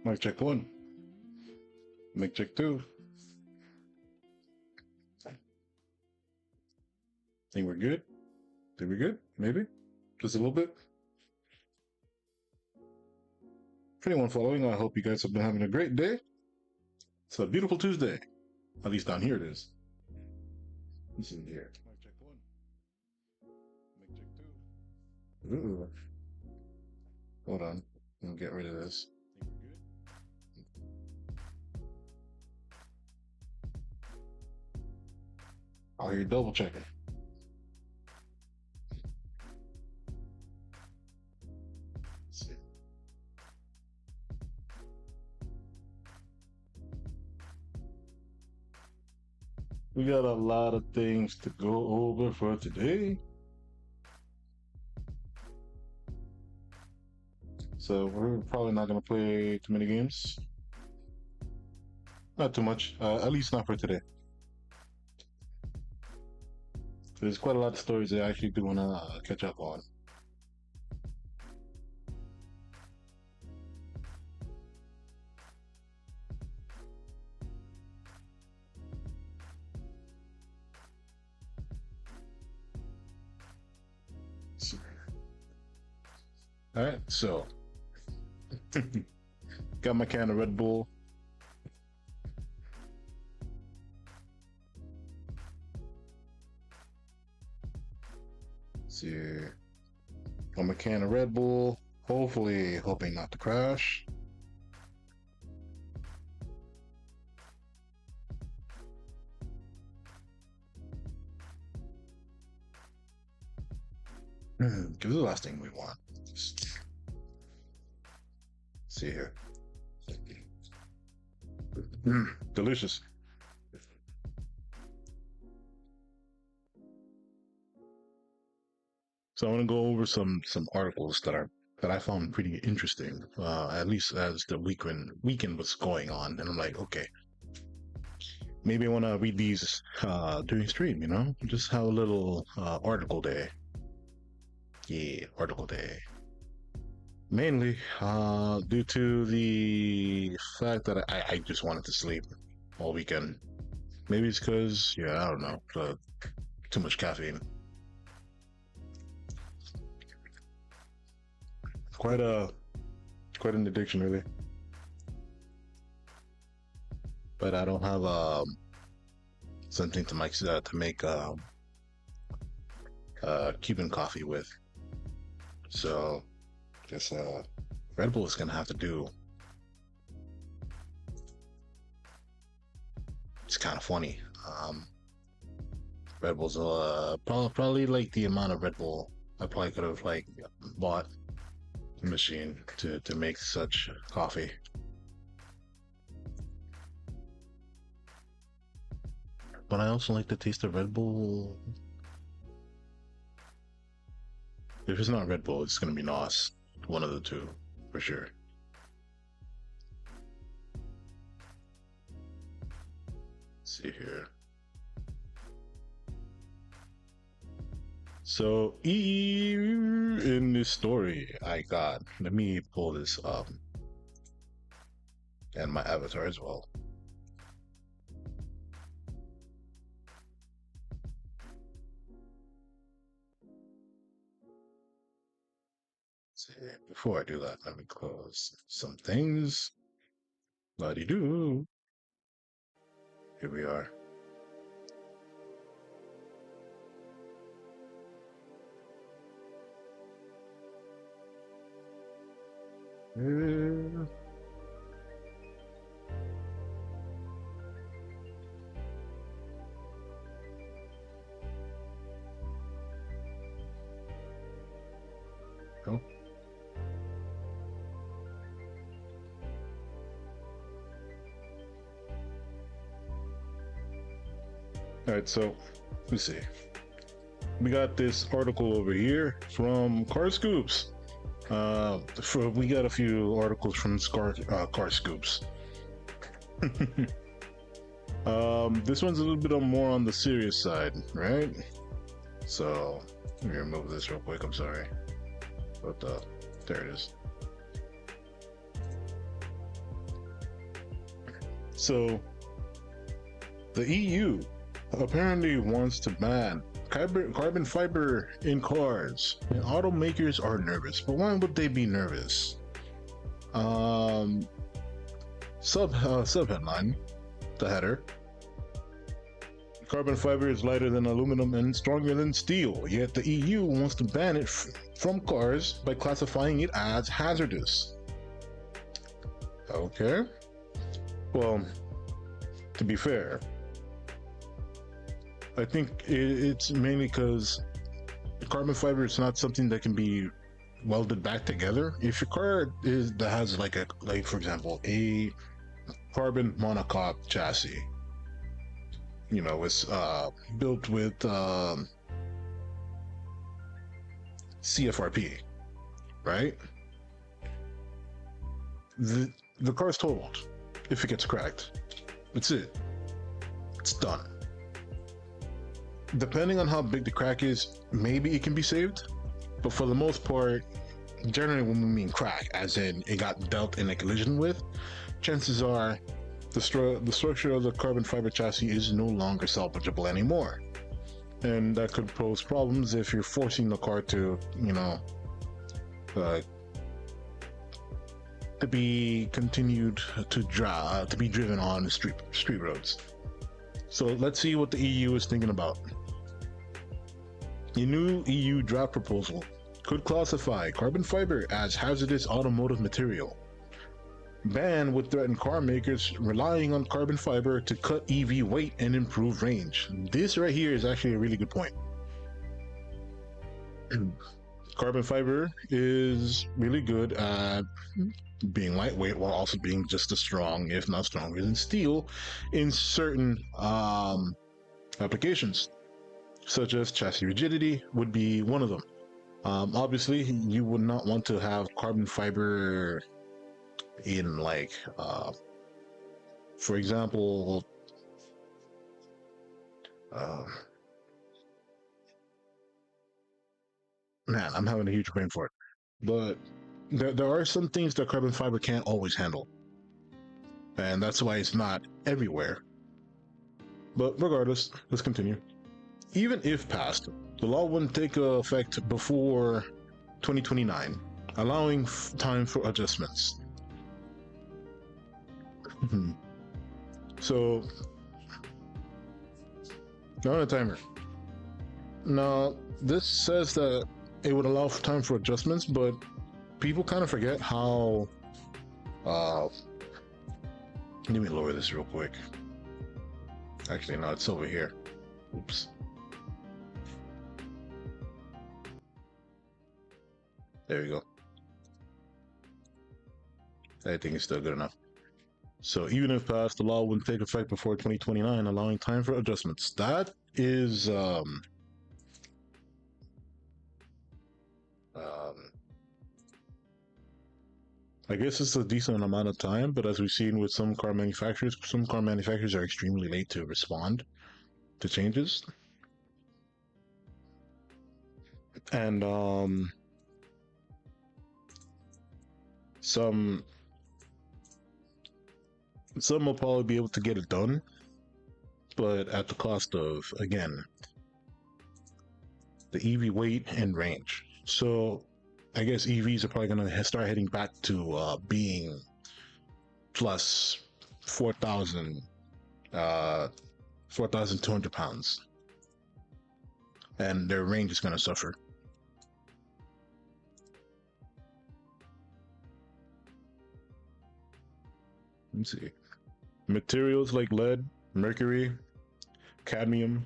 Mic check one. Mic check two. Think we're good? Think we're good? Maybe? Just a little bit? For anyone following, I hope you guys have been having a great day. It's a beautiful Tuesday. At least down here it is. Listen here. Mic check one. Mic check two. Ooh. Hold on. I'll get rid of this. Think we're good? I'll hear you double checking. Let's see. We got a lot of things to go over for today. So we're probably not going to play too many games. Not too much, at least not for today. There's quite a lot of stories that I actually do want to catch up on. All right, so got my can of Red Bull. Let's see, got my can of Red Bull. Hopefully, hoping not to crash. Because the last thing we want. See here. Delicious. So I want to go over some articles that I found pretty interesting, at least as the weekend was going on, and I'm like, okay, maybe I want to read these during stream, you know, just have a little article day. Yeah, article day. Mainly due to the fact that I just wanted to sleep all weekend. Maybe it's because, yeah, I don't know, too much caffeine. Quite an addiction, really. But I don't have something to make Cuban coffee with. So, guess Red Bull is gonna have to do. It's kind of funny. Red Bull's probably like the amount of Red Bull I probably could have like bought a machine to make such coffee. But I also like the taste of Red Bull. If it's not Red Bull, it's gonna be NOS. One of the two, for sure. Let's see here. So in this story I got, let me pull this up, and my avatar as well. Before I do that, let me close some things. La-di-doo. Here we are. Oh. All right, so let's see. We got this article over here from Car Scoops. We got a few articles from Car Scoops. This one's a little bit more on the serious side, right? So let me remove this real quick. I'm sorry, but there it is. So the EU apparently wants to ban carbon fiber in cars, and automakers are nervous. But why would they be nervous? Sub headline, the header. Carbon fiber is lighter than aluminum and stronger than steel, yet the EU wants to ban it from cars by classifying it as hazardous. Okay. Well, to be fair, I think it's mainly because carbon fiber is not something that can be welded back together. If your car has like for example a carbon monocoque chassis, you know, it's built with CFRP, right? The car's totaled if it gets cracked. That's it. It's done. Depending on how big the crack is, maybe it can be saved, but for the most part, generally when we mean crack, as in it got dealt in a collision with, chances are the structure of the carbon fiber chassis is no longer salvageable anymore. And that could pose problems if you're forcing the car to, you know, to be continued to be driven on street roads. So let's see what the EU is thinking about. A new EU draft proposal could classify carbon fiber as hazardous automotive material. Ban would threaten car makers relying on carbon fiber to cut EV weight and improve range. This right here is actually a really good point. Carbon fiber is really good at being lightweight while also being just as strong, if not stronger than steel, in certain applications, such as chassis rigidity would be one of them. Obviously, you would not want to have carbon fiber in like, for example, man, I'm having a huge brain fart. But there are some things that carbon fiber can't always handle, and that's why it's not everywhere. But regardless, let's continue. Even if passed, the law wouldn't take effect before 2029, allowing time for adjustments. So, on a timer. Now, this says that it would allow for time for adjustments, but people kind of forget how. Let me lower this real quick. Actually, no, it's over here. Oops. There you go. I think it's still good enough. So even if passed, the law wouldn't take effect before 2029, allowing time for adjustments. That is I guess it's a decent amount of time, but as we've seen with some car manufacturers are extremely late to respond to changes. And some will probably be able to get it done, but at the cost of, again, the EV weight and range. So I guess EVs are probably going to start heading back to being plus 4,200 pounds, and their range is going to suffer. Let's see. Materials like lead, mercury, cadmium,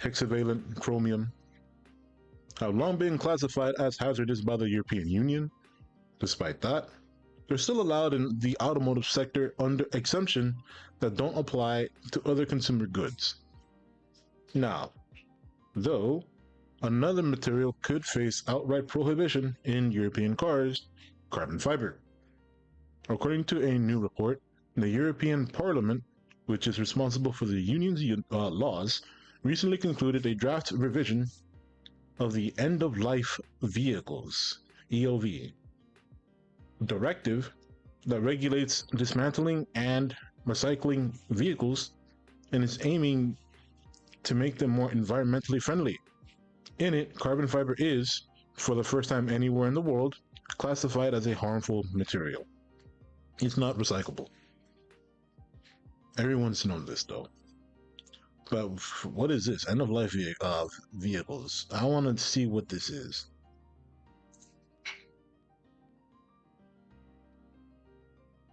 hexavalent, chromium have long been classified as hazardous by the European Union. Despite that, they're still allowed in the automotive sector under exemption that don't apply to other consumer goods. Now, though, another material could face outright prohibition in European cars: carbon fiber. According to a new report, the European Parliament, which is responsible for the Union's laws, recently concluded a draft revision of the End-of-Life Vehicles (ELV) directive that regulates dismantling and recycling vehicles and is aiming to make them more environmentally friendly. In it, carbon fiber is, for the first time anywhere in the world, classified as a harmful material. It's not recyclable. Everyone's known this though. But what is this? End of life vehicles. I want to see what this is.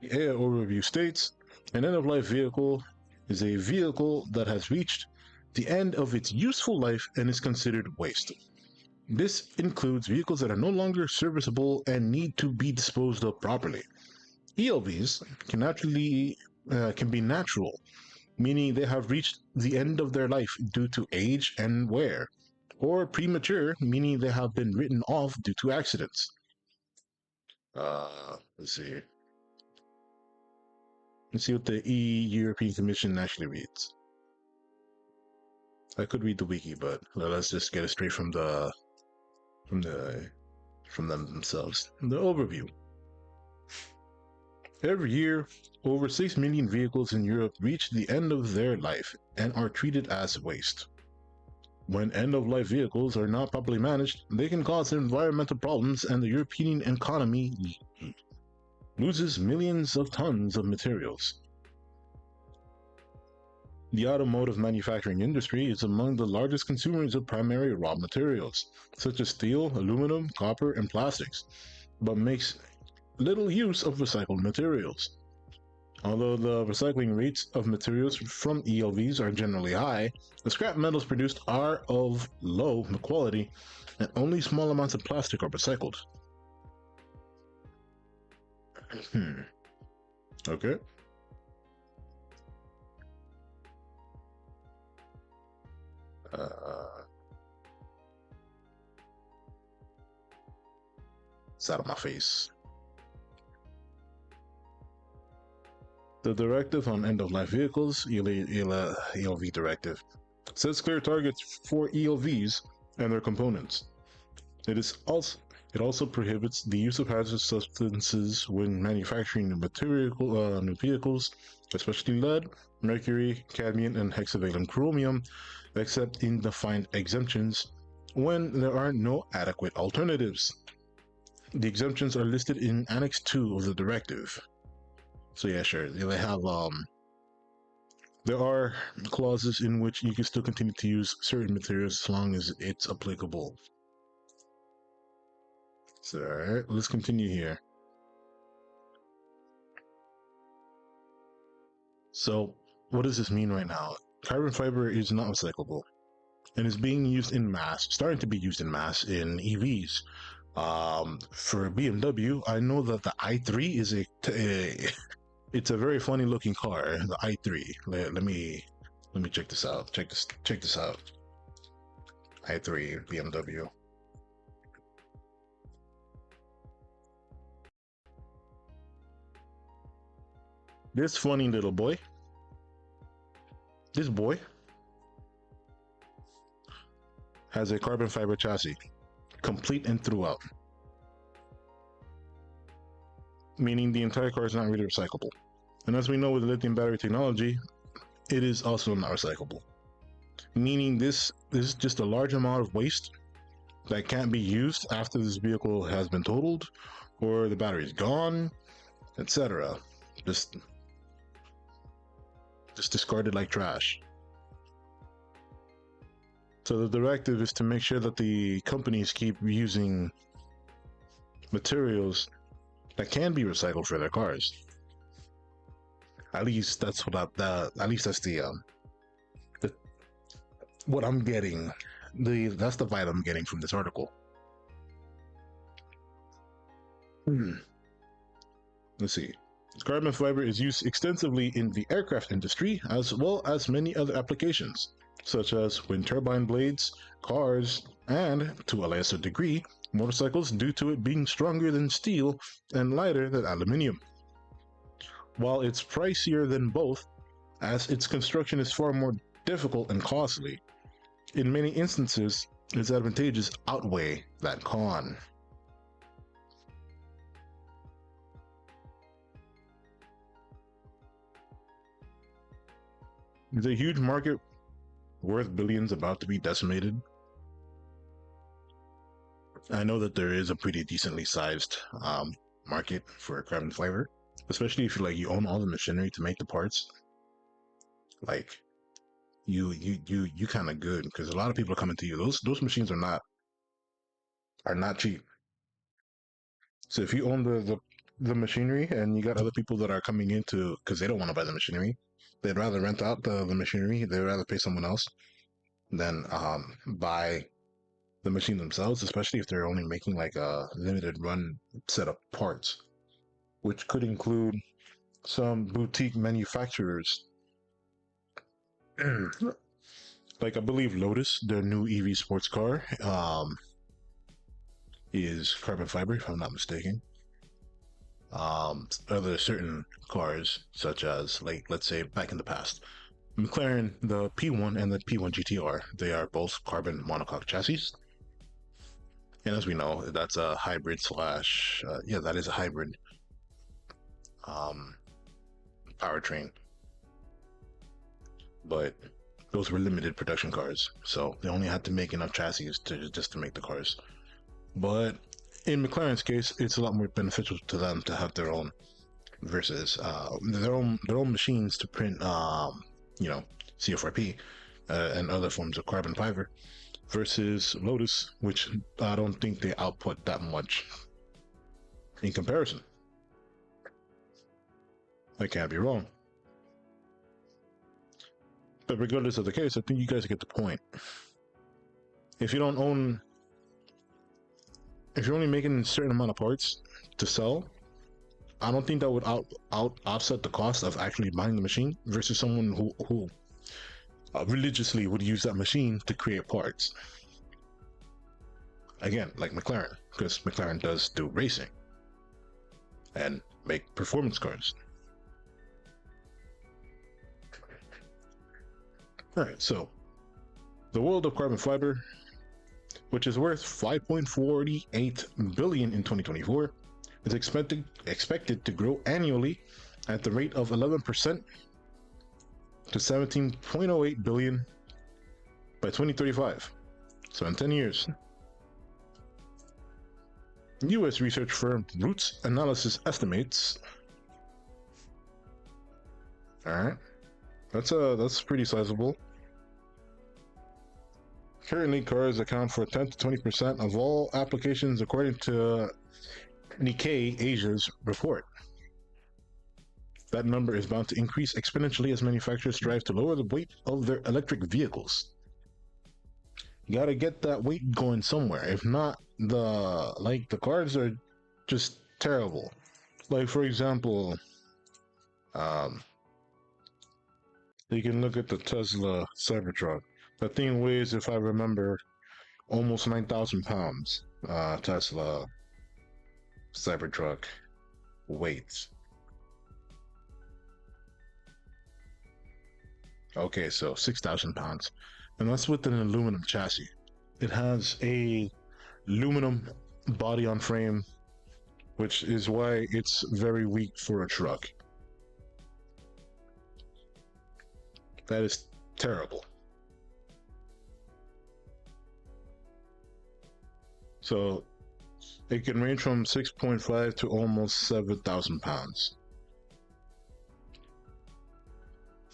The AI overview states an end of life vehicle is a vehicle that has reached the end of its useful life and is considered waste. This includes vehicles that are no longer serviceable and need to be disposed of properly. ELVs can be natural, meaning they have reached the end of their life due to age and wear, or premature, meaning they have been written off due to accidents. Let's see. Let's see what the European Commission actually reads. I could read the wiki, but let's just get it straight from them themselves. The overview. Every year, over 6 million vehicles in Europe reach the end of their life and are treated as waste. When end-of-life vehicles are not properly managed, they can cause environmental problems and the European economy loses millions of tons of materials. The automotive manufacturing industry is among the largest consumers of primary raw materials, such as steel, aluminum, copper, and plastics, but makes little use of recycled materials. Although the recycling rates of materials from ELVs are generally high, the scrap metals produced are of low quality and only small amounts of plastic are recycled. Okay. It's out of my face. The Directive on End-of-Life Vehicles, ELV Directive, sets clear targets for ELVs and their components. It also prohibits the use of hazardous substances when manufacturing new vehicles, especially lead, mercury, cadmium, and hexavalent chromium, except in defined exemptions when there are no adequate alternatives. The exemptions are listed in Annex 2 of the directive. So yeah, sure, they have there are clauses in which you can still continue to use certain materials as long as it's applicable. So alright, let's continue here. So what does this mean right now? Carbon fiber is not recyclable and is being used in mass, starting to be used in mass in EVs. For BMW, I know that the i3 is it's a very funny looking car, the i3. Let me check this out. Check this out. i3 BMW. This funny little boy. This boy has a carbon fiber chassis, complete and throughout. Meaning the entire car is not really recyclable. And as we know with lithium battery technology, it is also not recyclable. Meaning this is just a large amount of waste that can't be used after this vehicle has been totaled, or the battery is gone, etc. Just discarded like trash. So the directive is to make sure that the companies keep using materials that can be recycled for their cars. At least that's what what I'm getting. That's the vibe I'm getting from this article. Let's see. Carbon fiber is used extensively in the aircraft industry as well as many other applications, such as wind turbine blades, cars, and, to a lesser degree, motorcycles due to it being stronger than steel and lighter than aluminium. While it's pricier than both, as its construction is far more difficult and costly, in many instances, its advantages outweigh that con. It's a huge market worth billions about to be decimated. I know that there is a pretty decently sized market for carbon fiber, especially if you own all the machinery to make the parts. Like you kind of good because a lot of people are coming to you. Those machines are not cheap. So if you own the machinery and you got other people that are coming into because they don't want to buy the machinery, they'd rather rent out the machinery. They'd rather pay someone else than buy the machine themselves, especially if they're only making like a limited run set of parts, which could include some boutique manufacturers. Like I believe Lotus, their new EV sports car, is carbon fiber, if I'm not mistaken. Other certain cars, such as like let's say back in the past, McLaren, the P1 and the P1 GTR, they are both carbon monocoque chassis. And as we know, that's a hybrid slash, yeah, that is a hybrid um, powertrain. But those were limited production cars, so they only had to make enough chassis to just to make the cars. But in McLaren's case, it's a lot more beneficial to them to have their own versus their own machines to print, CFRP and other forms of carbon fiber versus Lotus, which I don't think they output that much in comparison. I can't be wrong. But regardless of the case, I think you guys get the point. If you don't own, if you're only making a certain amount of parts to sell, I don't think that would offset the cost of actually buying the machine versus someone who religiously would use that machine to create parts. Again, like McLaren, because McLaren does do racing and make performance cars. All right, so the world of carbon fiber, which is worth 5.48 billion in 2024, is expected to grow annually at the rate of 11% to 17.08 billion by 2035. So in 10 years. US research firm Roots Analysis estimates. All right, that's pretty sizable. Currently, cars account for 10 to 20% of all applications, according to Nikkei Asia's report. That number is bound to increase exponentially as manufacturers strive to lower the weight of their electric vehicles. You gotta get that weight going somewhere. If not, the cars are just terrible. Like for example, you can look at the Tesla Cybertruck. That thing weighs, if I remember, almost 9,000 pounds. Tesla Cybertruck weights. Okay, so 6,000 pounds. And that's with an aluminum chassis. It has a aluminum body on frame, which is why it's very weak for a truck. That is terrible. So it can range from 6.5 to almost 7,000 pounds.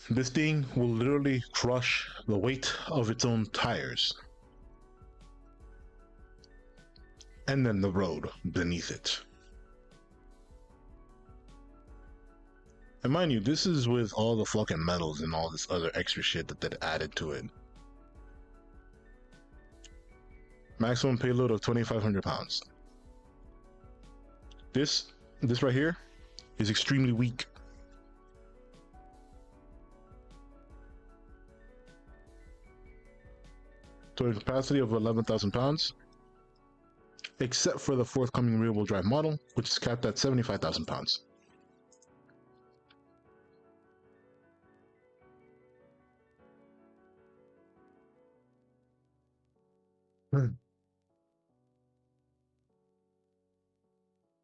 This thing will literally crush the weight of its own tires. And then the road beneath it. And mind you, this is with all the fucking metals and all this other extra shit that they added to it. Maximum payload of 2,500 pounds. This right here is extremely weak. To a capacity of 11,000 pounds, except for the forthcoming rear-wheel drive model, which is capped at 75,000 pounds.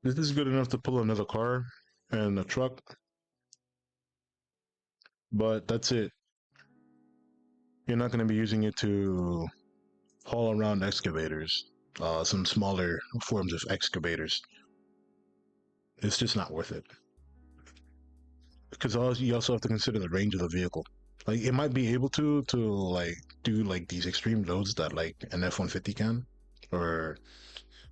This is good enough to pull another car and a truck, but that's it. You're not going to be using it to haul around excavators, some smaller forms of excavators. It's just not worth it. Because you also have to consider the range of the vehicle. Like it might be able to like do like these extreme loads that like an F-150 can, or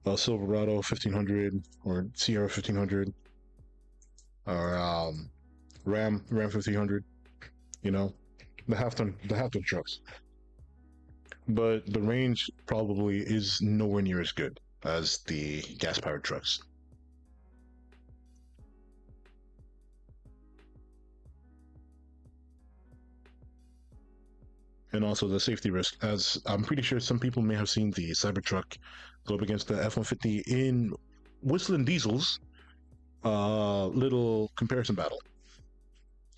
a Silverado 1500, or Sierra 1500, or Ram 1500. You know, the half ton trucks. But the range probably is nowhere near as good as the gas powered trucks. And also the safety risk, as I'm pretty sure some people may have seen the Cybertruck go up against the F-150 in Whistling Diesel's little comparison battle,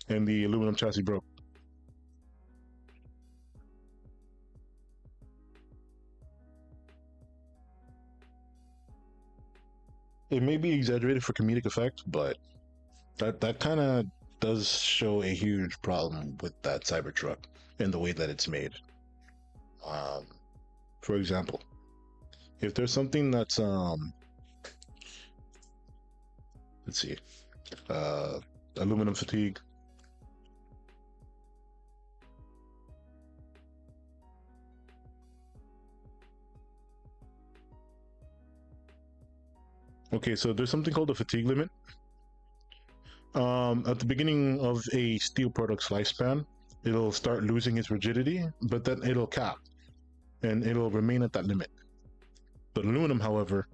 and the aluminum chassis broke. It may be exaggerated for comedic effect, but that kind of does show a huge problem with that Cybertruck and the way that it's made. Um, for example, if there's something that's let's see, uh, aluminum fatigue. Okay, so there's something called the fatigue limit. At the beginning of a steel product's lifespan, it'll start losing its rigidity, but then it'll cap and it'll remain at that limit. But aluminum, however,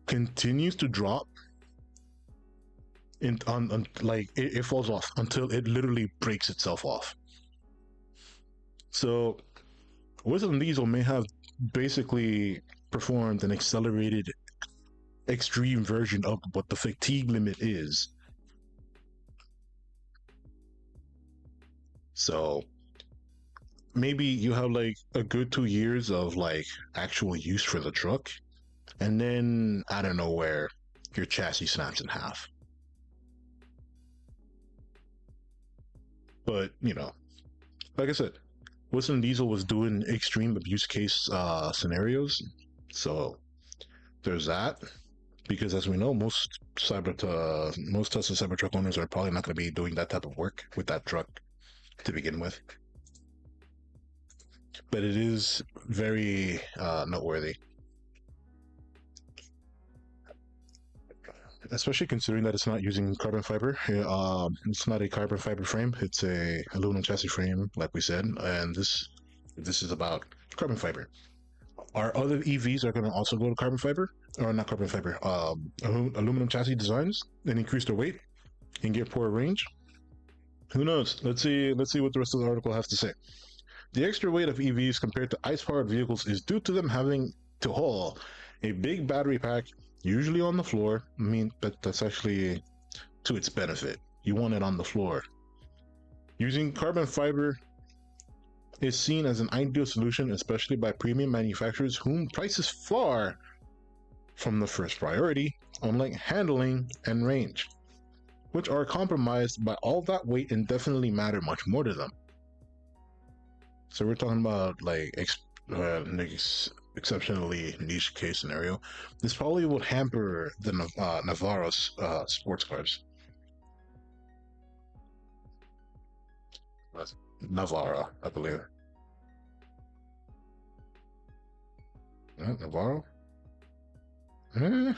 continues to drop on like it falls off until it literally breaks itself off. So Wisdom Diesel may have basically performed an accelerated extreme version of what the fatigue limit is. So maybe you have like a good 2 years of like actual use for the truck, and then out of nowhere, your chassis snaps in half. But you know, like I said, Wilson Diesel was doing extreme abuse case scenarios, so there's that. Because as we know, most Tesla Cybertruck owners are probably not going to be doing that type of work with that truck to begin with. But it is very noteworthy, especially considering that it's not using carbon fiber. It's not a carbon fiber frame; it's a aluminum chassis frame, like we said, and this is about carbon fiber. Our other EVs are going to also go to carbon fiber, or not carbon fiber, aluminum chassis designs, and increase their weight and get poor range. Who knows? Let's see. Let's see what the rest of the article has to say. The extra weight of EVs compared to ICE-powered vehicles is due to them having to haul a big battery pack, usually on the floor. I mean, that's actually to its benefit. You want it on the floor. Using carbon fiber is seen as an ideal solution, especially by premium manufacturers whom price is far from the first priority, unlike handling and range, which are compromised by all that weight and definitely matter much more to them. So we're talking about like exceptionally niche case scenario. This probably would hamper the Navarro's sports cars. Navarro, I believe. Navarro? Eh?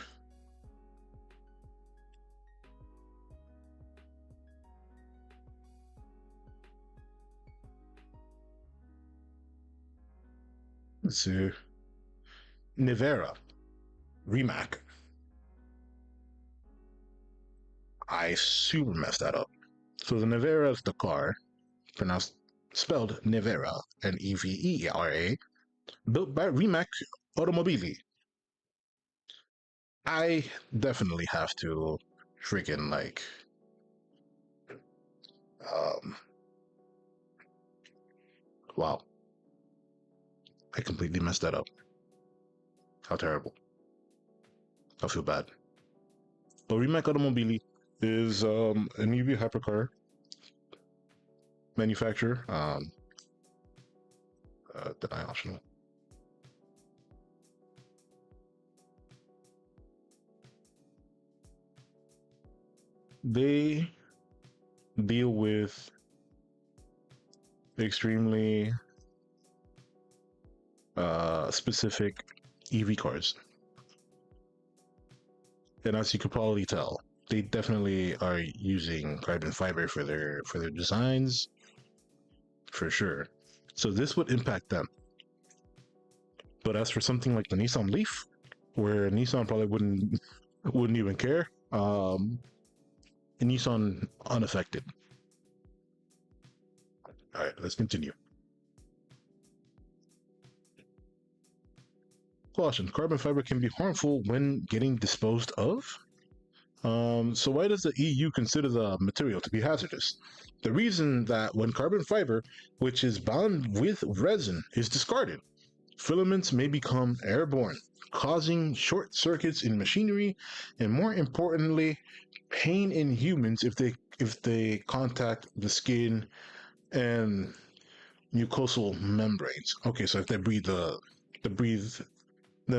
Let's see. Nivera. Rimac. I super messed that up. So the Nivera is the car, spelled Nivera, Nevera, built by Rimac Automobili. I definitely have to freaking like um wow. I completely messed that up. How terrible. I feel bad. But Rimac Automobili is an EV hypercar manufacturer. Deny optional. They deal with extremely specific EV cars, and as you could probably tell, they definitely are using carbon fiber for their designs for sure. So this would impact them. But as for something like the Nissan Leaf, where Nissan probably wouldn't even care, Nissan unaffected. All right, let's continue. Caution: carbon fiber can be harmful when getting disposed of. So why does the EU consider the material to be hazardous? The reason that when carbon fiber, which is bound with resin, is discarded, filaments may become airborne, causing short circuits in machinery, and more importantly, pain in humans if they contact the skin and mucosal membranes. Okay, so if they breathe the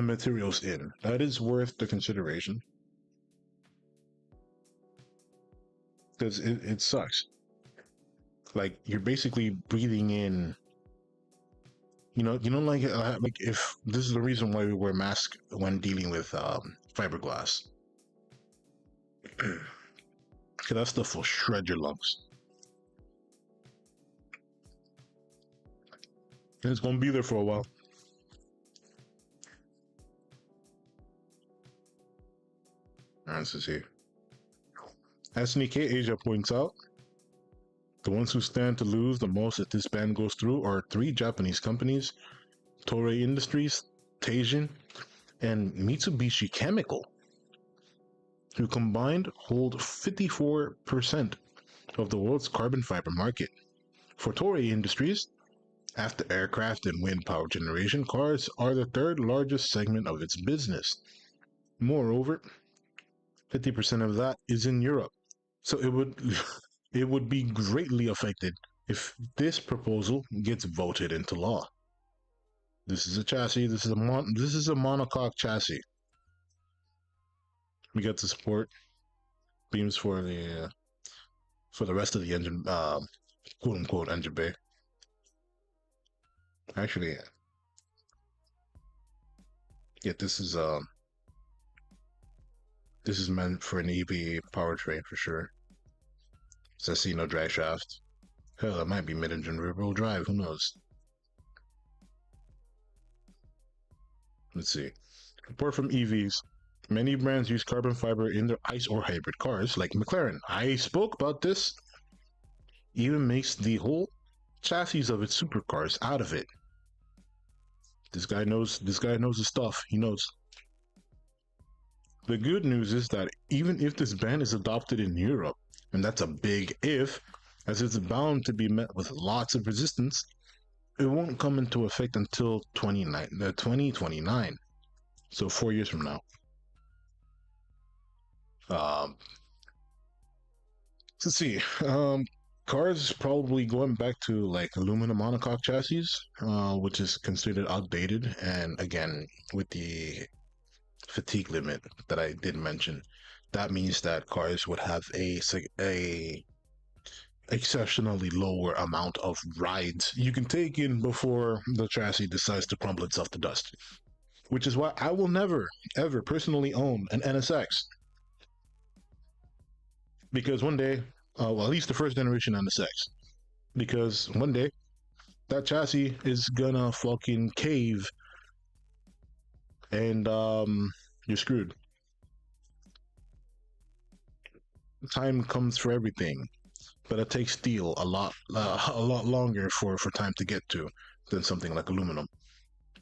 materials in, that is worth the consideration because it sucks. Like you're basically breathing in. Like if this is the reason why we wear masks when dealing with fiberglass, because that stuff will shred your lungs. And it's gonna be there for a while. Let's see. As Nikkei Asia points out, the ones who stand to lose the most if this ban goes through are three Japanese companies: Toray Industries, Teijin, and Mitsubishi Chemical, who combined hold 54% of the world's carbon fiber market. For Toray Industries, after aircraft and wind power generation, cars are the third largest segment of its business. Moreover, 50% of that is in Europe. So it would be greatly affected if this proposal gets voted into law. This is a chassis. This is a monocoque chassis. We got the support beams for the rest of the engine, quote unquote engine bay. Actually, yeah, this is meant for an EV powertrain for sure. So I see no drag shaft. Hell, it might be mid-engine rear-wheel drive. Who knows? Let's see. Apart from EVs, many brands use carbon fiber in their ICE or hybrid cars, like McLaren. I spoke about this. Even makes the whole chassis of its supercars out of it. This guy knows. This guy knows his stuff. He knows. The good news is that even if this ban is adopted in Europe, and that's a big if, as it's bound to be met with lots of resistance, it won't come into effect until 2029. So 4 years from now. Let's see. Cars probably going back to like aluminum monocoque chassis, which is considered outdated, and again with the fatigue limit that I did mention, that means that cars would have a exceptionally lower amount of rides you can take in before the chassis decides to crumble itself to dust. Which is why I will never, ever personally own an NSX. Because one day, well, at least the first generation NSX, because one day that chassis is gonna fucking cave and you're screwed. Time comes for everything, but it takes steel a lot longer for time to get to than something like aluminum.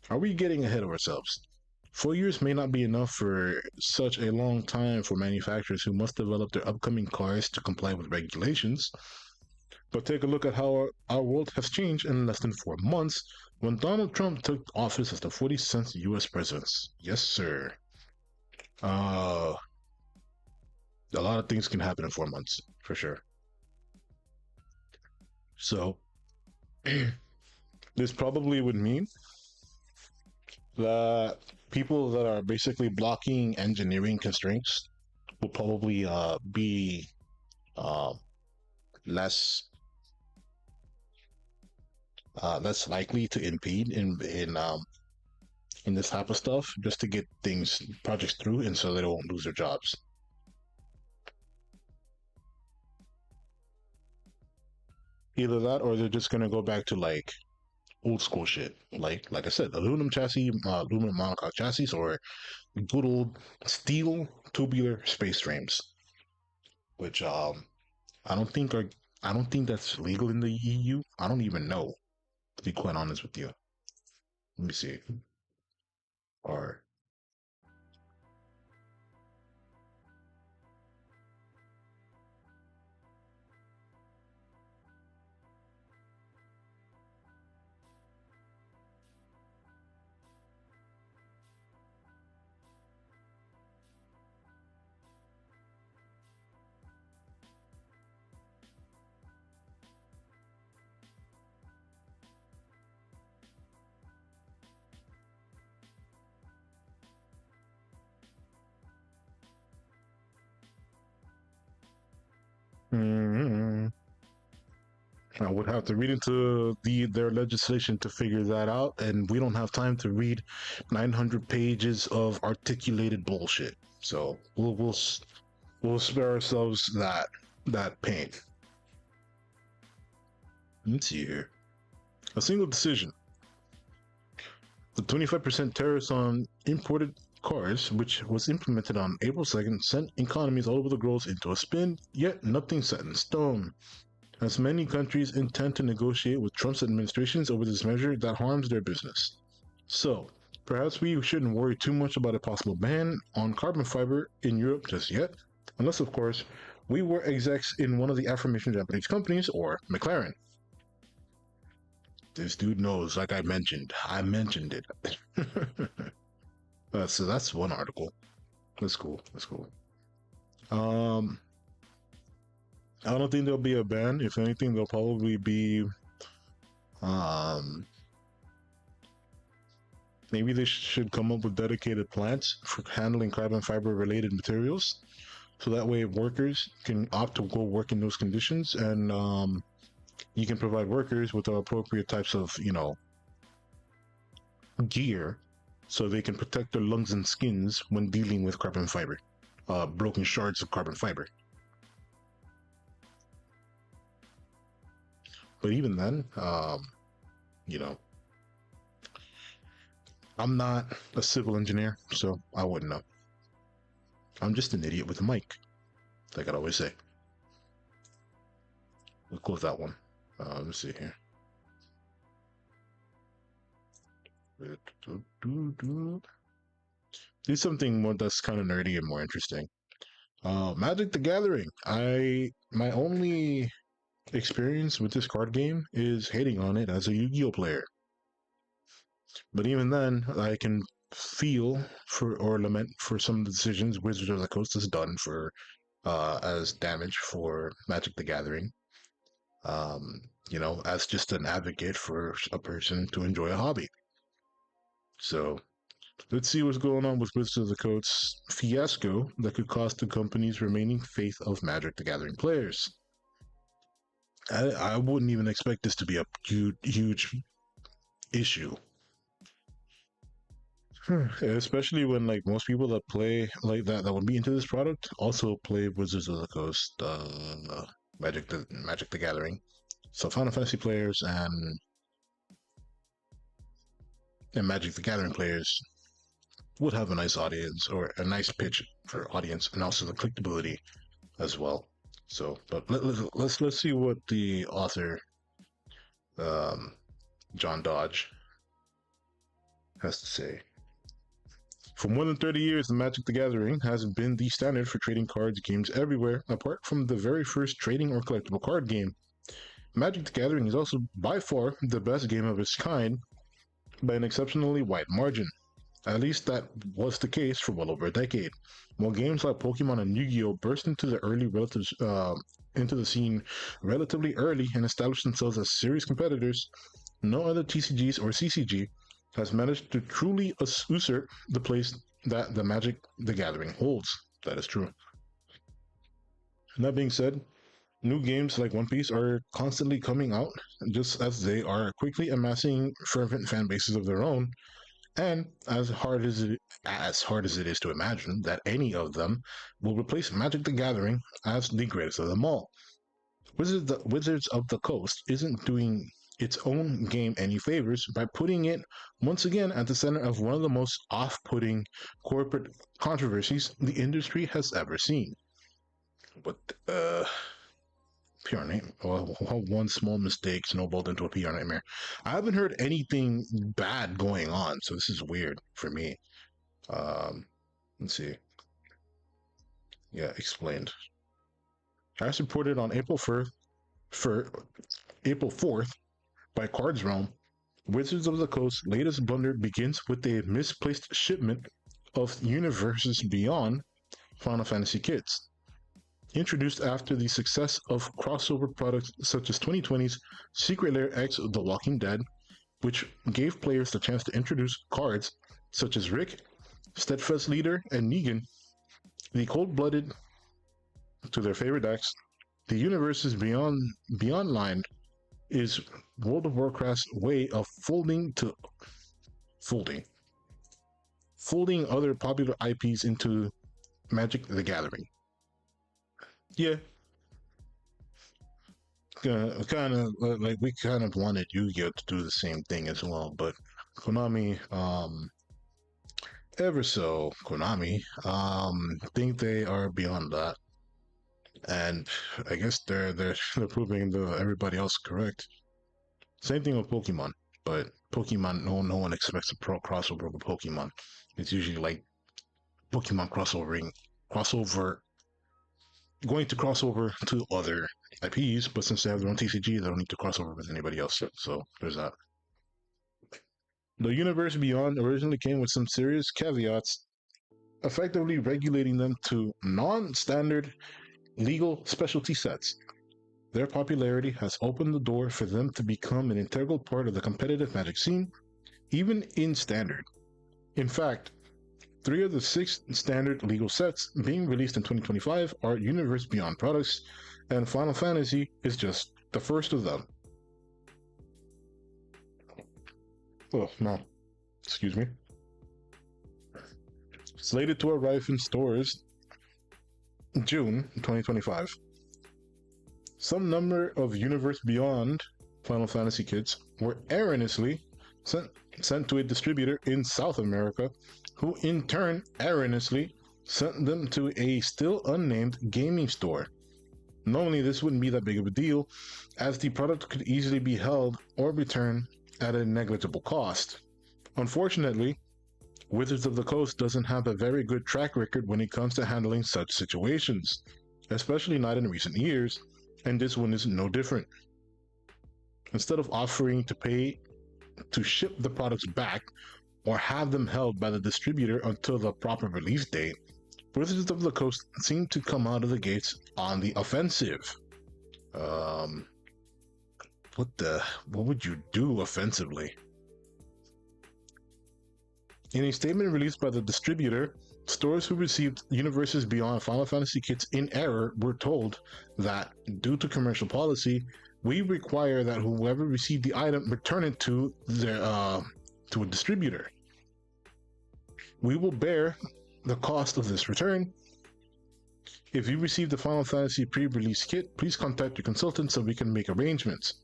Are we getting ahead of ourselves? 4 years may not be enough for such a long time for manufacturers who must develop their upcoming cars to comply with regulations. But take a look at how our world has changed in less than 4 months when Donald Trump took office as the 47th US president. Yes, sir. A lot of things can happen in 4 months, for sure. So, This probably would mean that people that are basically blocking engineering constraints will probably be uh, less less likely to impede in this type of stuff, just to get things projects through, and so they don't lose their jobs. Either that, or they're just gonna go back to like old school shit, like I said, aluminum chassis, aluminum monocoque chassis, or good old steel tubular space frames, which I don't think are I don't think that's legal in the EU. I don't even know, to be quite honest with you. Let me see. Or mm, I would have to read into their legislation to figure that out, and we don't have time to read 900 pages of articulated bullshit. So we'll spare ourselves that pain. Let's see here. A single decision. The 25% tariffs on imported cars, which was implemented on April 2nd, sent economies all over the world into a spin, yet nothing set in stone, as many countries intend to negotiate with Trump's administrations over this measure that harms their business. So, perhaps we shouldn't worry too much about a possible ban on carbon fiber in Europe just yet, unless, of course, we were execs in one of the aforementioned Japanese companies or McLaren. This dude knows, like I mentioned. I mentioned it. So that's one article. That's cool. That's cool. Um, I don't think there'll be a ban. If anything, there'll probably be um maybe they should come up with dedicated plants for handling carbon fiber related materials, so that way workers can opt to go work in those conditions, and you can provide workers with the appropriate types of gear, so they can protect their lungs and skins when dealing with carbon fiber, broken shards of carbon fiber. But even then, you know, I'm not a civil engineer, so I wouldn't know. I'm just an idiot with a mic, like I always say. We'll close that one. Let's see here. Do something more that's kind of nerdy and more interesting. Magic the Gathering. My only experience with this card game is hating on it as a Yu-Gi-Oh player. But even then, I can feel for or lament for some of the decisions Wizards of the Coast has done for as damage for Magic the Gathering. As just an advocate for a person to enjoy a hobby. So let's see what's going on with Wizards of the Coast's fiasco that could cost the company's remaining faith of Magic the Gathering players. I wouldn't even expect this to be a huge issue. Especially when like most people that play like that would be into this product also play Wizards of the Coast, Magic the Gathering. So Final Fantasy players and Magic the Gathering players would have a nice audience or a nice pitch for audience, and also the clickability as well. So, but let's see what the author, um, John Dodge, has to say. For more than 30 years, the Magic the Gathering has been the standard for trading cards games everywhere, apart from the very first trading or collectible card game. Magic the Gathering is also by far the best game of its kind by an exceptionally wide margin. At least that was the case for well over a decade. While games like Pokemon and Yu-Gi-Oh burst into the scene relatively early and established themselves as serious competitors, No other TCGs or CCG has managed to truly usurp the place that the Magic the Gathering holds. That is true. And that being said, new games like One Piece are constantly coming out, just as they are quickly amassing fervent fan bases of their own. And as hard as it is to imagine that any of them will replace Magic the Gathering as the greatest of them all, Wizards of the Coast isn't doing its own game any favors by putting it once again at the center of one of the most off-putting corporate controversies the industry has ever seen. But PR name. Well, one small mistake snowballed into a PR nightmare. I haven't heard anything bad going on, so this is weird for me. Let's see. Yeah, explained. As reported on April 4th by Cards Realm, Wizards of the Coast's latest blunder begins with a misplaced shipment of Universes Beyond Final Fantasy kits. Introduced after the success of crossover products such as 2020's Secret Lair X The Walking Dead, which gave players the chance to introduce cards such as Rick, Steadfast Leader, and Negan, the cold-blooded to their favorite decks, the Universes Beyond line is World of Warcraft's way of folding other popular IPs into Magic the Gathering. Yeah, kind of like we kind of wanted Yu-Gi-Oh to do the same thing as well, but Konami, think they are beyond that, and I guess they're proving everybody else correct. Same thing with Pokemon, but Pokemon, no one expects a pro crossover with Pokemon. It's usually like Pokemon crossover going to cross over to other IPs, but since they have their own TCG, they don't need to cross over with anybody else. So there's that. The Universe Beyond originally came with some serious caveats, effectively regulating them to non-standard legal specialty sets. Their popularity has opened the door for them to become an integral part of the competitive Magic scene, even in Standard. In fact, 3 of the 6 standard legal sets being released in 2025 are Universe Beyond products, and Final Fantasy is just the first of them. Oh, no. Excuse me. Slated to arrive in stores June 2025. Some number of Universe Beyond Final Fantasy kits were erroneously sent to a distributor in South America, who in turn erroneously sent them to a still unnamed gaming store. Normally this wouldn't be that big of a deal, as the product could easily be held or returned at a negligible cost. Unfortunately, Wizards of the Coast doesn't have a very good track record when it comes to handling such situations, especially not in recent years, and this one is no different. Instead of offering to pay to ship the products back or have them held by the distributor until the proper release date, Wizards of the Coast seem to come out of the gates on the offensive. What would you do offensively? In a statement released by the distributor, stores who received Universes Beyond Final Fantasy kits in error were told that, due to commercial policy, we require that whoever received the item return it to a distributor. We will bear the cost of this return. If you receive the Final Fantasy pre-release kit, please contact your consultant so we can make arrangements.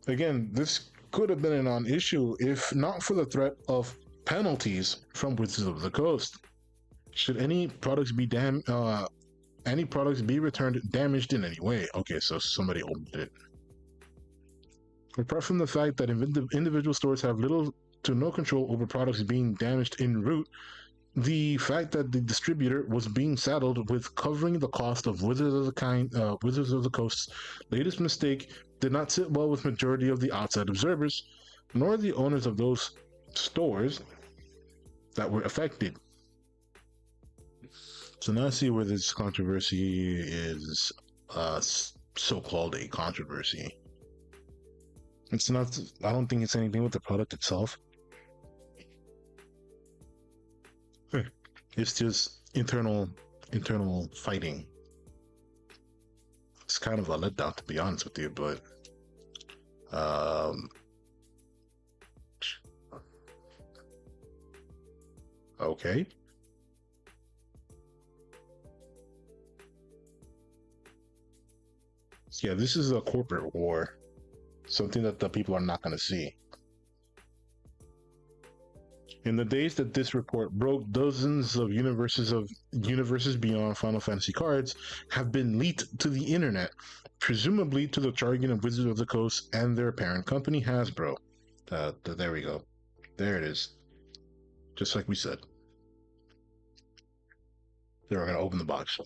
Again, this could have been a non-issue if not for the threat of penalties from Wizards of the Coast. Should any products be returned damaged in any way? Okay, so somebody opened it. Apart from the fact that individual stores have little to no control over products being damaged en route, the fact that the distributor was being saddled with covering the cost of Wizards of the Coast's latest mistake did not sit well with majority of the outside observers, nor the owners of those stores that were affected. So now I see where this controversy is so-called a controversy. It's not. I don't think it's anything with the product itself. It's just internal fighting. It's kind of a letdown, to be honest with you, but um, okay. Yeah, this is a corporate war, something that the people are not going to see. In the days that this report broke, dozens of universes beyond Final Fantasy cards have been leaked to the internet, presumably to the jargon of Wizards of the Coast and their parent company Hasbro. There we go. There it is. Just like we said. They're going to open the box.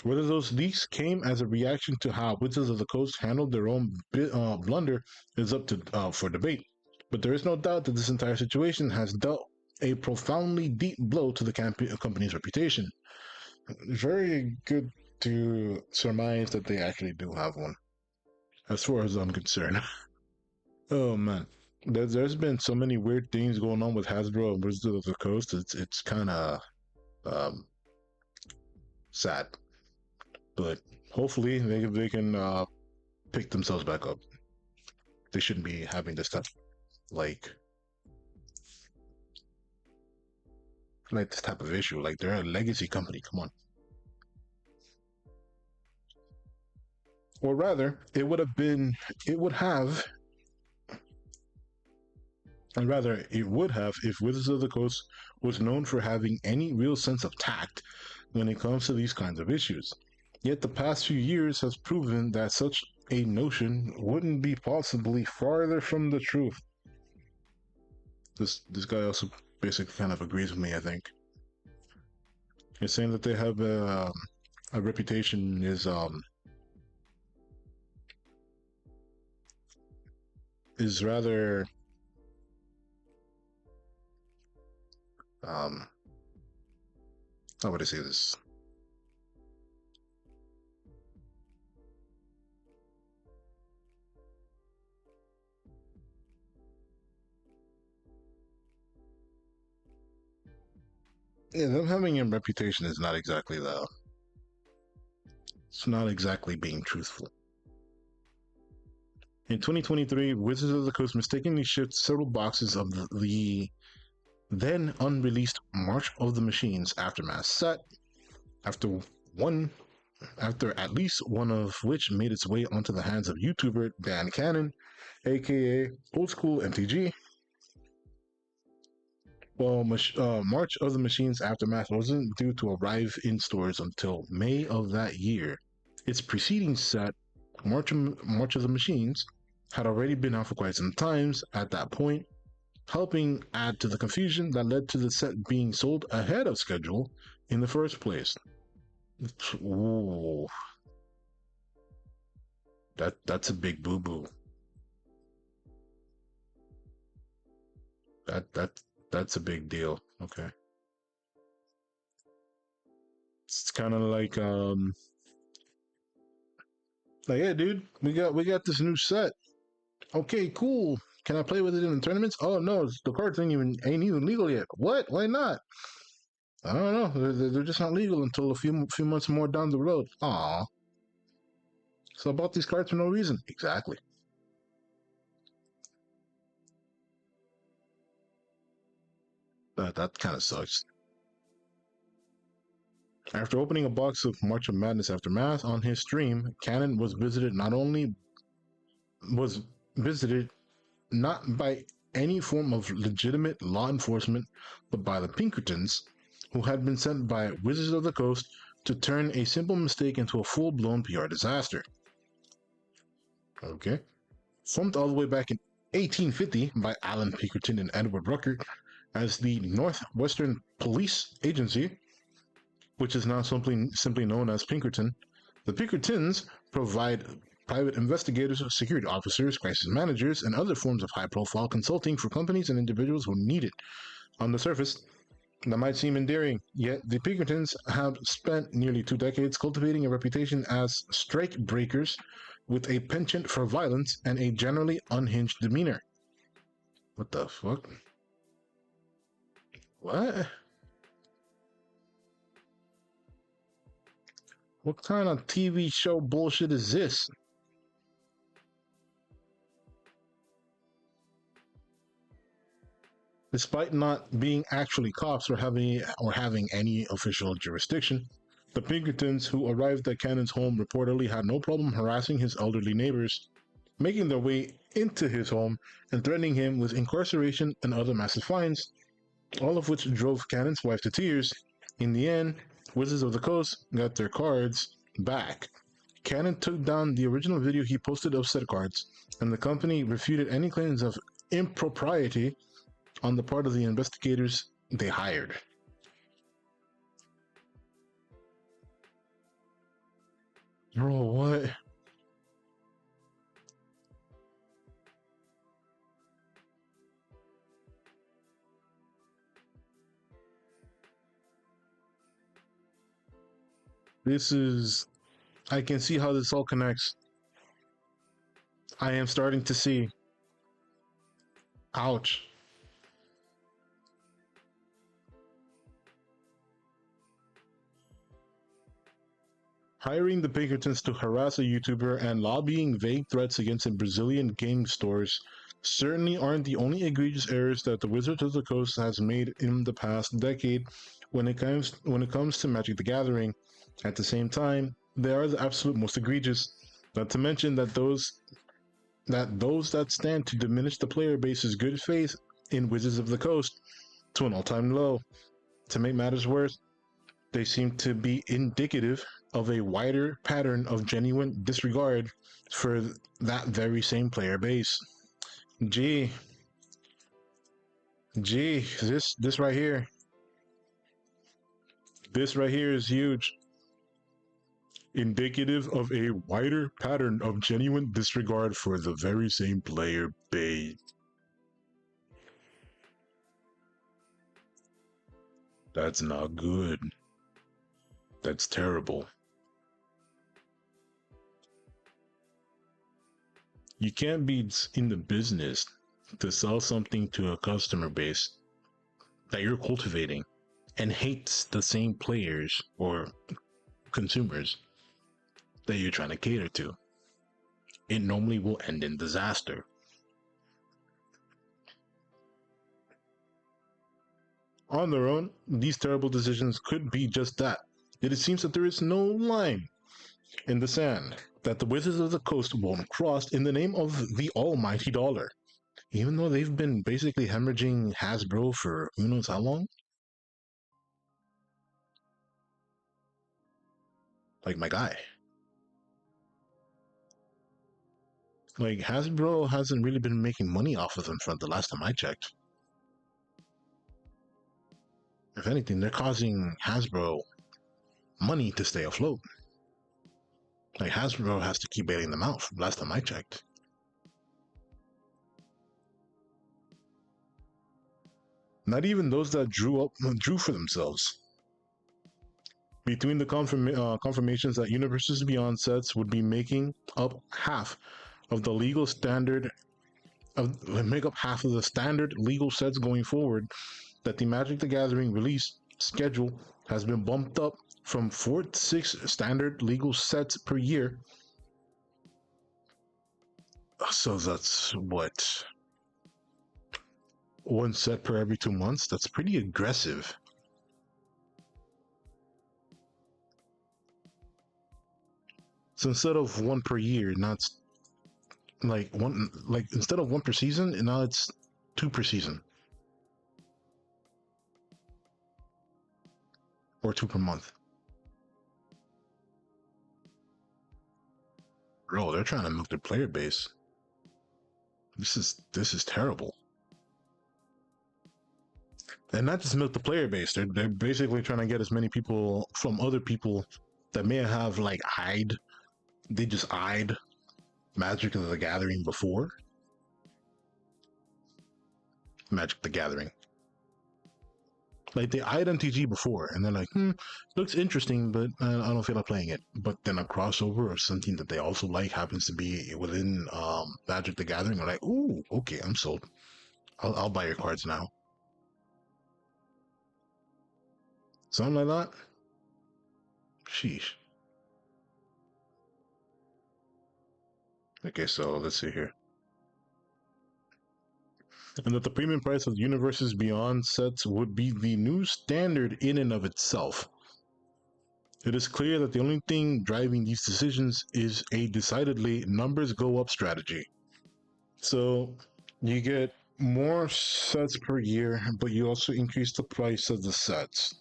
Whether those leaks came as a reaction to how Wizards of the Coast handled their own blunder is up to for debate. But there is no doubt that this entire situation has dealt a profoundly deep blow to the company's reputation. Very good to surmise that they actually do have one, as far as I'm concerned. Oh man, there's been so many weird things going on with Hasbro and Wizards of the Coast. It's kind of sad, but hopefully they can pick themselves back up. They shouldn't be having this stuff. Like this type of issue. Like they're a legacy company. Come on. Or rather, it would have, if Wizards of the Coast was known for having any real sense of tact when it comes to these kinds of issues. Yet the past few years has proven that such a notion wouldn't be possibly farther from the truth. This guy also basically kind of agrees with me, I think. He's saying that they have a reputation is rather how would I say this? Yeah, them having a reputation is not exactly it's not exactly being truthful. In 2023, Wizards of the Coast mistakenly shipped several boxes of the then unreleased March of the Machines Aftermath set, after at least one of which made its way onto the hands of YouTuber Dan Cannon, aka Old School MTG. Well, March of the Machines Aftermath wasn't due to arrive in stores until May of that year. Its preceding set, March of the Machines, had already been out for quite some time at that point, helping add to the confusion that led to the set being sold ahead of schedule in the first place. Ooh. That's a big boo-boo. That's a big deal. Okay. It's kind of like yeah, dude, we got this new set. Okay, cool. Can I play with it in the tournaments? Oh no, the cards ain't even legal yet. What? Why not? I don't know. They're just not legal until a few months more down the road. Aw. So I bought these cards for no reason. Exactly. That kind of sucks. After opening a box of March of Madness Aftermath on his stream, Cannon was visited not by any form of legitimate law enforcement, but by the Pinkertons, who had been sent by Wizards of the Coast to turn a simple mistake into a full-blown PR disaster. Okay. Formed all the way back in 1850 by Alan Pinkerton and Edward Rucker as the Northwestern Police Agency, which is now simply known as Pinkerton. The Pinkertons provide private investigators, security officers, crisis managers, and other forms of high-profile consulting for companies and individuals who need it. On the surface, That might seem endearing, yet the Pinkertons have spent nearly 2 decades cultivating a reputation as strike breakers with a penchant for violence and a generally unhinged demeanor. What the fuck? What? What kind of TV show bullshit is this? Despite not being actually cops or having any official jurisdiction, the Pinkertons who arrived at Cannon's home reportedly had no problem harassing his elderly neighbors, making their way into his home and threatening him with incarceration and other massive fines, all of which drove Cannon's wife to tears. In the end, Wizards of the Coast got their cards back. Cannon took down the original video he posted of said cards, and the company refuted any claims of impropriety on the part of the investigators they hired. Bro, what? This is. I can see how this all connects. I am starting to see. Ouch. Hiring the Pinkertons to harass a YouTuber and lobbying vague threats against a Brazilian game stores certainly aren't the only egregious errors that the Wizards of the Coast has made in the past decade when it comes to Magic the Gathering. At the same time, they are the absolute most egregious. Not to mention that those that stand to diminish the player base's good faith in Wizards of the Coast to an all-time low. To make matters worse, they seem to be indicative of a wider pattern of genuine disregard for that very same player base. Gee, this right here, this right here is huge. Indicative of a wider pattern of genuine disregard for the very same player base. That's not good. That's terrible. You can't be in the business to sell something to a customer base that you're cultivating and hates the same players or consumers that you're trying to cater to. It normally will end in disaster. On their own, these terrible decisions could be just that. Yet it seems that there is no line in the sand that the Wizards of the Coast won't cross in the name of the almighty dollar. Even though they've been basically hemorrhaging Hasbro for who knows how long? Like my guy. Like Hasbro hasn't really been making money off of them from the last time I checked. If anything, they're causing Hasbro money to stay afloat. Like Hasbro has to keep bailing them out from last time I checked. Not even those that drew for themselves. Between the confirmations that Universes Beyond sets would be making up half of the legal standard make up half of the standard legal sets going forward, that the Magic the Gathering release schedule has been bumped up from 4 to 6 standard legal sets per year. So that's what? One set per every 2 months? That's pretty aggressive. So instead of one per year, now it's instead of one per season, and now it's 2 per season. Or 2 per month. Bro, they're trying to milk their player base. This is terrible. And not just milk the player base, they're basically trying to get as many people from other people that may have they just eyed Magic of the Gathering before. Magic the Gathering. Like they eyed MTG before, and they're like, looks interesting, but I don't feel like playing it. But then a crossover or something that they also like happens to be within Magic the Gathering. They're like, ooh, okay, I'm sold. I'll buy your cards now. Something like that. Sheesh. Okay, so let's see here. And that the premium price of Universes Beyond sets would be the new standard in and of itself. It is clear that the only thing driving these decisions is a decidedly numbers go up strategy. So you get more sets per year, but you also increase the price of the sets.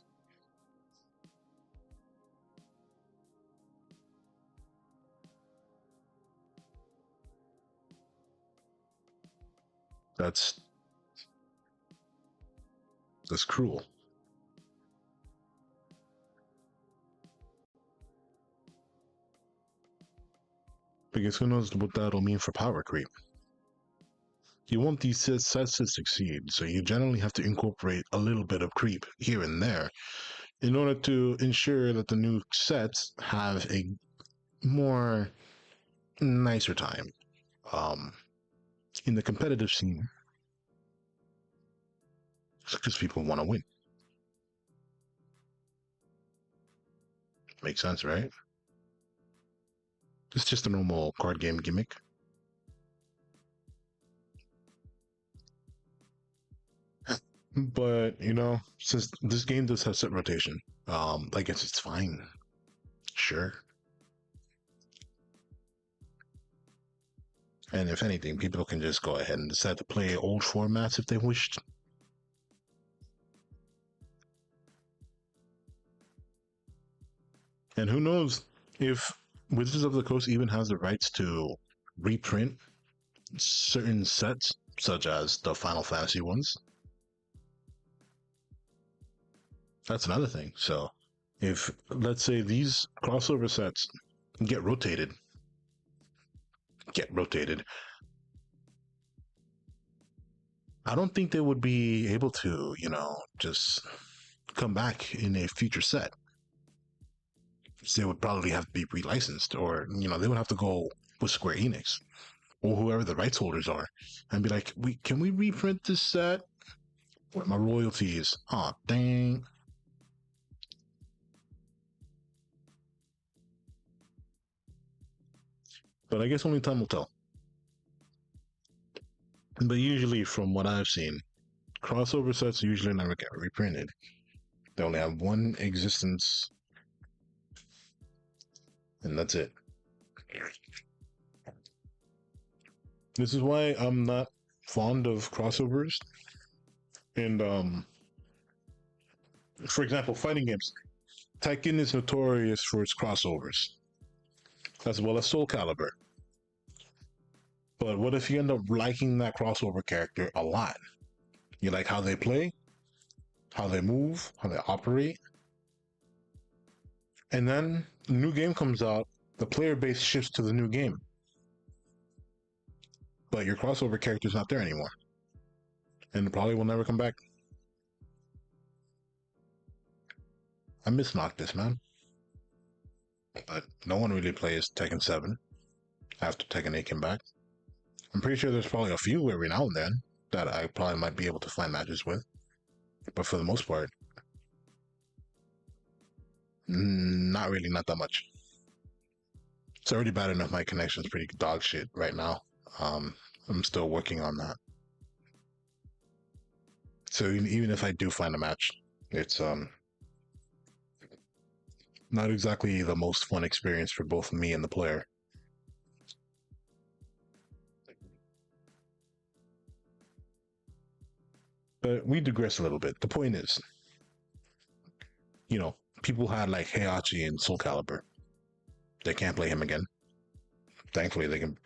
That's cruel. Because who knows what that'll mean for power creep. You want these sets to succeed, so you generally have to incorporate a little bit of creep here and there in order to ensure that the new sets have a more nicer time um, in the competitive scene because people want to win. Makes sense, right? It's just a normal card game gimmick. But since this game does have set rotation, I guess it's fine. Sure. And if anything, people can just go ahead and decide to play old formats if they wished. And who knows if Wizards of the Coast even has the rights to reprint certain sets, such as the Final Fantasy ones. That's another thing. So, if let's say these crossover sets get rotated, I don't think they would be able to, just come back in a future set. They would probably have to be relicensed, or they would have to go with Square Enix or whoever the rights holders are, and be like, can we reprint this set? What my royalties? Oh dang! But I guess only time will tell. But usually, from what I've seen, crossover sets usually never get reprinted. They only have one existence, and that's it. This is why I'm not fond of crossovers. And for example, fighting games. Tekken is notorious for its crossovers, as well as Soul Calibur. But what if you end up liking that crossover character a lot? You like how they play, how they move, how they operate, and then the new game comes out, the player base shifts to the new game, but your crossover character's not there anymore, and it probably will never come back. I miss Noctis, man, but no one really plays Tekken 7 after Tekken 8 came back. I'm pretty sure there's probably a few every now and then that I probably might be able to find matches with, but for the most part, not really, not that much. It's already bad enough my connection's pretty dog shit right now. Um, I'm still working on that. So even if I do find a match, it's not exactly the most fun experience for both me and the player. But we digress a little bit. The point is, people had like Heihachi and Soul Calibur. They can't play him again. Thankfully, they can.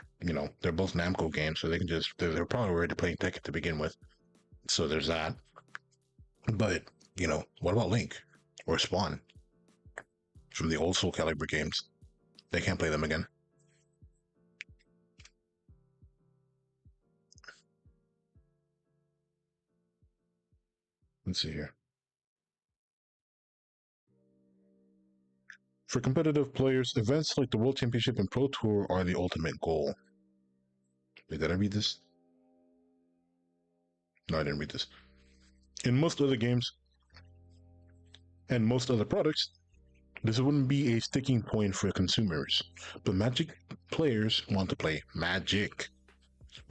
They're both Namco games, so they can just. They're probably already playing Tekken to begin with. So there's that. But what about Link or Spawn from the old Soul Calibur games? They can't play them again. Let's see here. For competitive players, events like the World Championship and Pro Tour are the ultimate goal. Wait, did I read this? No, I didn't read this. In most other games and most other products, this wouldn't be a sticking point for consumers. But Magic players want to play Magic.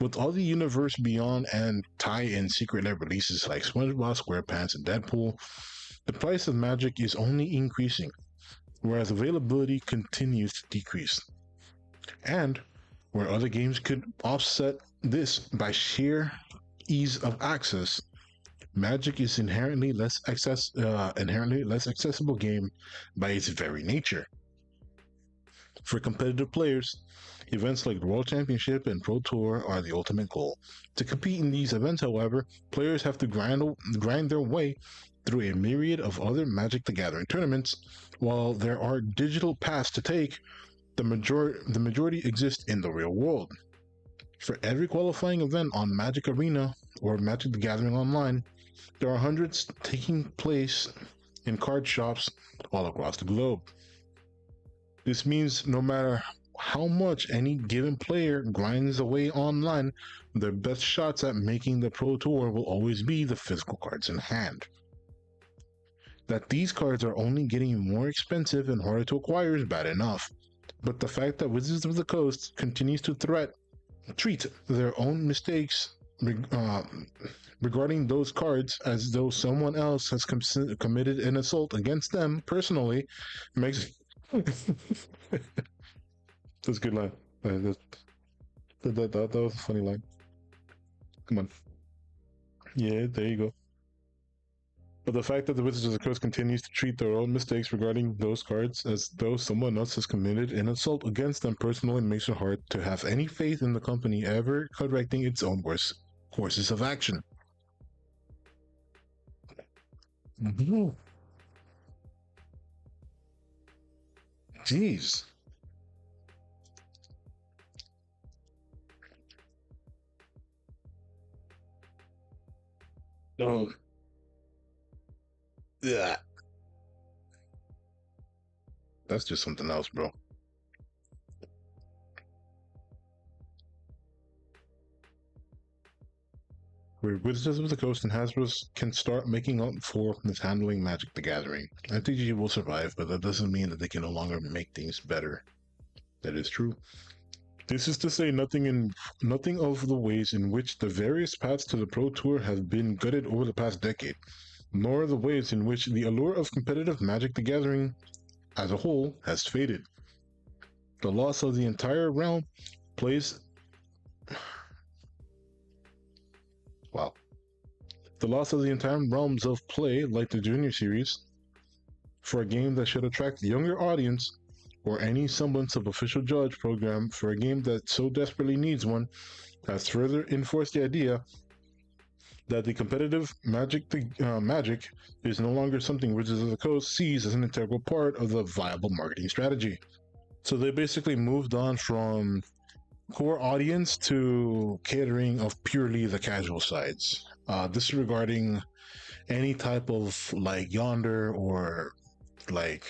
With all the universe beyond and tie-in secret lab releases like SpongeBob SquarePants and Deadpool, the price of Magic is only increasing, whereas availability continues to decrease. And where other games could offset this by sheer ease of access, Magic is inherently less accessible game by its very nature. For competitive players, events like the World Championship and Pro Tour are the ultimate goal. To compete in these events, however, players have to grind their way through a myriad of other Magic the Gathering tournaments. While there are digital paths to take, the majority exist in the real world. For every qualifying event on Magic Arena or Magic the Gathering Online, there are hundreds taking place in card shops all across the globe. This means no matter how much any given player grinds away online, their best shots at making the Pro Tour will always be the physical cards in hand. That these cards are only getting more expensive and harder to acquire is bad enough, but the fact that Wizards of the Coast continues to treat their own mistakes regarding those cards as though someone else has committed an assault against them personally makes that's a good line. That was a funny line. Come on. Yeah, there you go. But the fact that the Wizards of the Coast continues to treat their own mistakes regarding those cards as though someone else has committed an assault against them personally makes it hard to have any faith in the company ever correcting its own worst courses of action. Jeez. Oh, yeah. That's just something else, bro. Where Wizards of the Coast and Hasbro can start making up for mishandling Magic the Gathering. MTG will survive, but that doesn't mean that they can no longer make things better. That is true. This is to say nothing of the ways in which the various paths to the Pro Tour have been gutted over the past decade, nor the ways in which the allure of competitive Magic the Gathering as a whole has faded. The loss of the entire realm plays wow. The loss of the entire realms of play, like the Junior Series, for a game that should attract the younger audience, or any semblance of official judge program for a game that so desperately needs one, has further enforced the idea that the competitive Magic is no longer something Wizards of the Coast sees as an integral part of the viable marketing strategy. So they basically moved on from core audience to catering of purely the casual sides, disregarding any type of like Yonder or like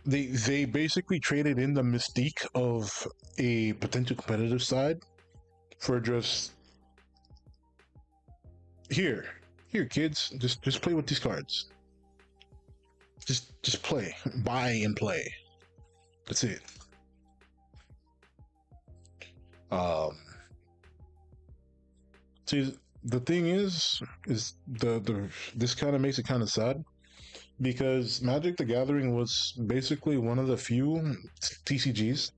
they basically traded in the mystique of a potential competitive side for just here kids, just play with these cards, just play, buy and play. That's it. See, the thing is the this kind of makes it kind of sad because Magic the Gathering was basically one of the few TCGs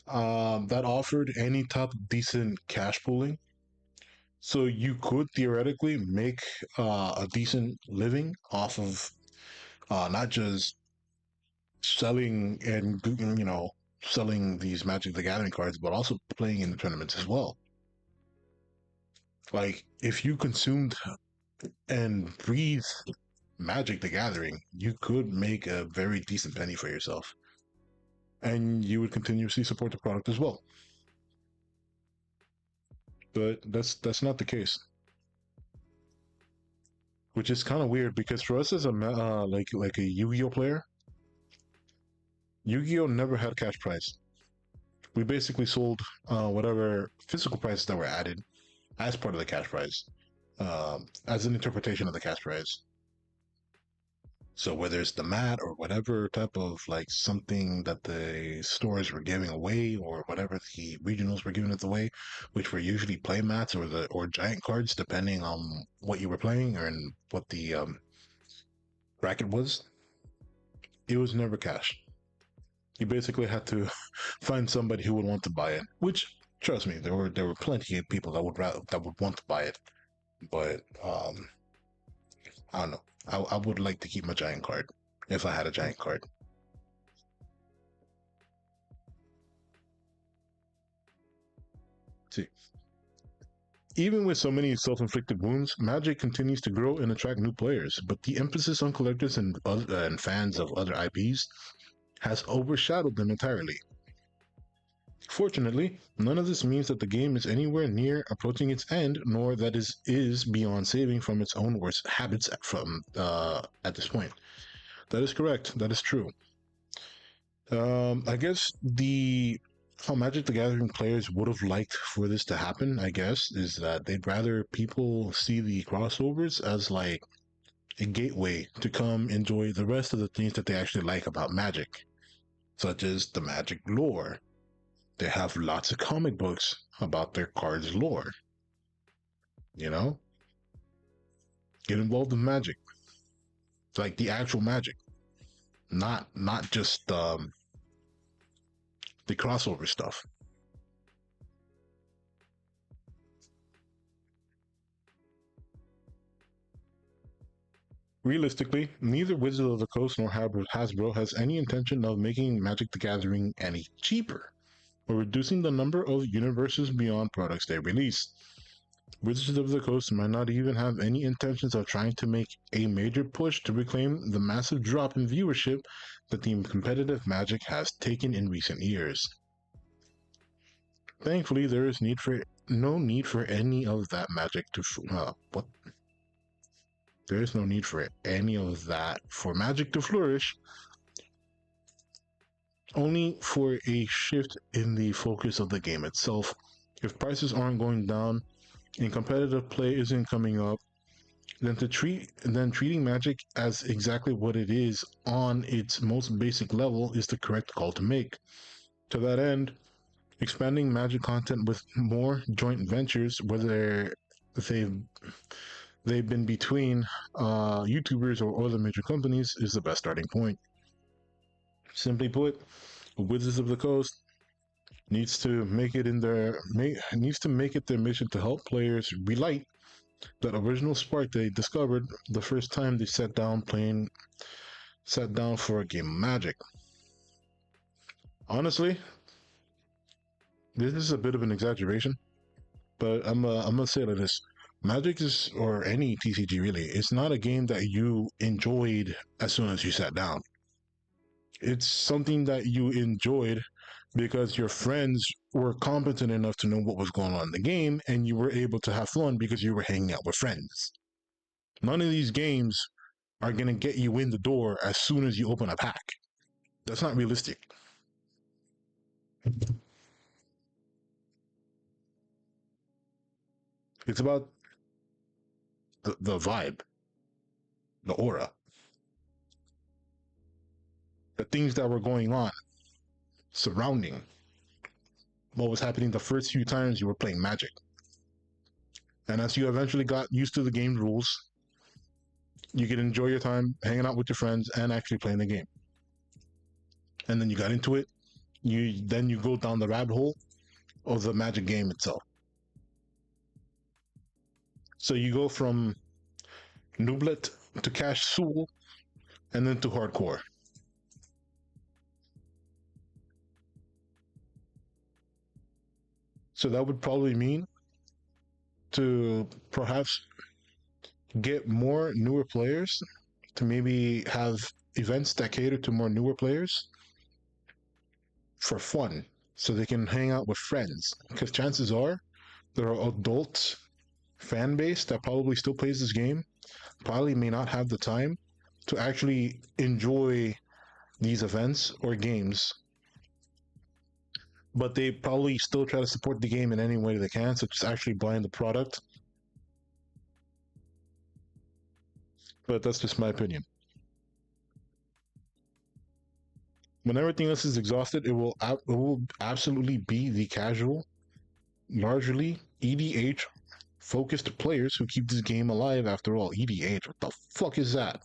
that offered any type of decent cash pooling. So you could theoretically make a decent living off of not just selling and selling these Magic the Gathering cards, but also playing in the tournaments as well. Like if you consumed and breathed Magic the Gathering, you could make a very decent penny for yourself, and you would continuously support the product as well. But that's not the case. which is kind of weird because for us as a like a Yu-Gi-Oh player, Yu-Gi-Oh never had cash prize. We basically sold whatever physical prices that were added as part of the cash prize, as an interpretation of the cash prize. So whether it's the mat or whatever type of like something that the stores were giving away or whatever the regionals were giving it away, which were usually play mats or giant cards, depending on what you were playing and what the bracket was, it was never cash. You basically had to find somebody who would want to buy it. Which, trust me, there were plenty of people that would want to buy it, but I don't know. I would like to keep my giant card if I had a giant card. See, even with so many self-inflicted wounds, Magic continues to grow and attract new players. But the emphasis on collectors and fans of other IPs has overshadowed them entirely. Fortunately, none of this means that the game is anywhere near approaching its end, nor that is beyond saving from its own worst habits from at this point. That is correct. That is true. I guess the how Magic the Gathering players would have liked for this to happen, I guess, is that they'd rather people see the crossovers as like a gateway to come enjoy the rest of the things that they actually like about Magic, such as the Magic lore. They have lots of comic books about their cards' lore. You know, get involved in Magic, like the actual Magic, not just the crossover stuff. Realistically, neither Wizards of the Coast nor Hasbro has any intention of making Magic the Gathering any cheaper or reducing the number of Universes Beyond products they release. Wizards of the Coast might not even have any intentions of trying to make a major push to reclaim the massive drop in viewership that the competitive Magic has taken in recent years. Thankfully, there is no need for any of that magic to what? There is no need for any of that for Magic to flourish. Only for a shift in the focus of the game itself. If prices aren't going down and competitive play isn't coming up, then treating Magic as exactly what it is on its most basic level is the correct call to make. To that end, expanding Magic content with more joint ventures, whether they've they've been between YouTubers or other major companies, is the best starting point. Simply put, Wizards of the Coast needs to make it their mission to help players relight that original spark they discovered the first time they sat down for a game of Magic. Honestly, this is a bit of an exaggeration, but I'm gonna say it like this: Magic is, or any TCG really, it's not a game that you enjoyed as soon as you sat down. It's something that you enjoyed because your friends were competent enough to know what was going on in the game, and you were able to have fun because you were hanging out with friends. None of these games are going to get you in the door as soon as you open a pack. That's not realistic. It's about the vibe, the aura, the things that were going on surrounding what was happening the first few times you were playing Magic. And as you eventually got used to the game rules, you could enjoy your time hanging out with your friends and actually playing the game. And then you got into it, you go down the rabbit hole of the Magic game itself. So you go from Nublet to Cash Soul and then to Hardcore. So that would probably mean to perhaps get more newer players, to maybe have events that cater to more newer players for fun, so they can hang out with friends. Because chances are there are adult fan base that probably still plays this game probably may not have the time to actually enjoy these events or games, but they probably still try to support the game in any way they can, such as actually buying the product. But that's just my opinion. When everything else is exhausted, it will absolutely be the casual, largely EDH focused players who keep this game alive. After all, EDH, what the fuck is that?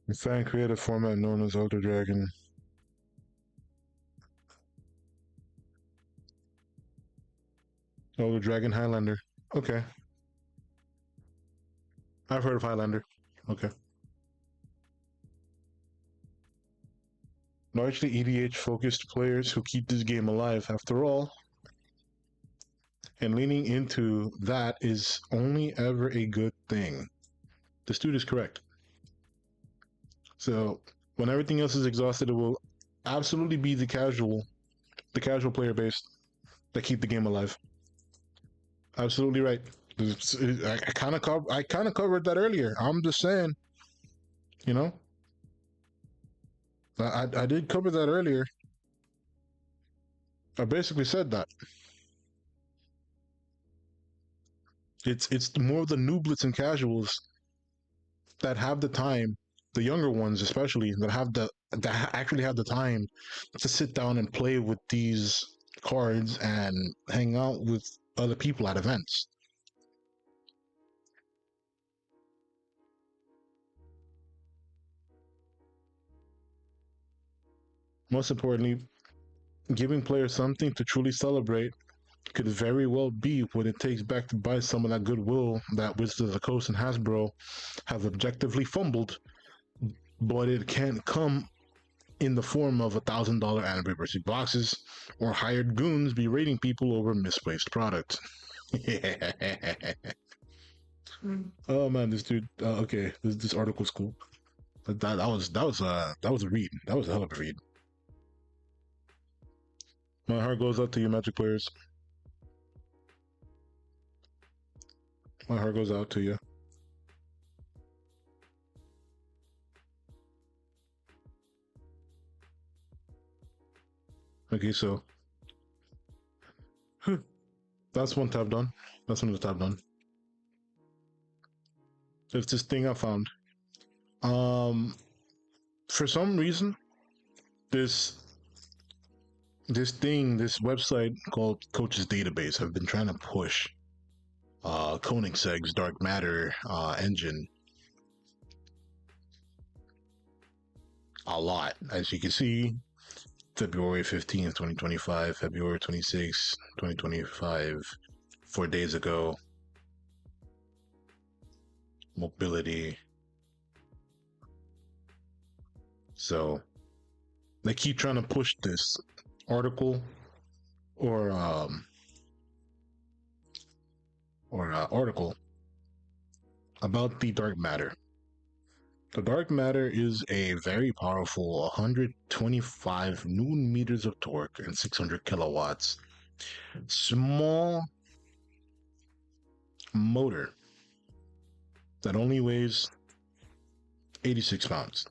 A fan created format known as Elder Dragon. Elder Dragon Highlander. Okay. I've heard of Highlander. Okay. Largely EDH focused players who keep this game alive. After all, and leaning into that is only ever a good thing. This dude is correct. So when everything else is exhausted, it will absolutely be the casual player base that keep the game alive. Absolutely right. I kind of covered that earlier. I'm just saying, you know, I did cover that earlier. I basically said that it's more of the nooblets and casuals that have the time, the younger ones especially that actually have the time to sit down and play with these cards and hang out with other people at events. Most importantly, giving players something to truly celebrate could very well be what it takes back to buy some of that goodwill that Wizards of the Coast and Hasbro have objectively fumbled, but it can't come in the form of $1,000 anniversary boxes or hired goons berating people over misplaced product. Oh man, this dude. Okay, this article's cool. That was a read. That was a hell of a read. My heart goes out to you, Magic players. My heart goes out to you. Okay, so that's one tab done. That's another tab done. It's this thing I found. Um, for some reason, this this website called Coach's Database have been trying to push Koenigsegg's Dark Matter engine a lot. As you can see, February 15th, 2025, February 26th, 2025, 4 days ago, mobility. So they keep trying to push this article or article about the dark matter. The dark matter is a very powerful 125 newton meters of torque and 600 kilowatts small motor that only weighs 86 pounds.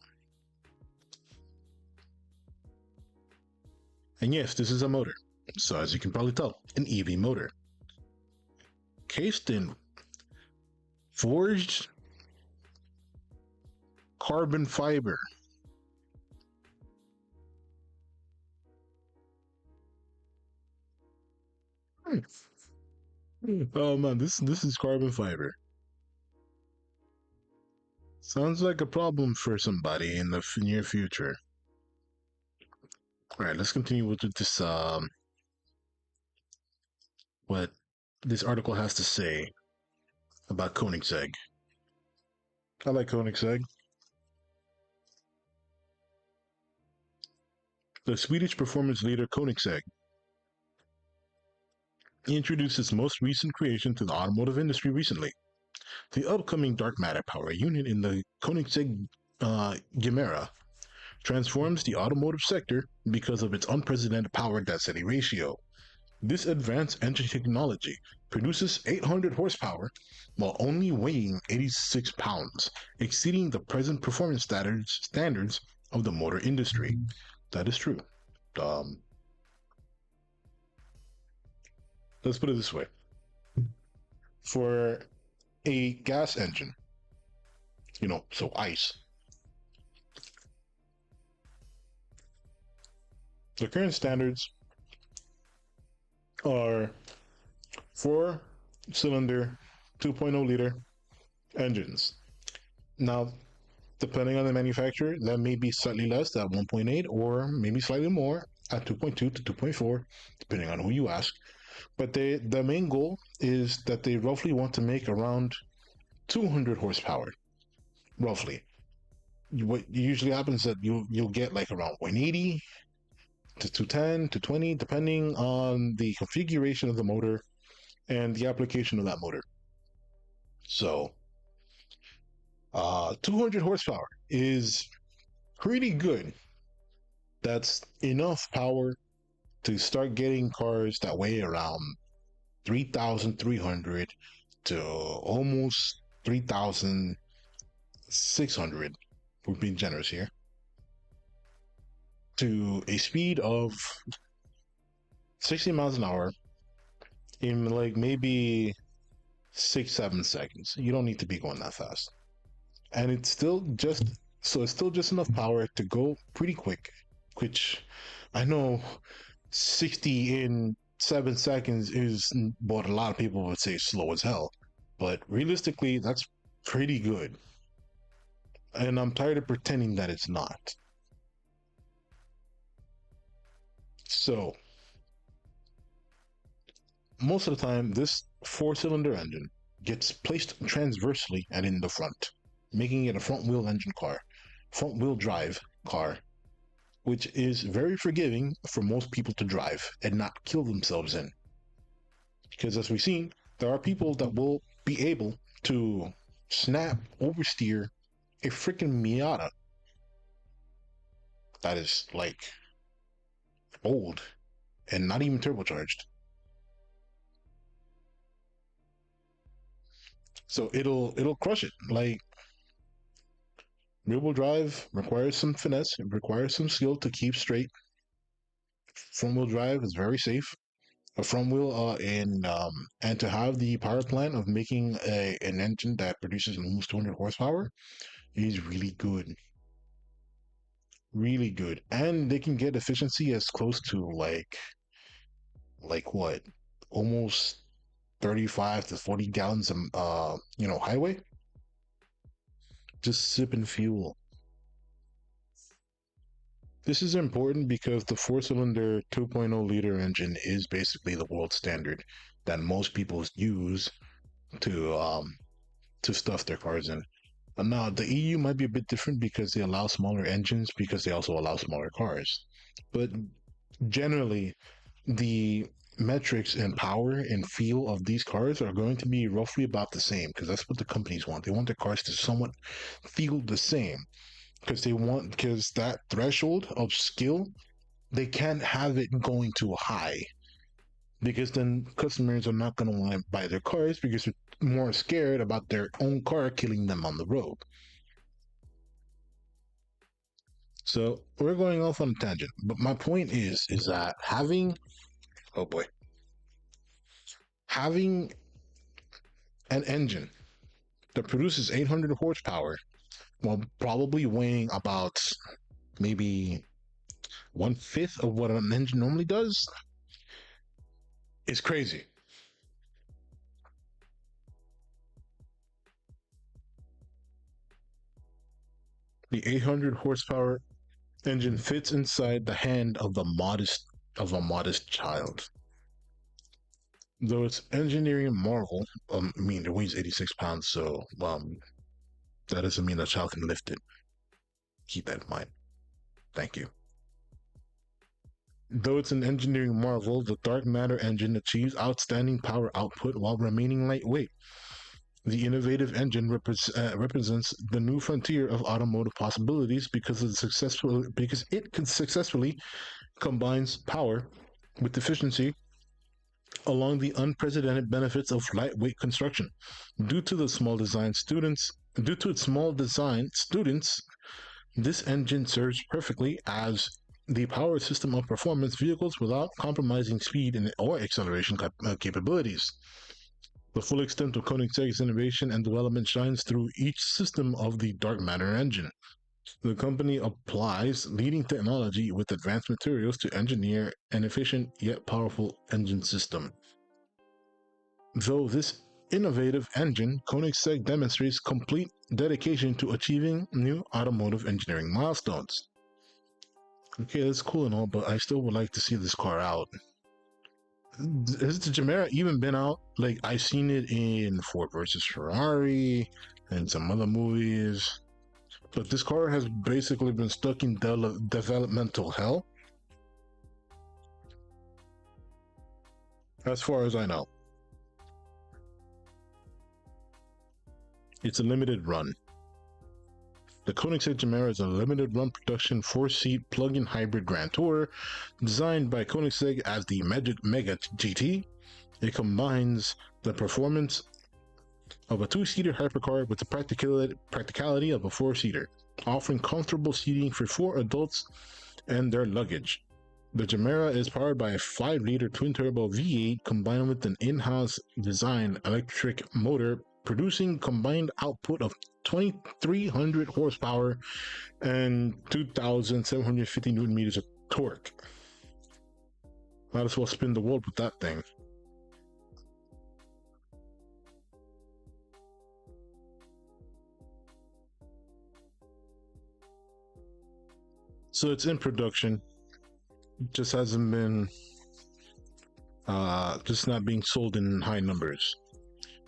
And yes, this is a motor. So as you can probably tell, an EV motor. Cased in forged carbon fiber. Oh man, this is carbon fiber. Sounds like a problem for somebody in the near future. All right, let's continue with this. What this article has to say about Koenigsegg. I like Koenigsegg. The Swedish performance leader Koenigsegg introduced its most recent creation to the automotive industry recently. The upcoming dark matter power unit in the Koenigsegg Gemera transforms the automotive sector because of its unprecedented power density ratio. This advanced engine technology produces 800 horsepower while only weighing 86 pounds, exceeding the present performance standards of the motor industry. That is true. Um, let's put it this way: for a gas engine, so ICE, the current standards are four-cylinder 2.0 liter engines. Now, depending on the manufacturer, that may be slightly less at 1.8 or maybe slightly more at 2.2 to 2.4, depending on who you ask. But the main goal is that they roughly want to make around 200 horsepower, roughly. What usually happens is that you'll get like around 180 to 210 to 20, depending on the configuration of the motor and the application of that motor. So, 200 horsepower is pretty good. That's enough power to start getting cars that weigh around 3,300 to almost 3,600. We're being generous here. To a speed of 60 miles an hour in like maybe 6-7 seconds. You don't need to be going that fast. And it's still just enough power to go pretty quick, which I know 60 in 7 seconds is what a lot of people would say slow as hell. But realistically, that's pretty good. And I'm tired of pretending that it's not. So, most of the time, this four-cylinder engine gets placed transversely and in the front, making it a front wheel drive car, which is very forgiving for most people to drive and not kill themselves in. Because as we've seen, there are people that will be able to snap oversteer a freaking Miata that is like old and not even turbocharged. So it'll crush it. Like rear wheel drive requires some finesse, it requires some skill to keep straight. Front wheel drive is very safe. A front wheel and to have the power plant of making an engine that produces almost 200 horsepower is really good, and they can get efficiency as close to like what, almost 35 to 40 gallons of highway, just sipping fuel. This is important because the four-cylinder 2.0 liter engine is basically the world standard that most people use to stuff their cars in. Now the EU might be a bit different because they allow smaller engines because they also allow smaller cars. But generally, the metrics and power and feel of these cars are going to be roughly about the same because that's what the companies want. They want their cars to somewhat feel the same because that threshold of skill, they can't have it going too high because then customers are not going to want to buy their cars because they're more scared about their own car killing them on the road. So we're going off on a tangent, but my point is that oh boy, having an engine that produces 800 horsepower while probably weighing about maybe 1/5 of what an engine normally does is crazy. The 800 horsepower engine fits inside the hand of a modest child. Though it's engineering marvel, I mean it weighs 86 pounds, so that doesn't mean a child can lift it. Keep that in mind. Thank you. Though it's an engineering marvel, the dark matter engine achieves outstanding power output while remaining lightweight. The innovative engine represents the new frontier of automotive possibilities because it can successfully combines power with efficiency along the unprecedented benefits of lightweight construction. Due to the small design students, Due to its small design, students, this engine serves perfectly as the power system of performance vehicles without compromising speed or acceleration capabilities. The full extent of Koenigsegg's innovation and development shines through each system of the dark matter engine. The company applies leading technology with advanced materials to engineer an efficient yet powerful engine system. Though this innovative engine, Koenigsegg demonstrates complete dedication to achieving new automotive engineering milestones. Okay, that's cool and all, but I still would like to see this car out. Has the Chimera even been out? Like, I've seen it in Ford versus Ferrari and some other movies, but this car has basically been stuck in developmental hell, as far as I know. It's a limited run. The Koenigsegg Chimera is a limited run production 4-seat plug-in hybrid Grand Tourer designed by Koenigsegg as the Mega GT. It combines the performance of a 2-seater hypercar with the practicality of a 4-seater, offering comfortable seating for 4 adults and their luggage. The Chimera is powered by a 5-liter twin-turbo V8 combined with an in-house designed electric motor producing combined output of 2,300 horsepower and 2,750 newton meters of torque. Might as well spin the world with that thing. So it's in production. It just hasn't been just not being sold in high numbers,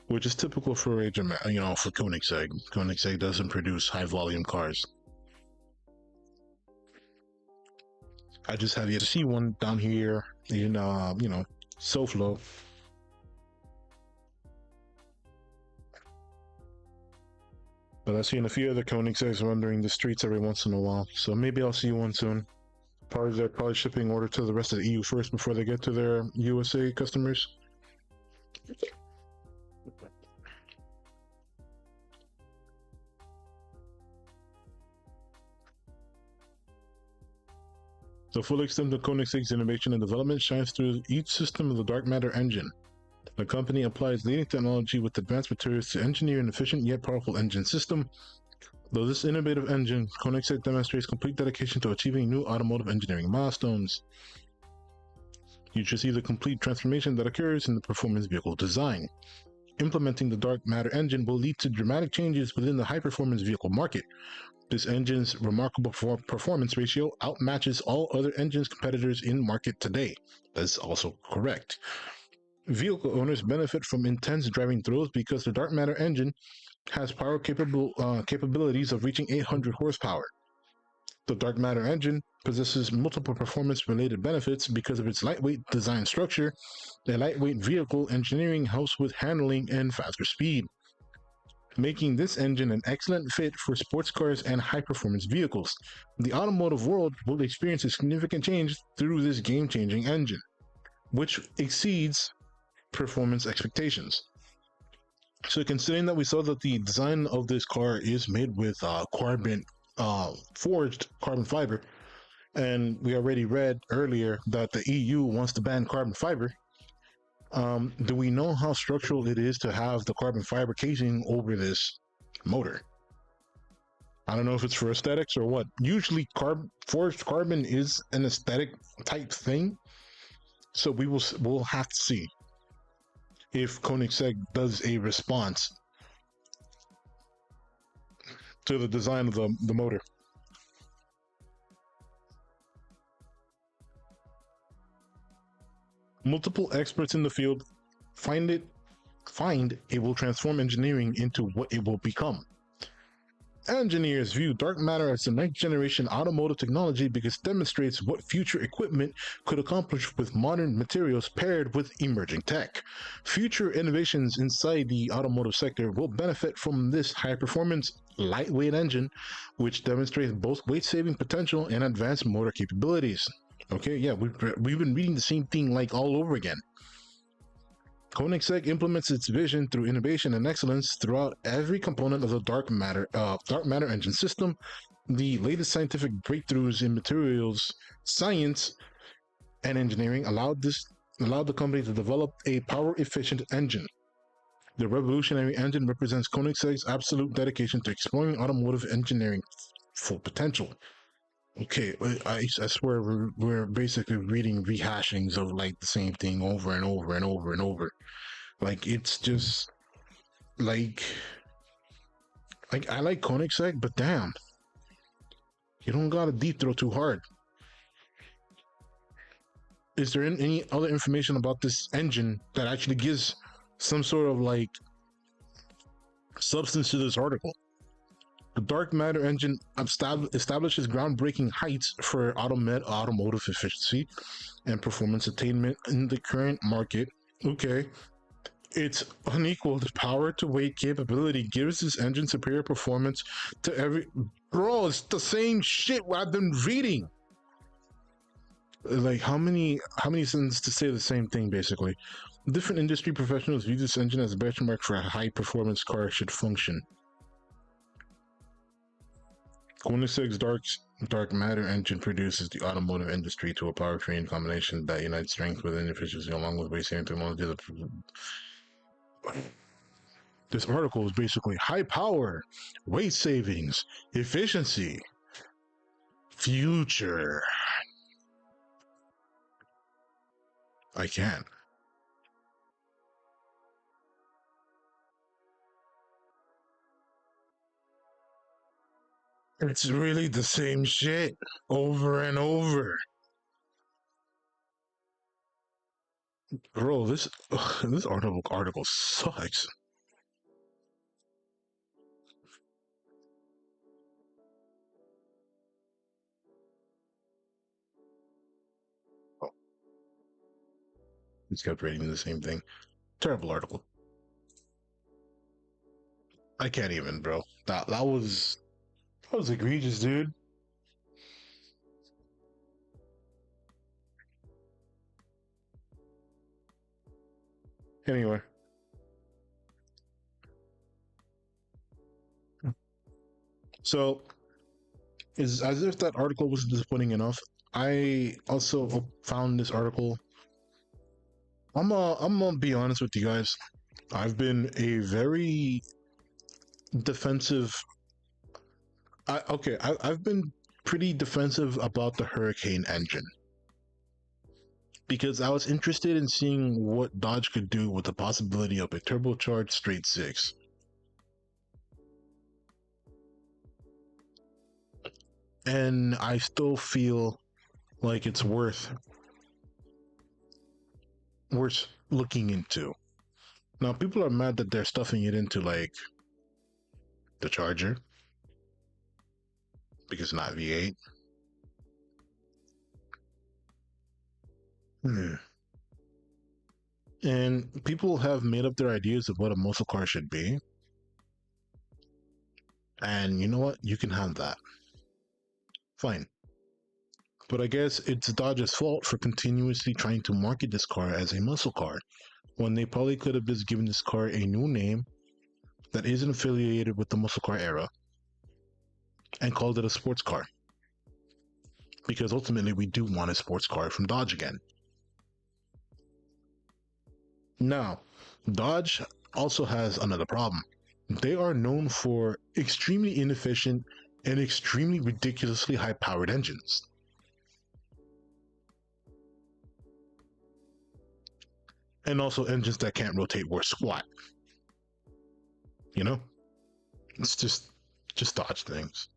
which is typical for for Koenigsegg. Koenigsegg doesn't produce high volume cars. I just have yet to see one down here in SoFlo. But I've seen a few other Koenigseggs wandering the streets every once in a while, so maybe I'll see one soon. They're probably shipping order to the rest of the EU first before they get to their USA customers. The full extent of Koenigsegg's innovation and development shines through each system of the dark matter engine. The company applies leading technology with advanced materials to engineer an efficient yet powerful engine system. Though this innovative engine, Koenigsegg demonstrates complete dedication to achieving new automotive engineering milestones. You should see the complete transformation that occurs in the performance vehicle design. Implementing the dark matter engine will lead to dramatic changes within the high-performance vehicle market. This engine's remarkable performance ratio outmatches all other engines competitors in market today. That's also correct. Vehicle owners benefit from intense driving thrills because the dark matter engine has power capabilities of reaching 800 horsepower. The dark matter engine possesses multiple performance-related benefits because of its lightweight design structure. The lightweight vehicle engineering helps with handling and faster speed, making this engine an excellent fit for sports cars and high-performance vehicles. The automotive world will experience a significant change through this game-changing engine, which exceeds performance expectations. So considering that we saw that the design of this car is made with forged carbon fiber, and we already read earlier that the EU wants to ban carbon fiber, do we know how structural it is to have the carbon fiber casing over this motor? I don't know if it's for aesthetics or what. Usually forged carbon is an aesthetic type thing, so we'll have to see if Koenigsegg does a response to the design of the motor. Multiple experts in the field find it will transform engineering into what it will become. Engineers view dark matter as the next generation automotive technology because it demonstrates what future equipment could accomplish with modern materials paired with emerging tech. Future innovations inside the automotive sector will benefit from this high performance, lightweight engine, which demonstrates both weight saving potential and advanced motor capabilities. Okay, yeah, we've been reading the same thing like all over again. Koenigsegg implements its vision through innovation and excellence throughout every component of the dark matter engine system. The latest scientific breakthroughs in materials science and engineering allowed the company to develop a power efficient engine. The revolutionary engine represents Koenigsegg's absolute dedication to exploring automotive engineering full potential. Okay, I swear we're basically reading rehashings of like the same thing over and over and over and over. Like it's just like I like Koenigsegg, but damn, you don't gotta deep throw too hard. Is there any other information about this engine that actually gives some sort of like substance to this article? The dark matter engine establishes groundbreaking heights for automotive efficiency and performance attainment in the current market. Okay. Its unequaled power to weight capability gives this engine superior performance to every. Bro, it's the same shit I've been reading. Like how many sentences to say the same thing basically. Different industry professionals view this engine as a benchmark for a high performance car should function. Koenigsegg's dark matter engine produces the automotive industry to a powertrain combination that unites strength with efficiency along with weight saving technology. This article is basically high power, weight savings, efficiency, future. I can't. It's really the same shit over and over. Bro, this article sucks. Oh, it's kept reading the same thing. Terrible article. I can't even, bro. That was egregious, dude. Anyway. So, is as if that article was disappointing enough. I also found this article. I'm gonna be honest with you guys. I've been a very defensive. I've been pretty defensive about the Hurricane engine because I was interested in seeing what Dodge could do with the possibility of a turbocharged straight six. And I still feel like it's worth looking into. Now people are mad that they're stuffing it into like the Charger because it's not V8. And people have made up their ideas of what a muscle car should be. And you know what? You can have that. Fine. But I guess it's Dodge's fault for continuously trying to market this car as a muscle car, when they probably could have just given this car a new name that isn't affiliated with the muscle car era and called it a sports car. Because ultimately we do want a sports car from Dodge again. Now, Dodge also has another problem. They are known for extremely inefficient and extremely ridiculously high powered engines. And also engines that can't rotate or squat. You know? It's just Dodge things.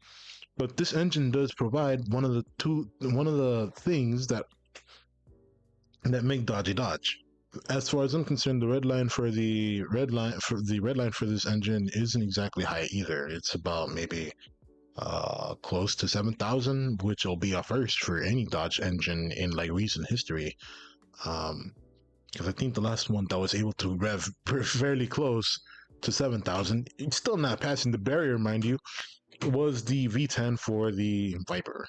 But this engine does provide one of the things that make Dodge a Dodge. As far as I'm concerned, the red line for this engine isn't exactly high either. It's about maybe close to 7,000, which will be a first for any Dodge engine in like recent history. Um, because I think the last one that was able to rev fairly close to 7,000, it's still not passing the barrier, mind you, was the V10 for the Viper.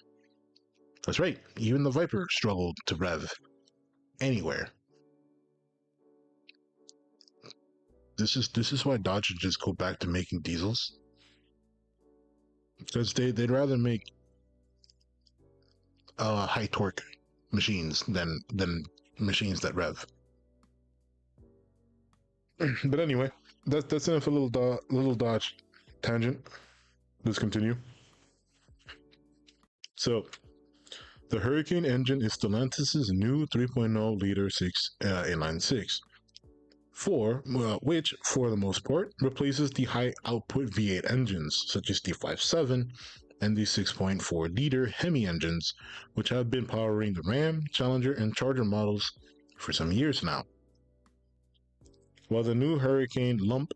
That's right, even the Viper struggled to rev anywhere. This is why Dodge should just go back to making diesels, because they'd rather make high torque machines than machines that rev. But anyway, that's enough a little Dodge tangent. Let's continue. So, the Hurricane engine is Stellantis' new 3.0 liter 6 inline six, which, for the most part, replaces the high output V8 engines such as the 5.7 and the 6.4 liter Hemi engines, which have been powering the Ram, Challenger, and Charger models for some years now. While the new Hurricane Lump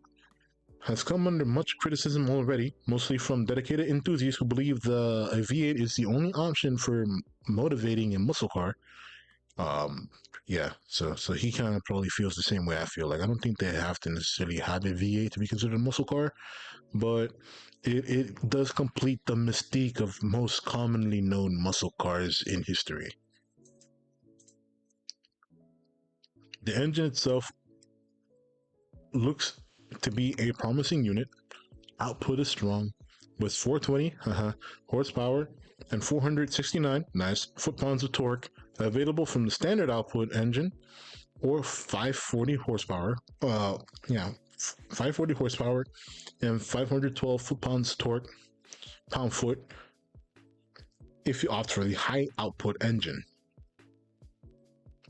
has come under much criticism already, mostly from dedicated enthusiasts who believe the V8 is the only option for motivating a muscle car. Yeah, so he kind of probably feels the same way I feel. Like I don't think they have to necessarily have a V8 to be considered a muscle car, but it does complete the mystique of most commonly known muscle cars in history. The engine itself looks to be a promising unit. Output is strong, with 420 horsepower and 469 nice foot-pounds of torque available from the standard output engine, or 540 horsepower. 540 horsepower and 512 foot-pounds torque pound-foot if you opt for the high output engine.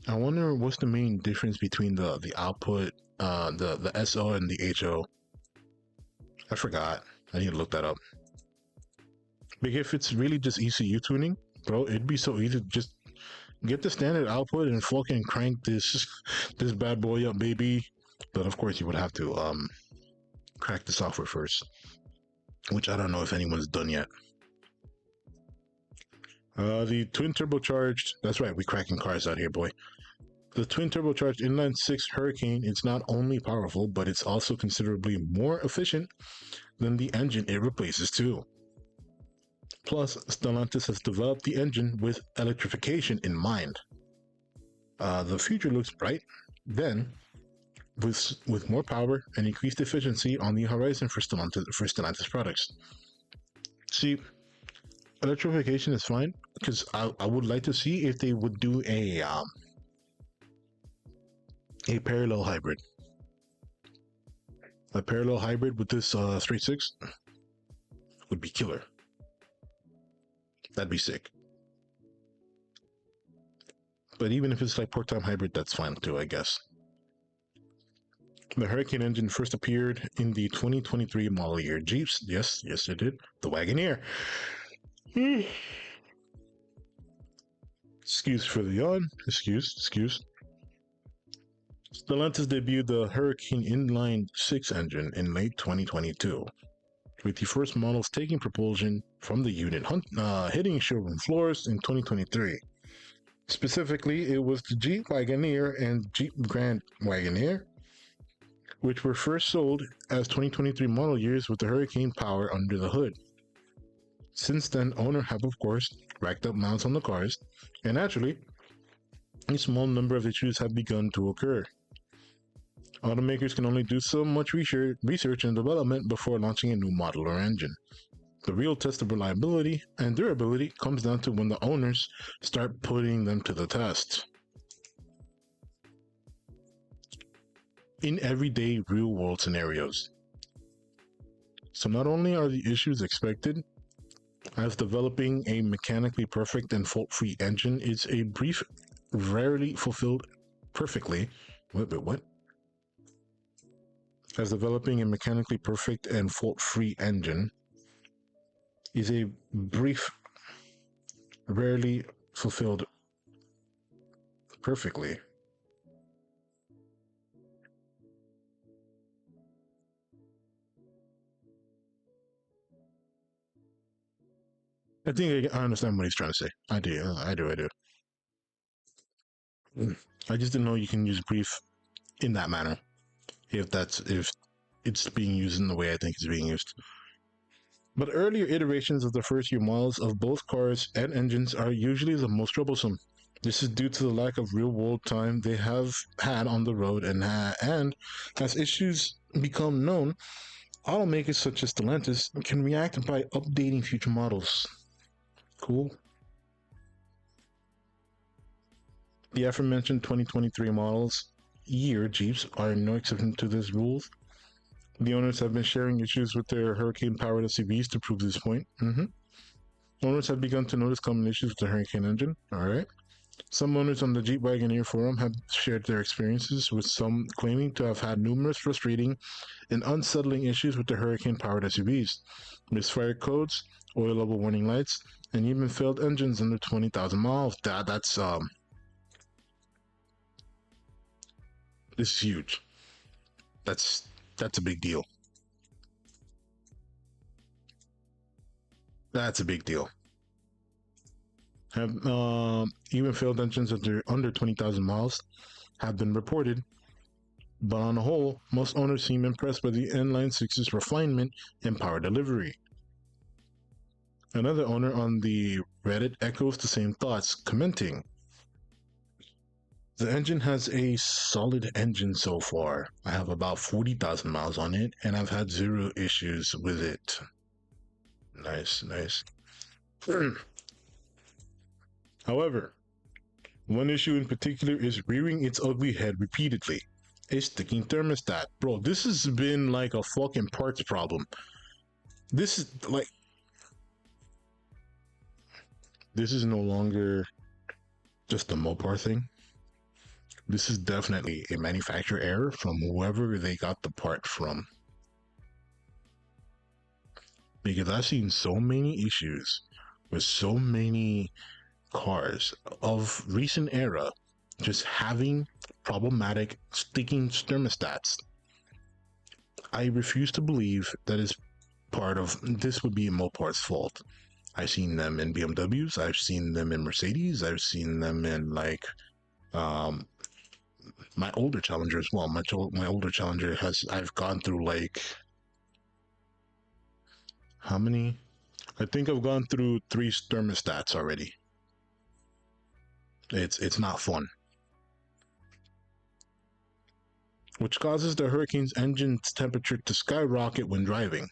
I wonder what's the main difference between the output, the SO and the HO. I forgot. I need to look that up. But if it's really just ECU tuning, bro, it'd be so easy to just get the standard output and fucking crank this bad boy up, baby. But of course, you would have to crack the software first, which I don't know if anyone's done yet. The twin turbocharged. That's right, we cracking cars out here, boy. The twin turbocharged inline six Hurricane is not only powerful, but it's also considerably more efficient than the engine it replaces too. Plus, Stellantis has developed the engine with electrification in mind. The future looks bright, then, with more power and increased efficiency on the horizon for Stellantis products. See, electrification is fine, because I would like to see if they would do a parallel hybrid. A parallel hybrid with this 3.6 would be killer. That'd be sick. But even if it's like port time hybrid, that's fine too, I guess. The Hurricane engine first appeared in the 2023 model year Jeeps. Yes, it did. The Wagoneer. Excuse for the yawn. Excuse. Stellantis debuted the Hurricane Inline 6 engine in late 2022, with the first models taking propulsion from the unit hitting showroom floors in 2023. Specifically, it was the Jeep Wagoneer and Jeep Grand Wagoneer, which were first sold as 2023 model years with the Hurricane power under the hood. Since then, owners have, of course, racked up mounts on the cars, and naturally, a small number of issues have begun to occur. Automakers can only do so much research and development before launching a new model or engine. The real test of reliability and durability comes down to when the owners start putting them to the test. In everyday real-world scenarios. So not only are the issues expected, as developing a mechanically perfect and fault-free engine is a brief, rarely fulfilled perfectly. What? As developing a mechanically perfect and fault-free engine is a brief, rarely fulfilled perfectly. I think I understand what he's trying to say. I do. I do. Mm. I just didn't know you can use brief in that manner. If it's being used in the way I think it's being used. But earlier iterations of the first few models of both cars and engines are usually the most troublesome. This is due to the lack of real world time they have had on the road, and as issues become known, automakers such as Stellantis can react by updating future models. Cool. The aforementioned 2023 models year Jeeps are no exception to this rule. The owners have been sharing issues with their Hurricane powered SUVs to prove this point. Owners have begun to notice common issues with the Hurricane engine. All right. Some owners on the Jeep Wagoneer forum have shared their experiences, with some claiming to have had numerous frustrating and unsettling issues with the Hurricane powered SUVs, misfired codes, oil level warning lights, and even failed engines under 20,000 miles. That's this is huge. That's that's a big deal. That's a big deal. Have even failed engines under 20,000 miles have been reported, but on the whole, most owners seem impressed by the inline six's refinement and power delivery. Another owner on the Reddit echoes the same thoughts, commenting, "The engine has a solid engine so far. I have about 40,000 miles on it, and I've had zero issues with it." Nice, nice. However, one issue in particular is rearing its ugly head repeatedly. A sticking thermostat. Bro, this has been like a fucking parts problem. This is like, this is no longer just a Mopar thing. This is definitely a manufacturer error from whoever they got the part from. Because I've seen so many issues with so many cars of recent era just having problematic sticking thermostats. I refuse to believe that is part of this would be Mopart's fault. I've seen them in BMWs, I've seen them in Mercedes, I've seen them in like um my older Challenger as well. My older Challenger has I've gone through like how many? I think I've gone through three thermostats already. It's not fun, which causes the Hurricane's engine's temperature to skyrocket when driving.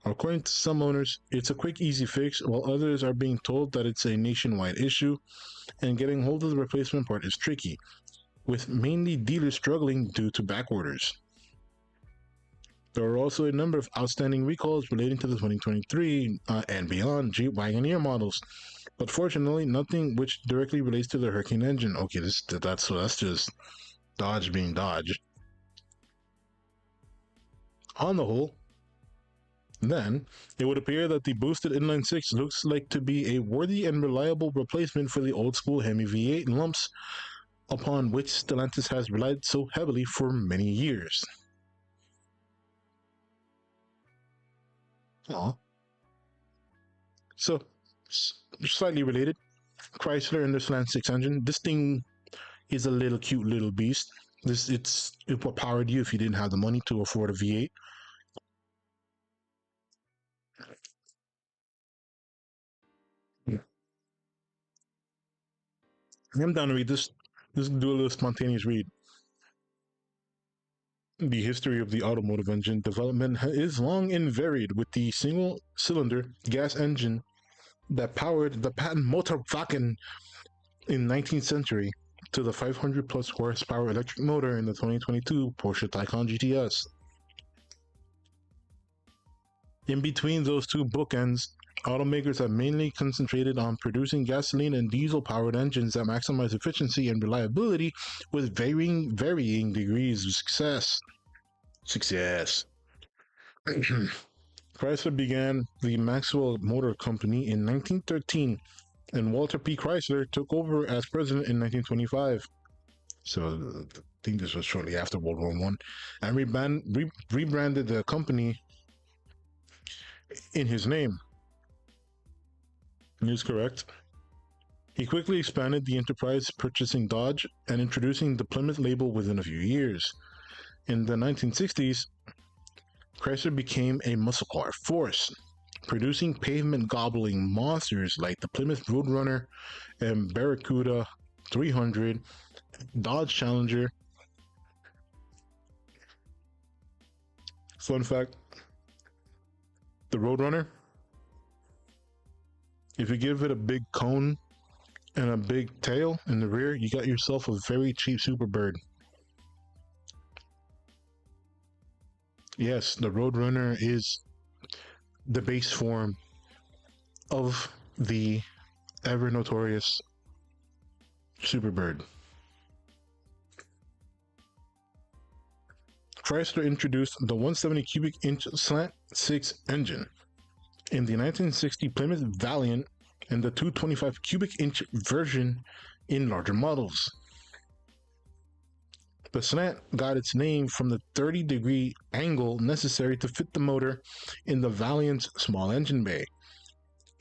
According to some owners, it's a quick, easy fix, while others are being told that it's a nationwide issue and getting hold of the replacement part is tricky, with mainly dealers struggling due to back orders. There are also a number of outstanding recalls relating to the 2023 and beyond Jeep Wagoneer models, but fortunately, nothing which directly relates to the Hurricane engine. Okay, that's just Dodge being Dodge. On the whole, then, it would appear that the boosted inline six looks like to be a worthy and reliable replacement for the old school Hemi V8 lumps upon which Stellantis has relied so heavily for many years. Aw. So, slightly related, Chrysler and their Slant 6 engine. This thing is a little cute little beast. It what powered you if you didn't have the money to afford a V8. I'm down to read this. Let's do a little spontaneous read. The history of the automotive engine development is long and varied, with the single-cylinder gas engine that powered the patent Motorwagen in 19th century to the 500 plus horsepower electric motor in the 2022 Porsche Taycan GTS. In between those two bookends, automakers have mainly concentrated on producing gasoline and diesel powered engines that maximize efficiency and reliability with varying degrees of success. Chrysler began the Maxwell Motor Company in 1913, and Walter P. Chrysler took over as president in 1925. So I think this was shortly after World War One, and rebranded the company in his name. Is correct. He quickly expanded the enterprise, purchasing Dodge and introducing the Plymouth label within a few years. In the 1960s, Chrysler became a muscle car force, producing pavement gobbling monsters like the Plymouth Roadrunner and Barracuda 300, Dodge Challenger. Fun fact, the Roadrunner, if you give it a big cone and a big tail in the rear, you got yourself a very cheap Superbird. Yes, the Roadrunner is the base form of the ever notorious Superbird. Chrysler introduced the 170 cubic inch slant 6 engine in the 1960 Plymouth Valiant and the 225 cubic inch version in larger models. The slant got its name from the 30-degree angle necessary to fit the motor in the Valiant's small engine bay.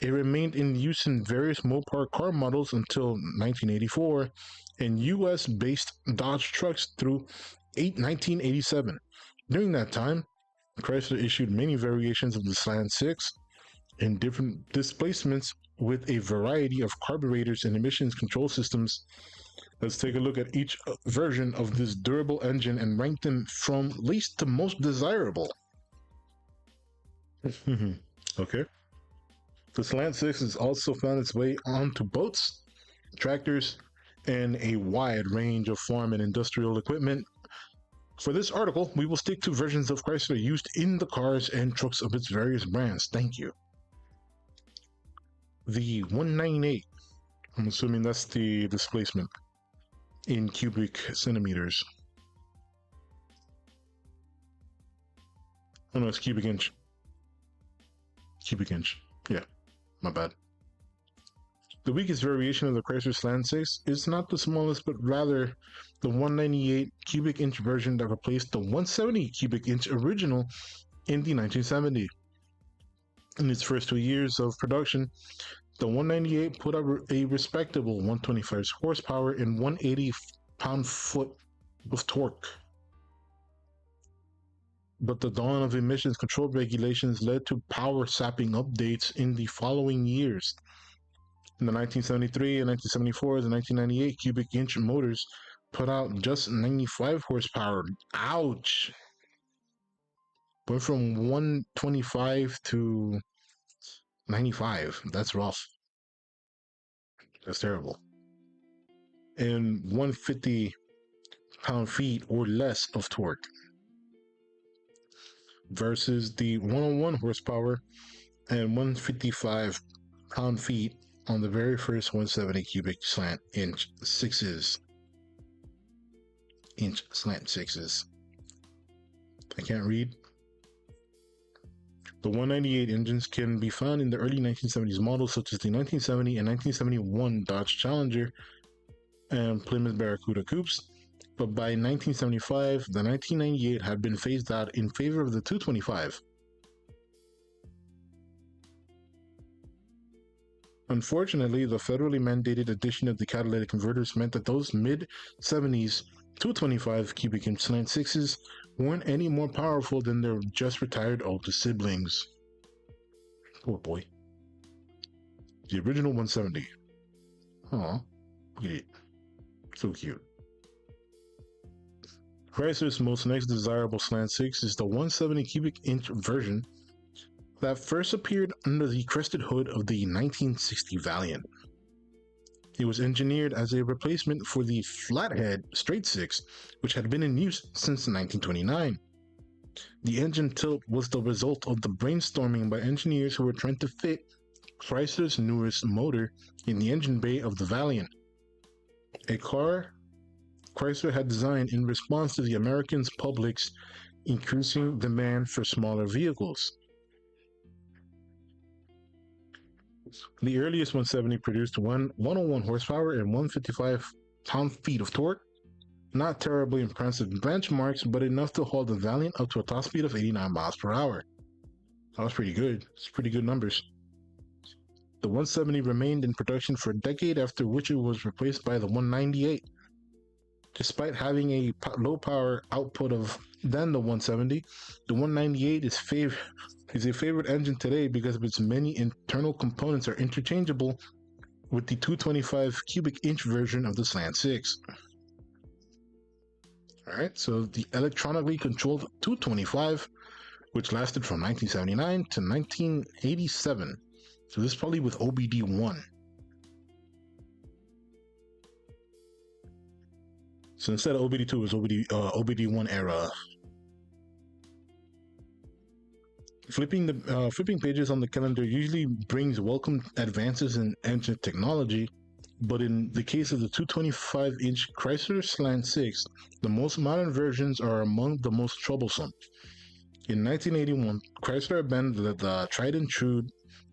It remained in use in various Mopar car models until 1984 and US-based Dodge trucks through 1987. During that time, Chrysler issued many variations of the Slant 6 in different displacements with a variety of carburetors and emissions control systems. Let's take a look at each version of this durable engine and rank them from least to most desirable. Okay. The Slant 6 has also found its way onto boats, tractors, and a wide range of farm and industrial equipment. For this article, we will stick to versions of Chrysler used in the cars and trucks of its various brands. Thank you. The 198, I'm assuming that's the displacement in cubic centimeters. Oh no, it's cubic inch. Cubic inch. Yeah, my bad. The weakest variation of the Chrysler Slant 6 is not the smallest, but rather the 198 cubic inch version that replaced the 170 cubic inch original in the 1970. In its first 2 years of production, the 198 put up a respectable 125 horsepower and 180 pound-foot of torque. But the dawn of emissions control regulations led to power sapping updates in the following years. In the 1973 and 1974, the 1998 cubic inch motors put out just 95 horsepower. Ouch! Went from 125 to 95. That's rough. That's terrible. And 150 pound-feet or less of torque versus the 101 horsepower and 155 pound-feet on the very first 170 cubic slant inch sixes. Inch slant sixes. I can't read. The 198 engines can be found in the early 1970s models such as the 1970 and 1971 Dodge Challenger and Plymouth Barracuda coupes, but by 1975, the 1998 had been phased out in favor of the 225. Unfortunately, the federally mandated addition of the catalytic converters meant that those mid-70s 225 cubic inch slant sixes weren't any more powerful than their just retired oldest siblings. Poor boy. The original 170. Aw, look at it. So cute. Chrysler's most next desirable slant 6 is the 170 cubic inch version that first appeared under the crested hood of the 1960 Valiant. It was engineered as a replacement for the flathead straight 6, which had been in use since 1929. The engine tilt was the result of the brainstorming by engineers who were trying to fit Chrysler's newest motor in the engine bay of the Valiant, a car Chrysler had designed in response to the American public's increasing demand for smaller vehicles. The earliest 170 produced 101 horsepower and 155 pound-feet of torque. Not terribly impressive benchmarks, but enough to haul the Valiant up to a top speed of 89 miles per hour. That was pretty good. It's pretty good numbers. The 170 remained in production for a decade, after which it was replaced by the 198. Despite having a low power output of than the 170, the 198 is a favorite engine today because of its many internal components are interchangeable with the 225 cubic inch version of the Slant 6. Alright, so the electronically controlled 225, which lasted from 1979 to 1987. So this is probably with OBD1. So instead of OBD2, it was OBD1 era. Flipping pages on the calendar usually brings welcome advances in engine technology, but in the case of the 225-inch Chrysler Slant 6, the most modern versions are among the most troublesome. In 1981, Chrysler abandoned the tried and true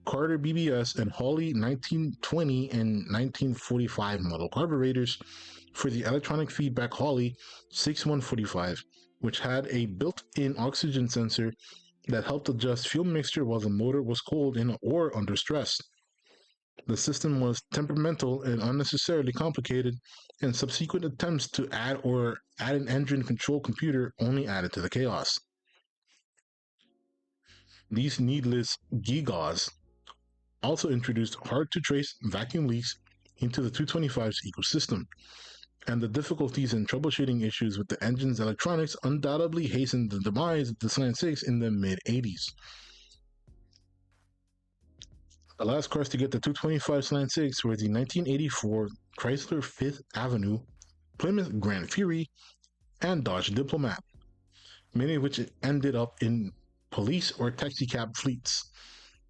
Carter BBS and Hawley 1920 and 1945 model carburetors for the electronic feedback Hawley 6145, which had a built-in oxygen sensor that helped adjust fuel mixture while the motor was cold or under stress. The system was temperamental and unnecessarily complicated, and subsequent attempts to add an engine control computer only added to the chaos. These needless gewgaws also introduced hard-to-trace vacuum leaks into the 225's ecosystem, and the difficulties and troubleshooting issues with the engine's electronics undoubtedly hastened the demise of the Slant 6 in the mid-80s. The last cars to get the 225 Slant 6 were the 1984 Chrysler Fifth Avenue, Plymouth Grand Fury, and Dodge Diplomat, many of which ended up in police or taxicab fleets.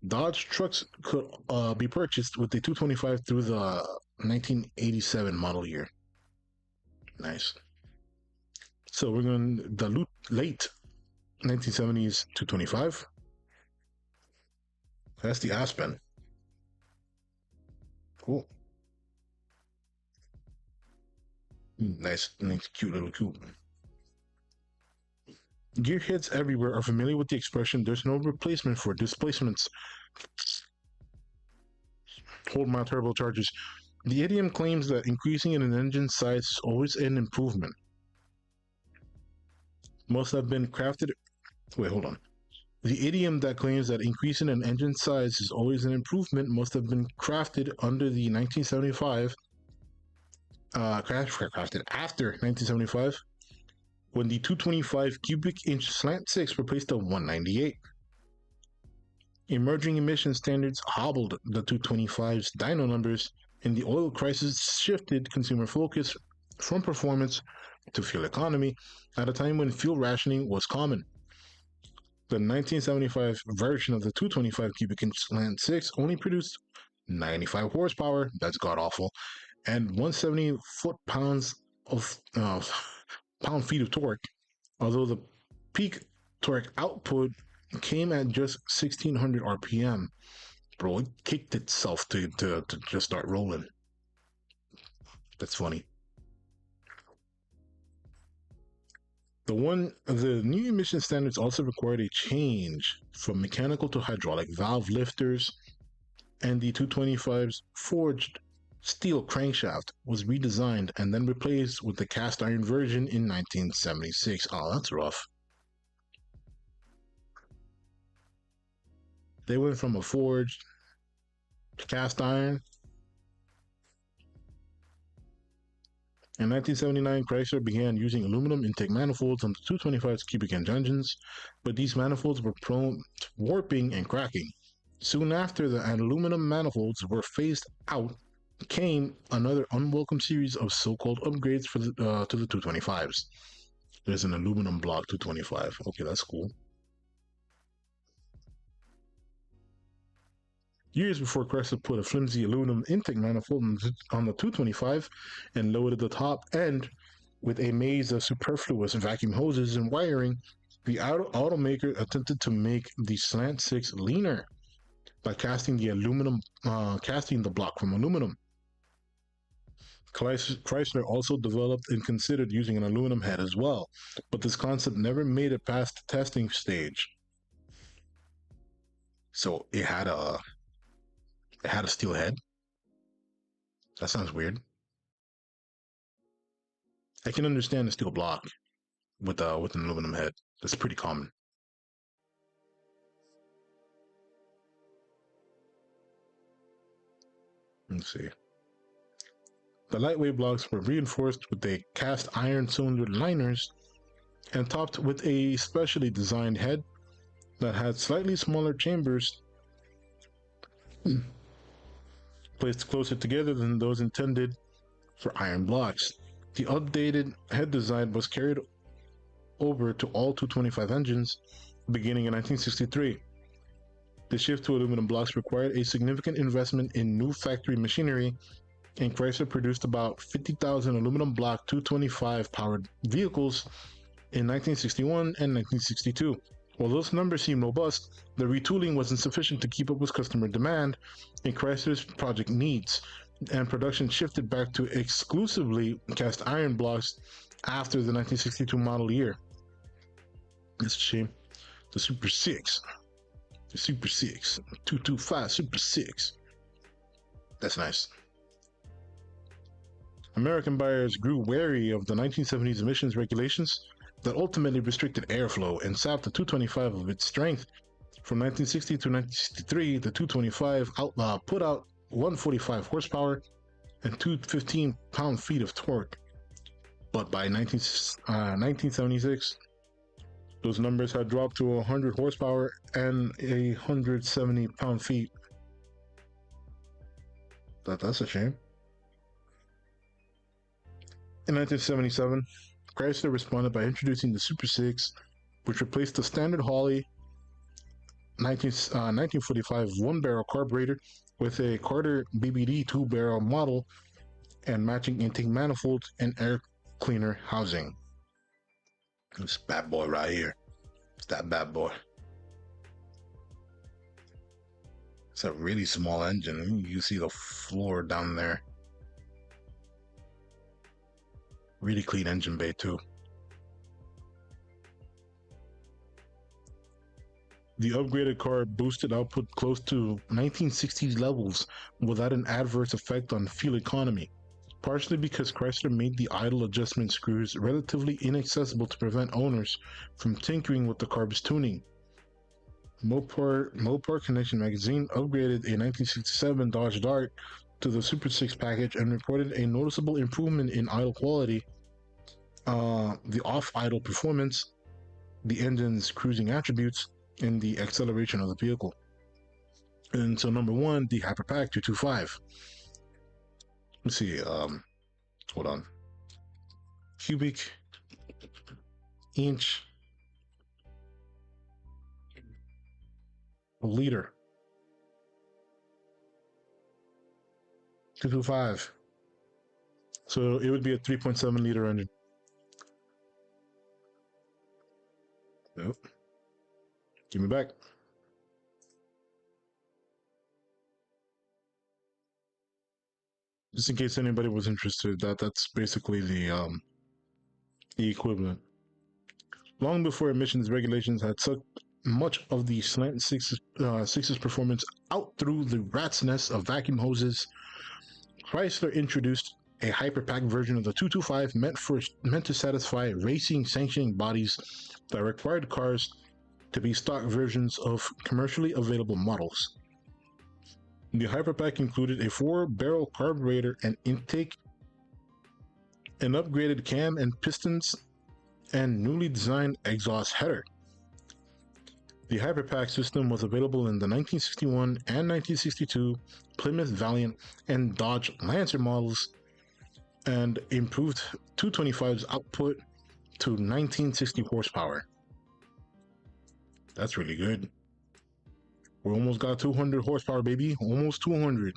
Dodge trucks could be purchased with the 225 through the 1987 model year. Nice. So we're going the late 1970s 225. That's the Aspen. Cool. Nice, cute little coupe. Gearheads everywhere are familiar with the expression, "There's no replacement for displacements." Hold my turbochargers. The idiom claims that increasing in an engine's size is always an improvement. Must have been crafted. Wait, hold on. The idiom that claims that increasing an engine size is always an improvement must have been crafted under the 1975. Crafted after 1975, when the 225 cubic inch Slant 6 replaced the 198. Emerging emission standards hobbled the 225's dyno numbers, and the oil crisis shifted consumer focus from performance to fuel economy at a time when fuel rationing was common. The 1975 version of the 225 cubic inch Slant 6 only produced 95 horsepower, that's god awful, and 170 foot-pounds of pound-feet of torque, although the peak torque output came at just 1600 RPM. Bro, it kicked itself to just start rolling. That's funny. The new emission standards also required a change from mechanical to hydraulic valve lifters, and the 225's forged steel crankshaft was redesigned and then replaced with the cast iron version in 1976. Oh, that's rough. They went from a forged to cast iron. In 1979, Chrysler began using aluminum intake manifolds on the 225's cubic inch engines, but these manifolds were prone to warping and cracking. Soon after the aluminum manifolds were phased out, came another unwelcome series of so-called upgrades to the 225s. There's an aluminum block 225. Okay, that's cool. Years before Chrysler put a flimsy aluminum intake manifold on the 225 and loaded the top end with a maze of superfluous vacuum hoses and wiring, the automaker attempted to make the Slant 6 leaner by casting the block from aluminum. Chrysler also developed and considered using an aluminum head as well, but this concept never made it past the testing stage. So it had a It had a steel head. That sounds weird. I can understand the steel block with an aluminum head. That's pretty common. Let's see. The lightweight blocks were reinforced with a cast iron cylinder liners and topped with a specially designed head that had slightly smaller chambers placed closer together than those intended for iron blocks. The updated head design was carried over to all 225 engines beginning in 1963. The shift to aluminum blocks required a significant investment in new factory machinery, and Chrysler produced about 50,000 aluminum block 225 powered vehicles in 1961 and 1962. While those numbers seem robust, the retooling wasn't sufficient to keep up with customer demand and Chrysler's project needs, and production shifted back to exclusively cast iron blocks after the 1962 model year. It's a shame. The Super 6. The Super 6. 225 Super 6. That's nice. American buyers grew wary of the 1970s emissions regulations that ultimately restricted airflow and sapped the 225 of its strength. From 1960 to 1963, the 225 put out 145 horsepower and 215 pound-feet of torque. But by 1976, those numbers had dropped to 100 horsepower and 170 pound-feet. That's a shame. In 1977, Chrysler responded by introducing the Super 6, which replaced the standard Holley 1945 one-barrel carburetor with a Carter BBD two-barrel model and matching intake manifolds and air cleaner housing. This bad boy right here. It's that bad boy. It's a really small engine. You see the floor down there. Really clean engine bay too. The upgraded car boosted output close to 1960s levels without an adverse effect on fuel economy, partially because Chrysler made the idle adjustment screws relatively inaccessible to prevent owners from tinkering with the car's tuning. Mopar Connection magazine upgraded a 1967 Dodge Dart to the Super 6 package and reported a noticeable improvement in idle quality, the off-idle performance, the engine's cruising attributes, and the acceleration of the vehicle. And so number one, the Hyperpack 225. Let's see, hold on. Cubic inch liter. 225. So it would be a 3.7 liter engine. Nope. Give me back. Just in case anybody was interested, that's basically the equivalent. Long before emissions regulations had sucked much of the slant six's performance out through the rat's nest of vacuum hoses, Chrysler introduced a hyperpack version of the 225 meant to satisfy racing sanctioning bodies that required cars to be stock versions of commercially available models. The Hyperpack included a 4-barrel carburetor and intake, an upgraded cam and pistons, and newly designed exhaust header. The Hyperpack system was available in the 1961 and 1962 Plymouth Valiant and Dodge Lancer models and improved 225's output to 1960 horsepower. That's really good. We almost got 200 horsepower, baby. Almost 200.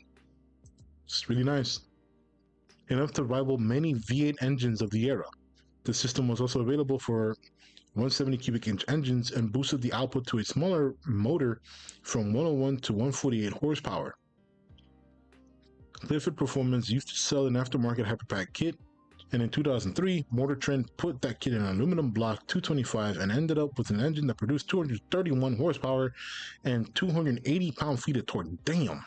It's really nice. Enough to rival many V8 engines of the era. The system was also available for 170 cubic inch engines and boosted the output to a smaller motor from 101 to 148 horsepower. Clifford Performance used to sell an aftermarket Hyperpack kit, and in 2003, Motor Trend put that kit in an aluminum block 225 and ended up with an engine that produced 231 horsepower and 280 pound-feet of torque. Damn!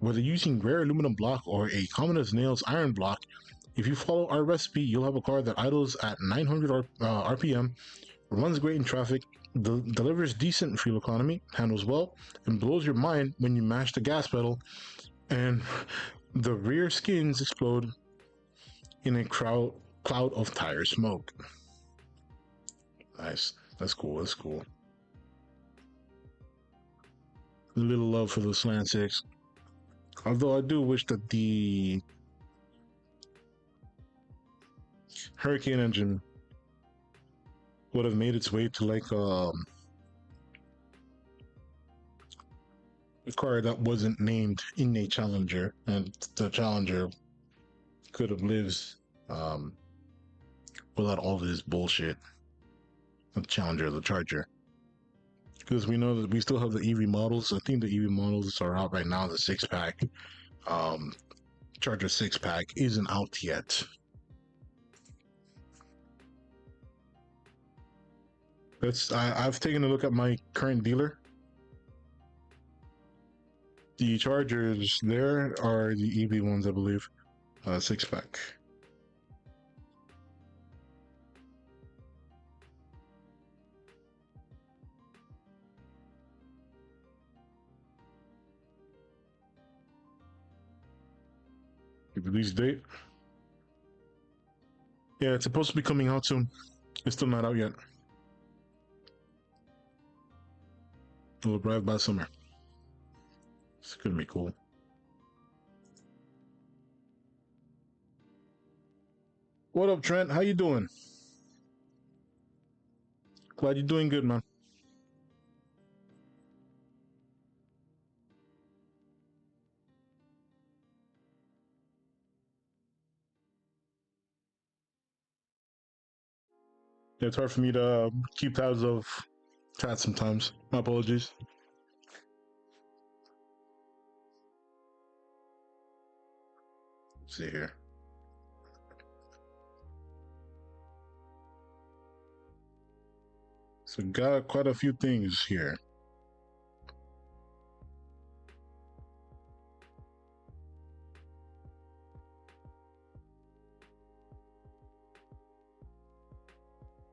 Whether using rare aluminum block or a common as nails iron block, if you follow our recipe, you'll have a car that idles at 900 RPM, runs great in traffic, delivers decent fuel economy, handles well, and blows your mind when you mash the gas pedal and the rear skins explode in a cloud of tire smoke. Nice. That's cool. That's cool. A little love for the Slant 6. Although I do wish that the Hurricane engine would have made its way to like a car that wasn't named in a Challenger, and the Challenger could have lived um, without all this bullshit. The Challenger, the Charger. Because we know that we still have the EV models. I think the EV models are out right now. The 6-pack, Charger 6-pack isn't out yet. I've taken a look at my current dealer. The Chargers there are the EV ones, I believe. 6-pack. Release date. Yeah, it's supposed to be coming out soon. It's still not out yet. It'll arrive by summer. It's gonna be cool. What up, Trent? How you doing? Glad you're doing good, man. Yeah, it's hard for me to keep tabs of chat sometimes. My apologies. Let's see here. So got quite a few things here.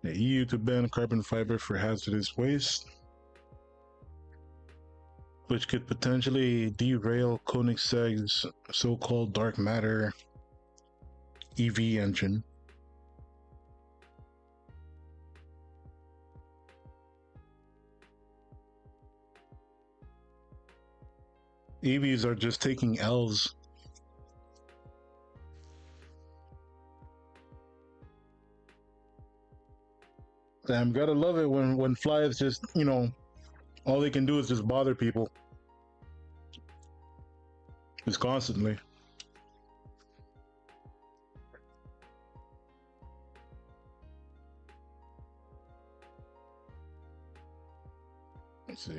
The EU to ban carbon fiber for hazardous waste, which could potentially derail Koenigsegg's so-called dark matter EV engine. EVs are just taking L's. Damn, gotta love it when flies just, all they can do is just bother people. Just constantly. Let's see.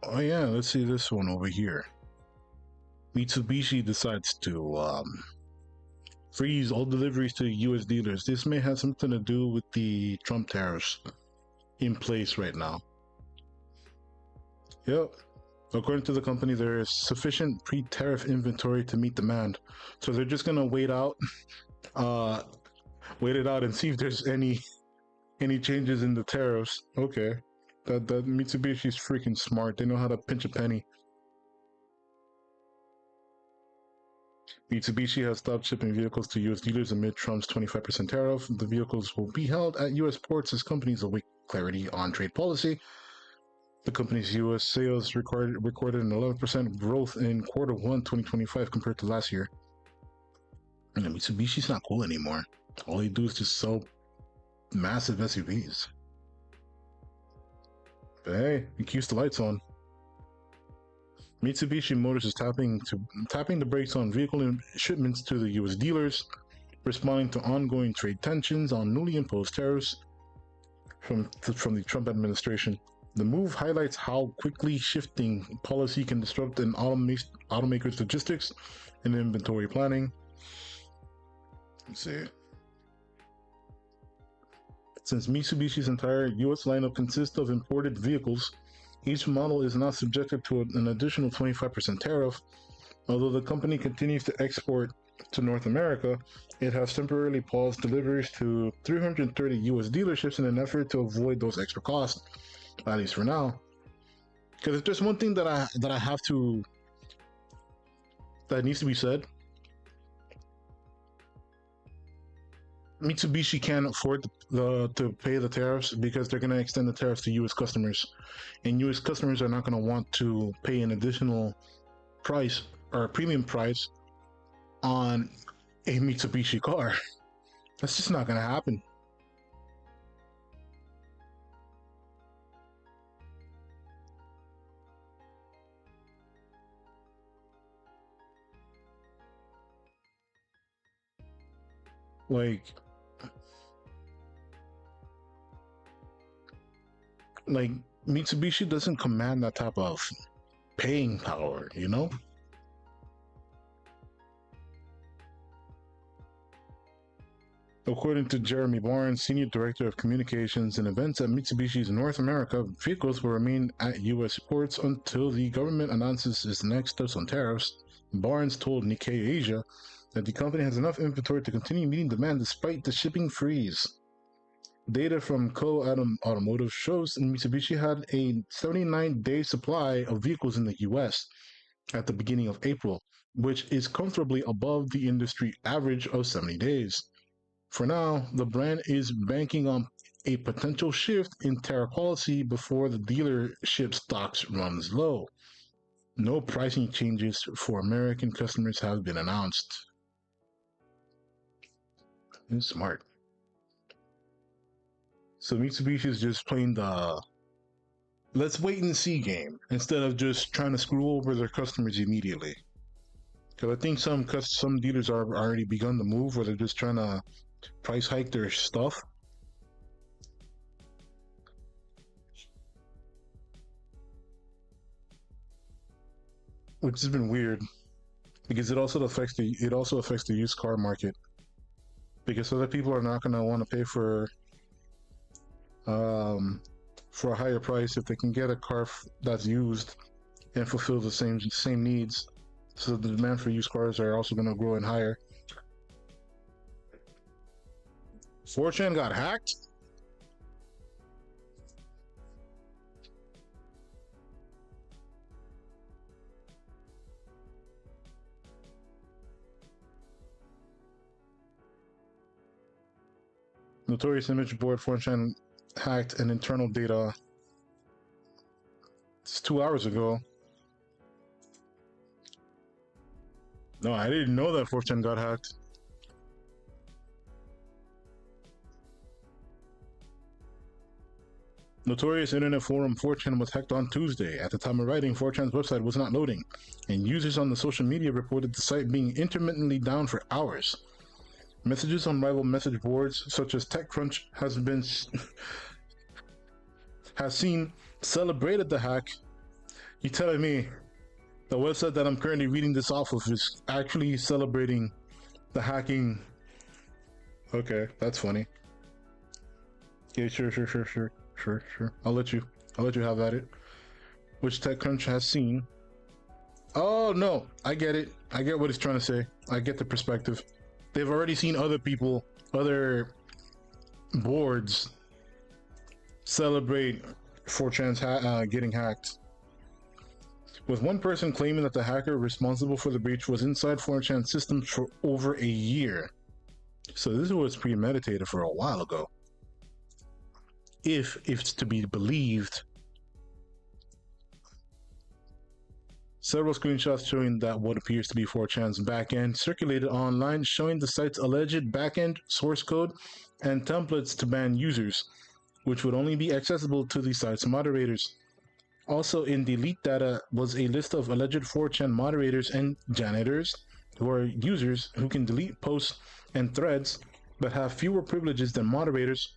Oh yeah, let's see this one over here. Mitsubishi decides to freeze all deliveries to U.S. dealers. This may have something to do with the Trump tariffs in place right now. Yep. According to the company, there is sufficient pre-tariff inventory to meet demand. So they're just gonna wait it out and see if there's any changes in the tariffs. Okay. That Mitsubishi's freaking smart. They know how to pinch a penny. Mitsubishi has stopped shipping vehicles to U.S. dealers amid Trump's 25% tariff. The vehicles will be held at U.S. ports as companies await clarity on trade policy. The company's U.S. sales recorded an 11% growth in quarter 1 2025 compared to last year. And Mitsubishi's not cool anymore. All they do is just sell massive SUVs. But hey, it keeps the lights on. Mitsubishi Motors is tapping the brakes on vehicle shipments to the U.S. dealers, responding to ongoing trade tensions on newly imposed tariffs from the Trump administration. The move highlights how quickly shifting policy can disrupt an automaker's logistics and inventory planning. Let's see. Since Mitsubishi's entire U.S. lineup consists of imported vehicles, Each model is now subjected to an additional 25% tariff. Although the company continues to export to North America, it has temporarily paused deliveries to 330 US dealerships in an effort to avoid those extra costs, at least for now. Because if there's one thing that I have to that needs to be said, Mitsubishi can't afford to pay the tariffs because they're going to extend the tariffs to U.S. customers, and U.S. customers are not going to want to pay an additional price or a premium price on a Mitsubishi car. That's just not going to happen. Like, like Mitsubishi doesn't command that type of paying power, you know? According to Jeremy Barnes, Senior Director of Communications and Events at Mitsubishi's North America, vehicles will remain at U.S. ports until the government announces its next steps on tariffs. Barnes told Nikkei Asia that the company has enough inventory to continue meeting demand despite the shipping freeze. Data from Automotive shows that Mitsubishi had a 79-day supply of vehicles in the U.S. at the beginning of April, which is comfortably above the industry average of 70 days. For now, the brand is banking on a potential shift in tariff policy before the dealership stocks runs low. No pricing changes for American customers have been announced. It's smart. So Mitsubishi is just playing the let's wait and see game instead of just trying to screw over their customers immediately. Because I think some dealers are already begun to move where they're just trying to price hike their stuff. Which has been weird because it also affects the used car market, because other people are not going to want to pay for a higher price if they can get a car that's used and fulfill the same needs. So the demand for used cars are also going to grow and higher. 4chan got hacked? Notorious image board 4chan hacked and internal data. It's 2 hours ago. No, I didn't know that 4chan got hacked. Notorious internet forum 4chan was hacked on Tuesday. At the time of writing, 4chan's website was not loading, and users on the social media reported the site being intermittently down for hours. Messages on rival message boards such as TechCrunch has seen celebrated the hack. You telling me the website that I'm currently reading this off of is actually celebrating the hacking? Okay, that's funny. Yeah, sure. I'll let you have at it. Which TechCrunch has seen. Oh no, I get it. I get what he's trying to say. I get the perspective. They've already seen other boards celebrate 4chan's getting hacked. With one person claiming that the hacker responsible for the breach was inside 4chan's system for over a year. So this was premeditated for a while ago. If it's to be believed. Several screenshots showing that what appears to be 4chan's backend circulated online, showing the site's alleged backend source code and templates to ban users, which would only be accessible to the site's moderators. Also in the leaked data was a list of alleged 4chan moderators and janitors, who are users who can delete posts and threads but have fewer privileges than moderators,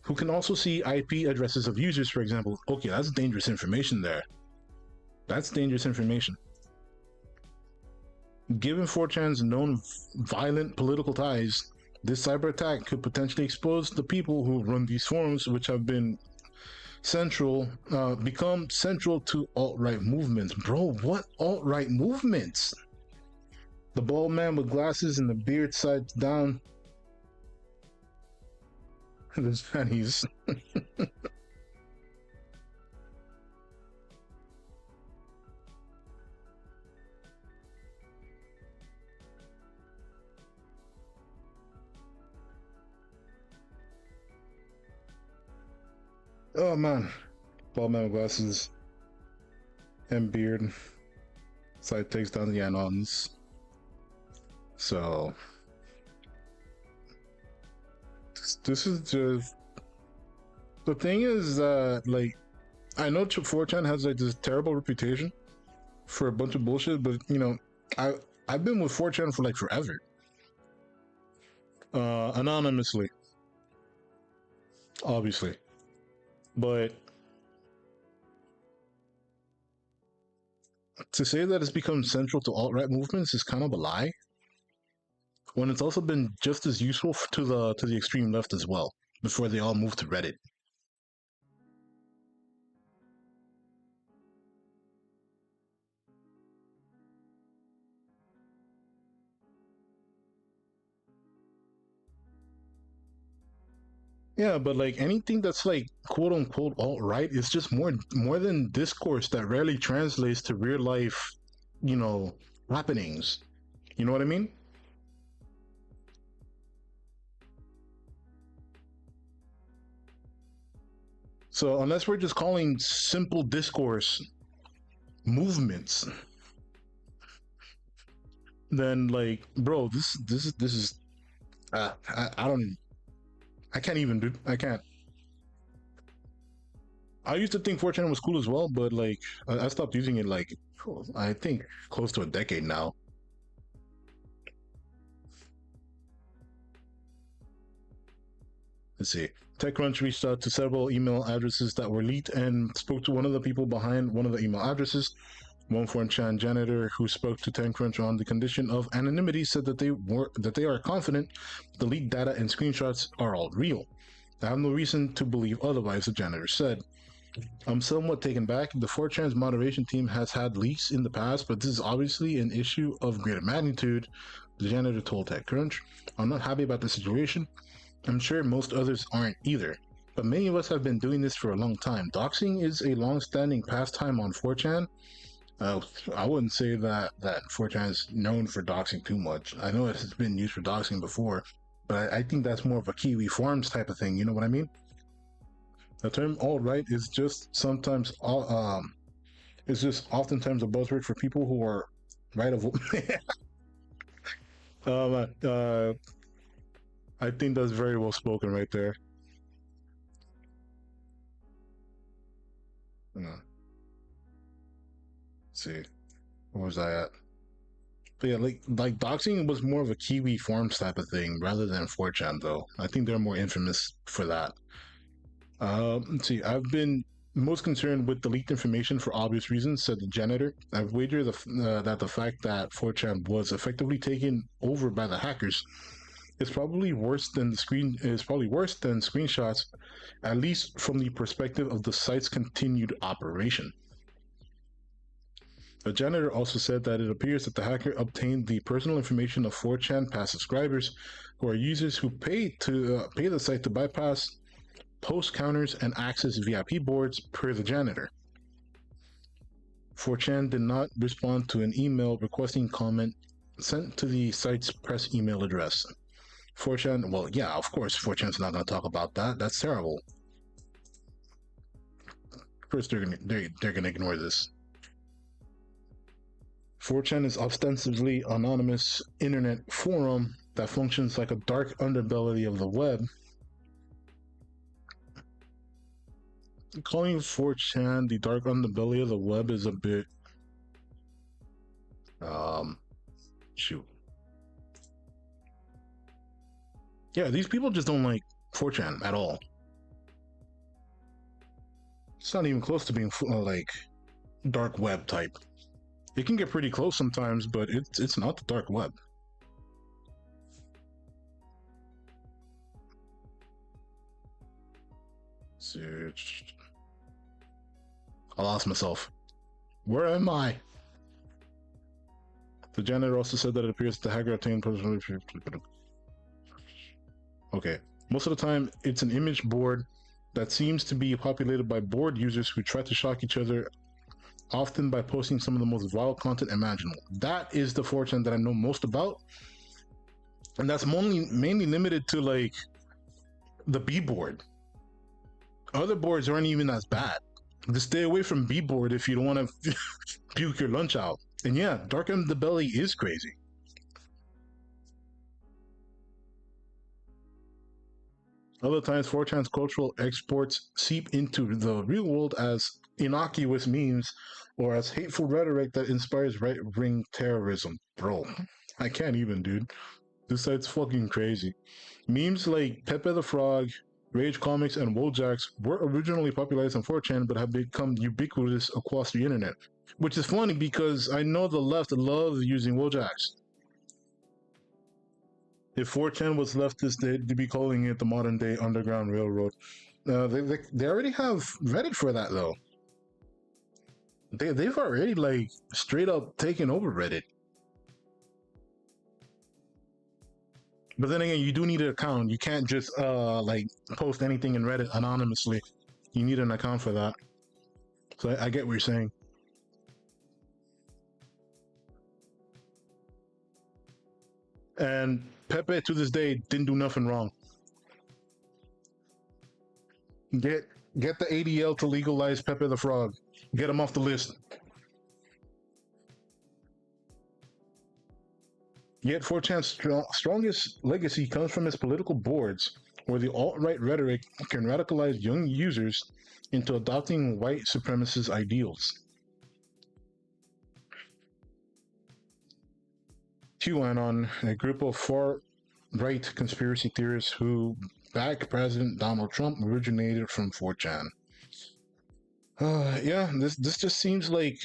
who can also see IP addresses of users, for example. Okay, that's dangerous information there. That's dangerous information. Given 4chan's known violent political ties, this cyber attack could potentially expose the people who run these forums, which have been become central to alt-right movements. Bro, what alt-right movements? The bald man with glasses and the beard sides down. His panties. Oh man, bald man with glasses and beard. Side takes down the anons. So this is just the thing is that like I know 4chan has like this terrible reputation for a bunch of bullshit, but you know, I've been with 4chan for like forever. Anonymously, obviously. But to say that it's become central to alt-right movements is kind of a lie, when it's also been just as useful to the extreme left as well, before they all moved to Reddit. Yeah, but like anything that's like quote unquote alt-right is just more than discourse that rarely translates to real life, you know, happenings. You know what I mean? So unless we're just calling simple discourse movements, then like, bro, this is I don't I can't even do I can't. I used to think 4chan was cool as well, but like I stopped using it like I think close to a decade now. Let's see. TechCrunch reached out to several email addresses that were leaked and spoke to one of the people behind one of the email addresses. One 4chan janitor who spoke to TechCrunch on the condition of anonymity said that they are confident the leaked data and screenshots are all real. I have no reason to believe otherwise, the janitor said. I'm somewhat taken back. The 4chan's moderation team has had leaks in the past, but this is obviously an issue of greater magnitude, the janitor told TechCrunch. I'm not happy about the situation. I'm sure most others aren't either, but many of us have been doing this for a long time. Doxing is a long-standing pastime on 4chan. I wouldn't say that 4chan is known for doxing too much. I know it's been used for doxing before, but I think that's more of a Kiwi Farms type of thing. You know what I mean? The term alt-right is just sometimes it's just oftentimes a buzzword for people who are right of. I think that's very well spoken right there. Let's see, where was I at? But yeah, like doxing was more of a Kiwi Farms type of thing rather than 4chan though. I think they're more infamous for that. Let's see. I've been most concerned with the leaked information for obvious reasons, said the janitor. I've wagered that the fact that 4chan was effectively taken over by the hackers is probably worse than screenshots, at least from the perspective of the site's continued operation. The janitor also said that it appears that the hacker obtained the personal information of 4chan past subscribers, who are users who pay the site to bypass post counters and access VIP boards, per the janitor. 4chan did not respond to an email requesting comment sent to the site's press email address. 4chan, well, yeah, of course, 4chan's not going to talk about that. That's terrible. First, they're gonna ignore this. 4chan is ostensibly anonymous internet forum that functions like a dark underbelly of the web. Calling 4chan the dark underbelly of the web is a bit shoot. Yeah, these people just don't like 4chan at all. It's not even close to being like dark web type. It can get pretty close sometimes, but it's not the dark web. Search. I lost myself. Where am I? The janitor also said that it appears the hacker obtained personal. Okay. Most of the time, it's an image board that seems to be populated by bored users who try to shock each other, often by posting some of the most vile content imaginable. That is the 4chan that I know most about, and that's mainly limited to like the B board. Other boards aren't even as bad. Just stay away from B board if you don't want to puke your lunch out. And yeah, Dark Belly is crazy. Other times, 4chan's cultural exports seep into the real world as innocuous memes or as hateful rhetoric that inspires right-wing terrorism. Bro, I can't even, dude. This site's fucking crazy. Memes like Pepe the Frog, Rage Comics, and Wojaks were originally popularized on 4chan but have become ubiquitous across the internet. Which is funny because I know the left loves using Wojaks. If 4chan was leftist, they'd be calling it the modern day Underground Railroad. They already have Reddit for that though. They've already like straight up taken over Reddit. But then again, you do need an account. You can't just like post anything in Reddit anonymously. You need an account for that. So I get what you're saying. And Pepe to this day didn't do nothing wrong. Get the ADL to legalize Pepe the Frog. Get him off the list. Yet 4chan's strongest legacy comes from its political boards, where the alt-right rhetoric can radicalize young users into adopting white supremacist ideals. QAnon, a group of far-right conspiracy theorists who back President Donald Trump, originated from 4chan. Yeah, this just seems like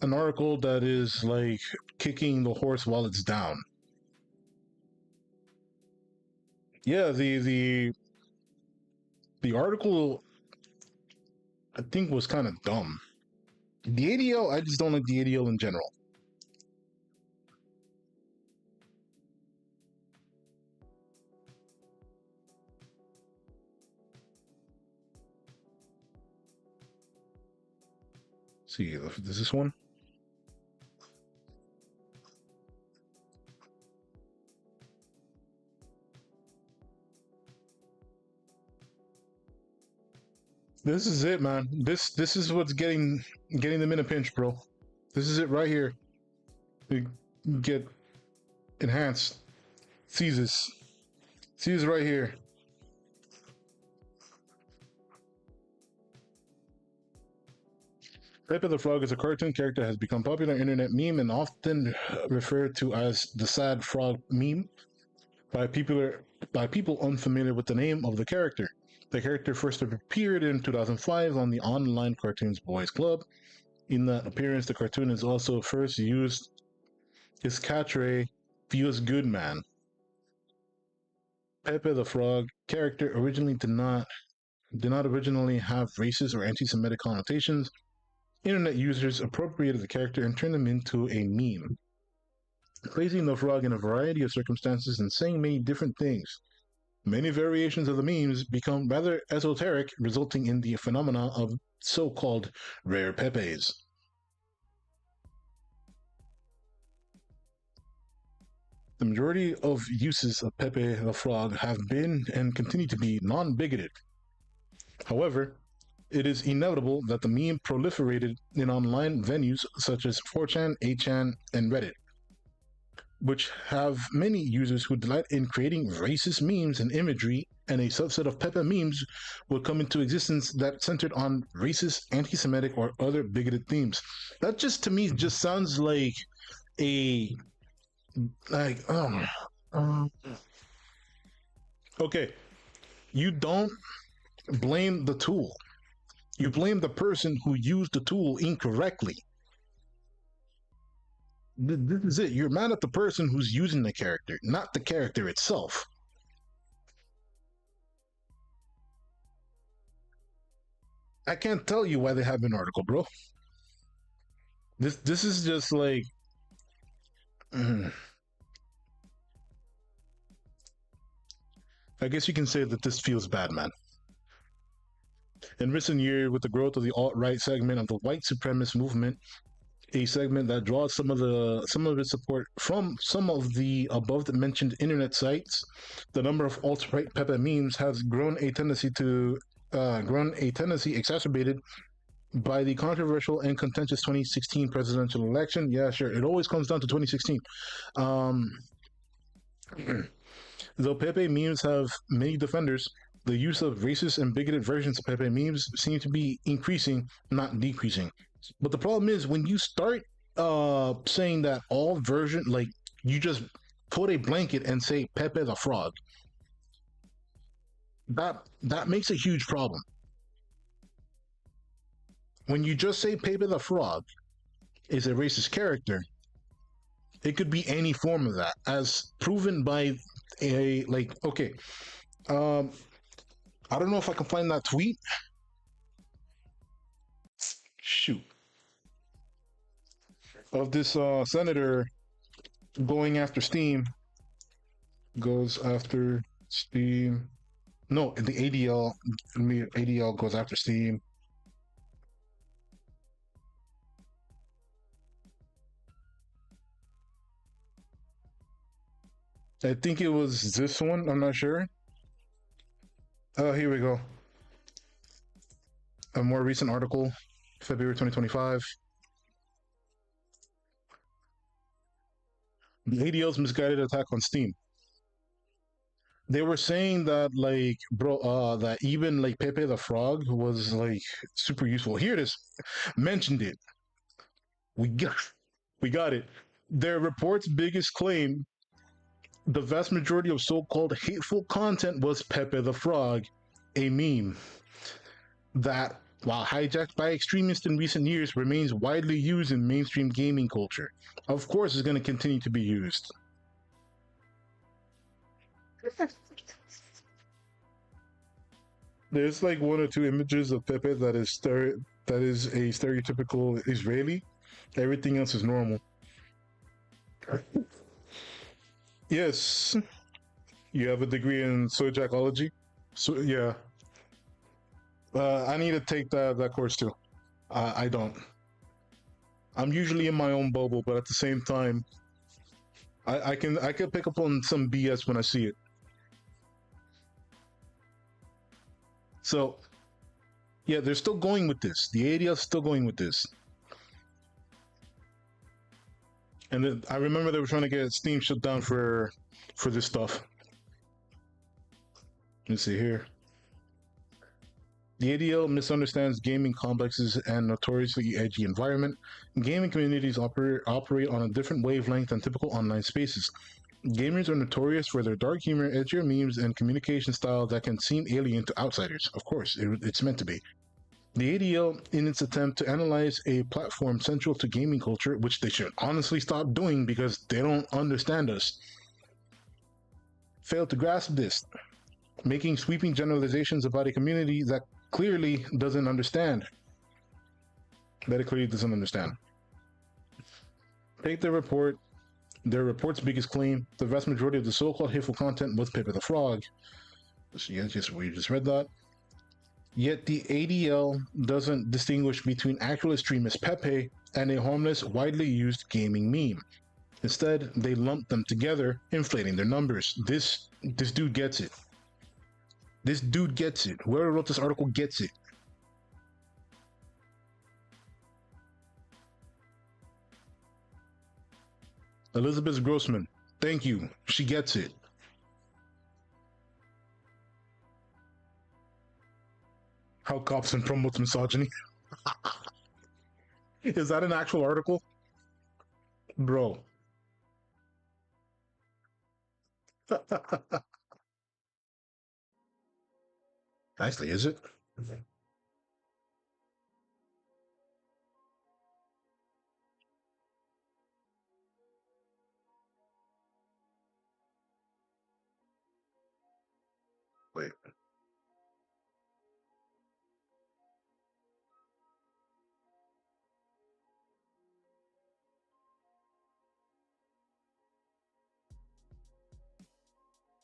an article that is like kicking the horse while it's down. Yeah, the article I think was kind of dumb. The ADL, I just don't like the ADL in general. See, is this one? This is it, man. This is what's getting them in a pinch, bro. This is it right here. You get enhanced. See this right here. Pepe the Frog is a cartoon character that has become popular internet meme and often referred to as the sad frog meme by people unfamiliar with the name of the character. The character first appeared in 2005 on the online Cartoons Boys Club. In that appearance, the cartoon is also first used his catchphrase, "Feels good, man." Pepe the Frog character originally did not originally have racist or anti-Semitic connotations. Internet users appropriated the character and turned him into a meme, praising the frog in a variety of circumstances and saying many different things. Many variations of the memes become rather esoteric, resulting in the phenomena of so-called rare Pepes. The majority of uses of Pepe the Frog have been and continue to be non-bigoted. However, it is inevitable that the meme proliferated in online venues such as 4chan, 8chan, and Reddit, which have many users who delight in creating racist memes and imagery, and a subset of Pepe memes will come into existence that centered on racist, anti-Semitic, or other bigoted themes. That just, to me, just sounds like a... Okay, you don't blame the tool. You blame the person who used the tool incorrectly. This is it. You're mad at the person who's using the character, not the character itself. I can't tell you why they have an article, bro. This is just like I guess you can say that this feels bad, man. In recent years, with the growth of the alt-right segment of the white supremacist movement, a segment that draws some of its support from some of the above mentioned internet sites, the number of alt-right Pepe memes has grown a tendency exacerbated by the controversial and contentious 2016 presidential election. Yeah, sure. It always comes down to 2016. Um, Though Pepe memes have many defenders, the use of racist and bigoted versions of Pepe memes seem to be increasing, not decreasing. But the problem is when you start saying that all version, like you just put a blanket and say Pepe the Frog, that makes a huge problem. When you just say Pepe the Frog is a racist character, it could be any form of that, as proven by a like. Okay, um, I don't know if I can find that tweet. Shoot, of this senator going after Steam, goes after Steam. No, the ADL, ADL goes after Steam. I think it was this one. I'm not sure. Oh, here we go. A more recent article, February 2025. The ADL's misguided attack on Steam. They were saying that like bro that even like Pepe the Frog was like super useful. Here it is. Mentioned it. We got we got it. Their report's biggest claim, the vast majority of so-called hateful content was Pepe the Frog, a meme that, while hijacked by extremists in recent years, remains widely used in mainstream gaming culture. Of course, is going to continue to be used. There's like one or two images of Pepe that is a stereotypical Israeli. Everything else is normal. Yes, you have a degree in sociology. So yeah, I need to take that course too. I don't. I'm usually in my own bubble, but at the same time, I can pick up on some BS when I see it. So yeah, they're still going with this. The ADL is still going with this. And then I remember they were trying to get Steam shut down for this stuff. Let's see here. The ADL misunderstands gaming complexes and notoriously edgy environment. Gaming communities operate on a different wavelength than typical online spaces. Gamers are notorious for their dark humor, edgier memes, and communication style that can seem alien to outsiders. Of course, it's meant to be. The ADL, in its attempt to analyze a platform central to gaming culture, which they should honestly stop doing because they don't understand us, failed to grasp this, making sweeping generalizations about a community that clearly doesn't understand. That it clearly doesn't understand. Take their report's biggest claim, the vast majority of the so-called hateful content was Paper the Frog. Yeah, we just read that. Yet the ADL doesn't distinguish between actual extremist Pepe and a harmless, widely used gaming meme. Instead, they lump them together, inflating their numbers. This dude gets it. This dude gets it. Whoever wrote this article gets it. Elizabeth Grossman, thank you. She gets it. How Copson promotes misogyny. Is that an actual article? Bro. Nicely, is it? Wait.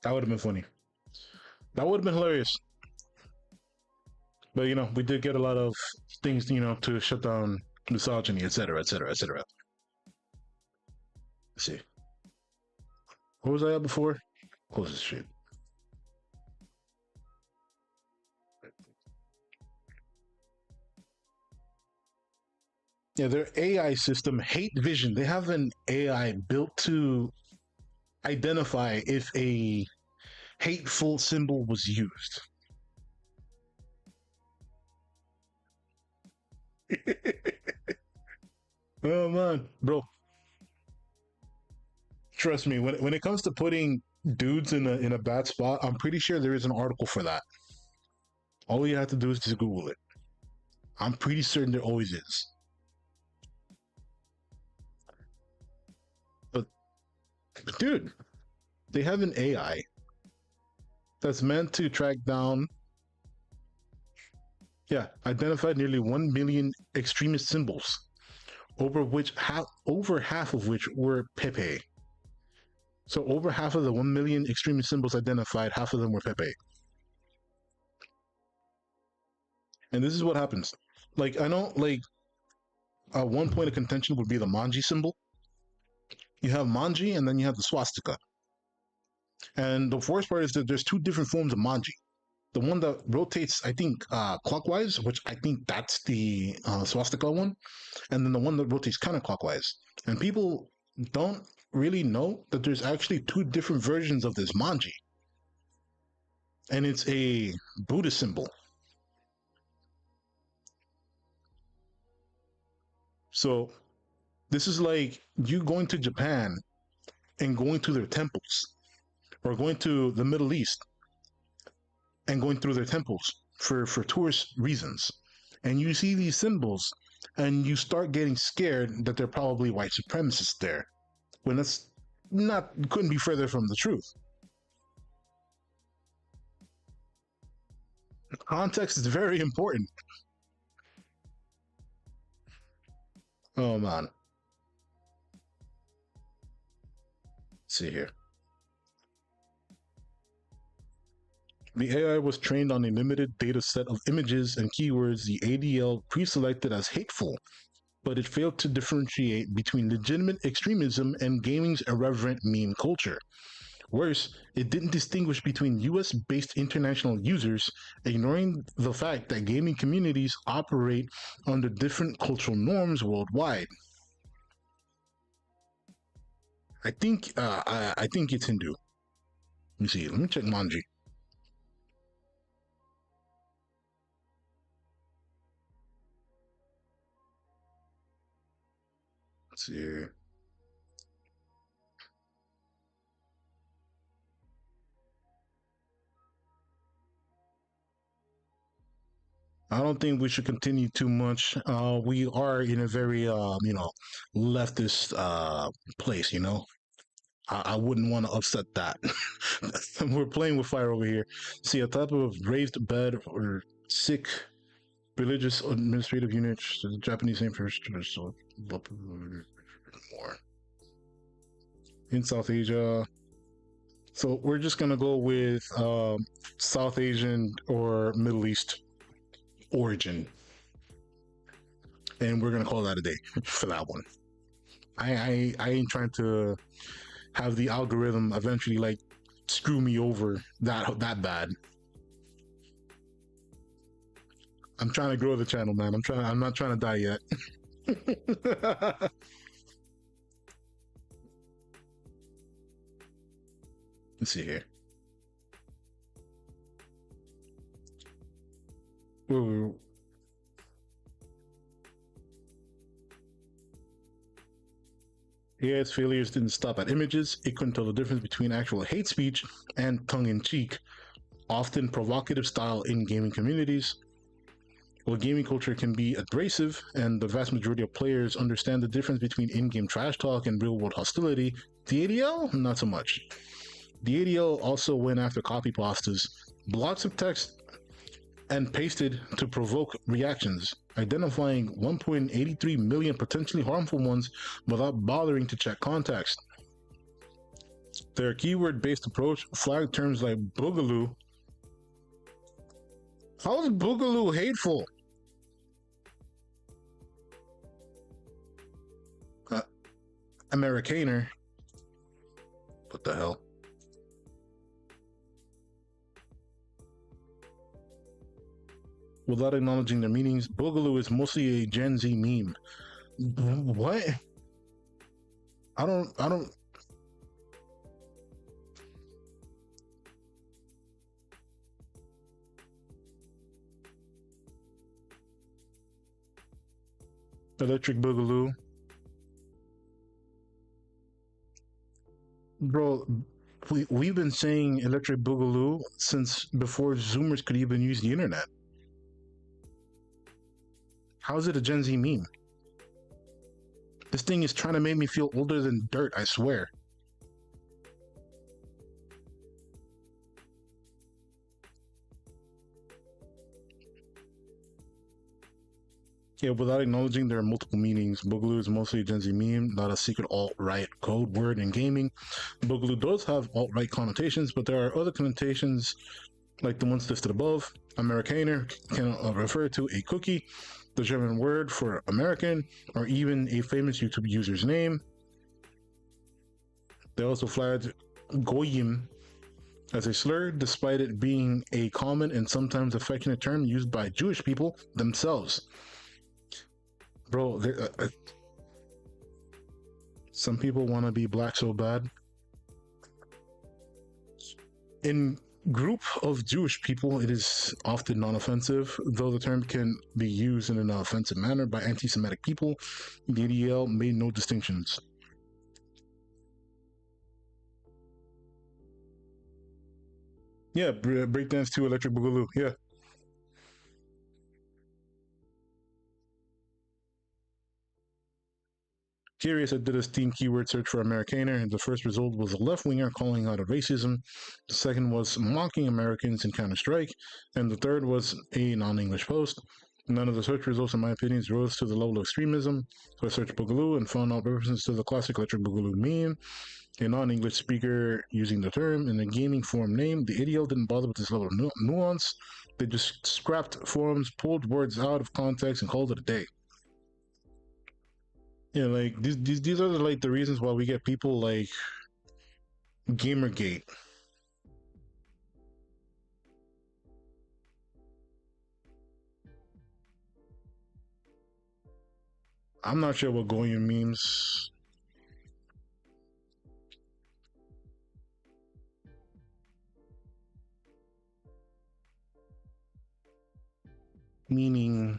That would have been funny. That would have been hilarious. But we did get a lot of things, to shut down misogyny, etc., etc., etc. Let's see. What was I at before? Close this shit. Yeah, their AI system, Hate Vision, they have an AI built to identify if a hateful symbol was used. Oh man, bro, trust me. When it comes to putting dudes in a bad spot, I'm pretty sure there is an article for that. All you have to do is just Google it. I'm pretty certain there always is. But dude, they have an AI that's meant to track down, yeah, identified nearly 1 million extremist symbols, over half of which were Pepe. So over half of the 1 million extremist symbols identified, half of them were Pepe. And this is what happens. Like I know, like one point of contention would be the Manji symbol. You have Manji, and then you have the swastika. And the worst part is that there's two different forms of Manji. The one that rotates, I think, clockwise, which I think that's the swastika one, and then the one that rotates counterclockwise. And people don't really know that there's actually two different versions of this Manji. And it's a Buddhist symbol. So this is like you going to Japan and going to their temples, or going to the Middle East and going through their temples for tourist reasons. And you see these symbols and you start getting scared that they're probably white supremacists there, when that's couldn't be further from the truth. Context is very important. Oh man. Let's see here. The AI was trained on a limited data set of images and keywords the ADL pre-selected as hateful, but it failed to differentiate between legitimate extremism and gaming's irreverent meme culture. Worse, it didn't distinguish between US-based international users, ignoring the fact that gaming communities operate under different cultural norms worldwide. I think I think it's Hindu. Let me see. Let me check Manji. Let's see. I don't think we should continue too much. We are in a very, leftist place. I wouldn't want to upset that. We're playing with fire over here. See, a type of raised bed or sick religious administrative unit, the Japanese name for more in South Asia. So we're just gonna go with South Asian or Middle East origin, and we're gonna call that a day for that one. I ain't trying to have the algorithm eventually like screw me over that bad. I'm trying to grow the channel, man. I'm not trying to die yet. Let's see here. Ooh. AI's failures didn't stop at images. It couldn't tell the difference between actual hate speech and tongue-in-cheek, often provocative style in gaming communities. While gaming culture can be abrasive, and the vast majority of players understand the difference between in-game trash talk and real-world hostility, the ADL, not so much. The ADL also went after copy pastas, blocks of text, and pasted to provoke reactions, identifying 1.83 million potentially harmful ones without bothering to check context. Their keyword-based approach flagged terms like boogaloo. How is boogaloo hateful? Uh, Americaner. What the hell? Without acknowledging their meanings, boogaloo is mostly a Gen Z meme. What? I don't. Electric boogaloo. Bro, we've been saying electric boogaloo since before Zoomers could even use the internet. How is it a Gen Z meme? This thing is trying to make me feel older than dirt, I swear. Yeah, without acknowledging there are multiple meanings, Boogaloo is mostly a Gen Z meme, not a secret alt-right code word in gaming. Boogaloo does have alt-right connotations, but there are other connotations like the ones listed above. Amerikaner can refer to a cookie, the German word for American, or even a famous YouTube user's name. They also flagged Goyim as a slur, despite it being a common and sometimes affectionate term used by Jewish people themselves. Bro, some people want to be black so bad. In group of Jewish people, it is often non-offensive, though the term can be used in an offensive manner by anti-Semitic people. The ADL made no distinctions. Yeah, breakdance to electric boogaloo. Yeah. Curious, I did a Steam keyword search for Amerikaner, and the first result was a left winger calling out of racism. The second was mocking Americans in Counter Strike, and the third was a non English post. None of the search results, in my opinion, rose to the level of extremism. So I searched Boogaloo and found out references to the classic electric Boogaloo meme, a non English speaker using the term in a gaming forum name. The ADL didn't bother with this level of nuance. They just scrapped forums, pulled words out of context, and called it a day. Yeah, like these are like the reasons why we get people like Gamergate. I'm not sure what Goyim means. Meaning,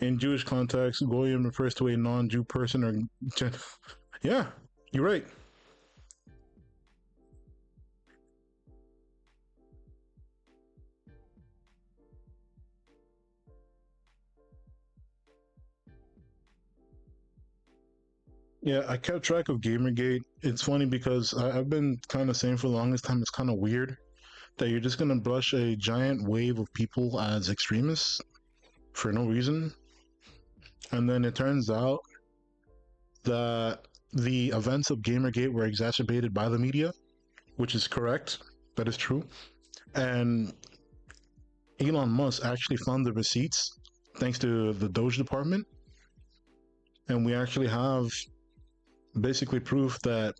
in Jewish context, Goyim refers to a non-Jew person or. Yeah, you're right. Yeah, I kept track of Gamergate. It's funny because I've been kind of saying for the longest time it's kind of weird that you're just gonna brush a giant wave of people as extremists for no reason, and then it turns out that the events of Gamergate were exacerbated by the media, which is correct. That is true. And Elon Musk actually found the receipts thanks to the Doge department. And we actually have basically proof that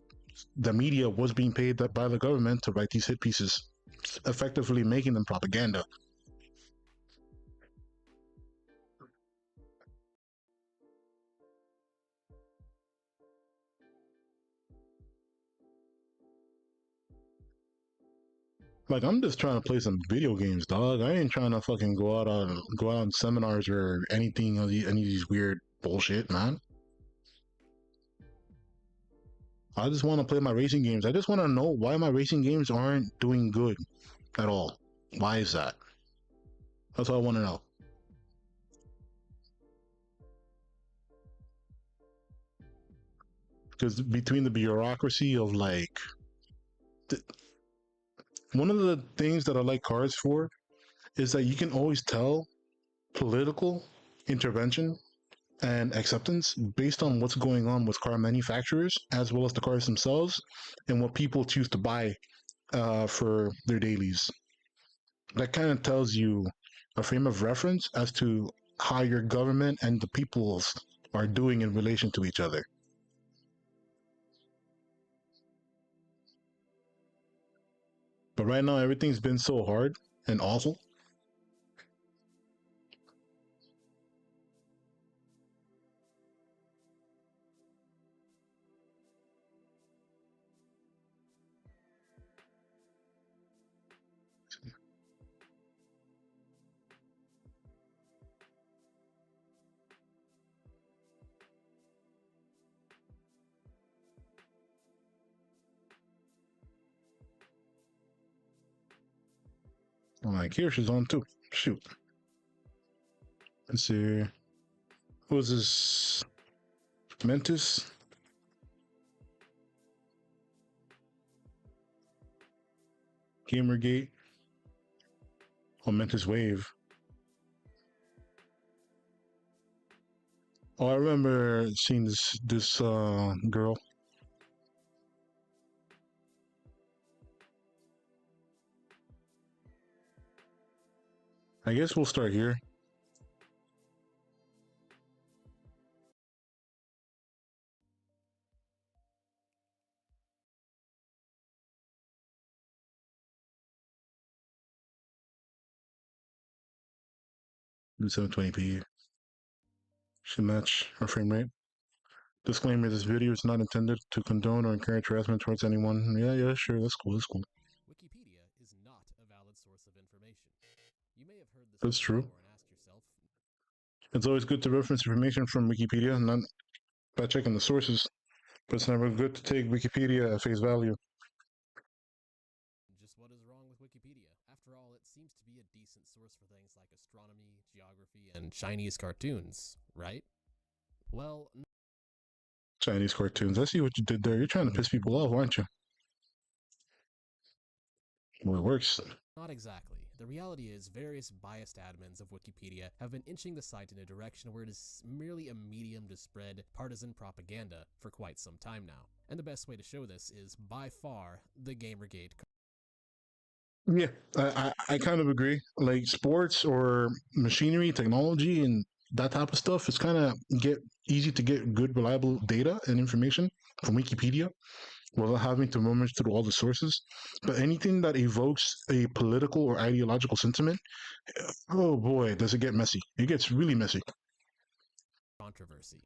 the media was being paid by the government to write these hit pieces, effectively making them propaganda. Like I'm just trying to play some video games, dog. I ain't trying to fucking go out on seminars or anything of any of these weird bullshit, man. I just want to play my racing games. I just want to know why my racing games aren't doing good at all. Why is that? That's all I want to know. Because between the bureaucracy of like, th- one of the things that I like cards for is that you can always tell political intervention and acceptance based on what's going on with car manufacturers as well as the cars themselves and what people choose to buy for their dailies. That kind of tells you a frame of reference as to how your government and the peoples are doing in relation to each other. But right now, everything's been so hard and awful. I'm like, here she's on too. Shoot. Let's see. Who is this? Mentis? Gamergate? Oh, Mentis Wave. Oh, I remember seeing this girl. I guess we'll start here. Do 720p. Should match our frame rate. Disclaimer: this video is not intended to condone or encourage harassment towards anyone. Yeah, sure, that's cool, that's cool. Wikipedia is not a valid source of information. You may have heard this That's true. before and asked yourself, It's always good to reference information from Wikipedia, not by checking the sources, but it's never good to take Wikipedia at face value. just what is wrong with Wikipedia? After all, it seems to be a decent source for things like astronomy, geography, and Chinese cartoons, right? Well, Chinese cartoons. I see what you did there. You're trying to piss people off, aren't you? Well, it works. not exactly. The reality is, various biased admins of Wikipedia have been inching the site in a direction where it is merely a medium to spread partisan propaganda for quite some time now. And the best way to show this is, by far, the Gamergate. Yeah, I kind of agree. Like sports or machinery, technology, and that type of stuff, it's kind of get easy to get good, reliable data and information from Wikipedia without having to rummage through all the sources. But anything that evokes a political or ideological sentiment, oh boy, does it get messy. It gets really messy. Controversy.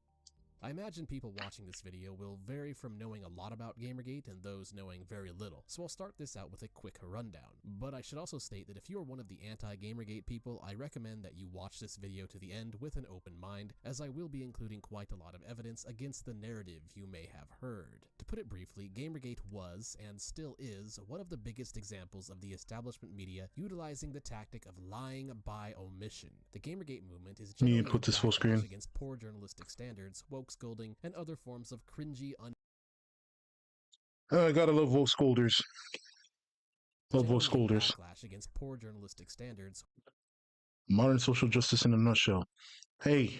I imagine people watching this video will vary from knowing a lot about Gamergate and those knowing very little, so I'll start this out with a quick rundown. But I should also state that if you are one of the anti-Gamergate people, I recommend that you watch this video to the end with an open mind, as I will be including quite a lot of evidence against the narrative you may have heard. To put it briefly, Gamergate was, and still is, one of the biggest examples of the establishment media utilizing the tactic of lying by omission. The Gamergate movement is generally Put this full screen against poor journalistic standards, woke scolding, and other forms of cringy, I gotta love woke scolders. Love woke scolders. backlash against poor journalistic standards. Modern social justice in a nutshell. Hey,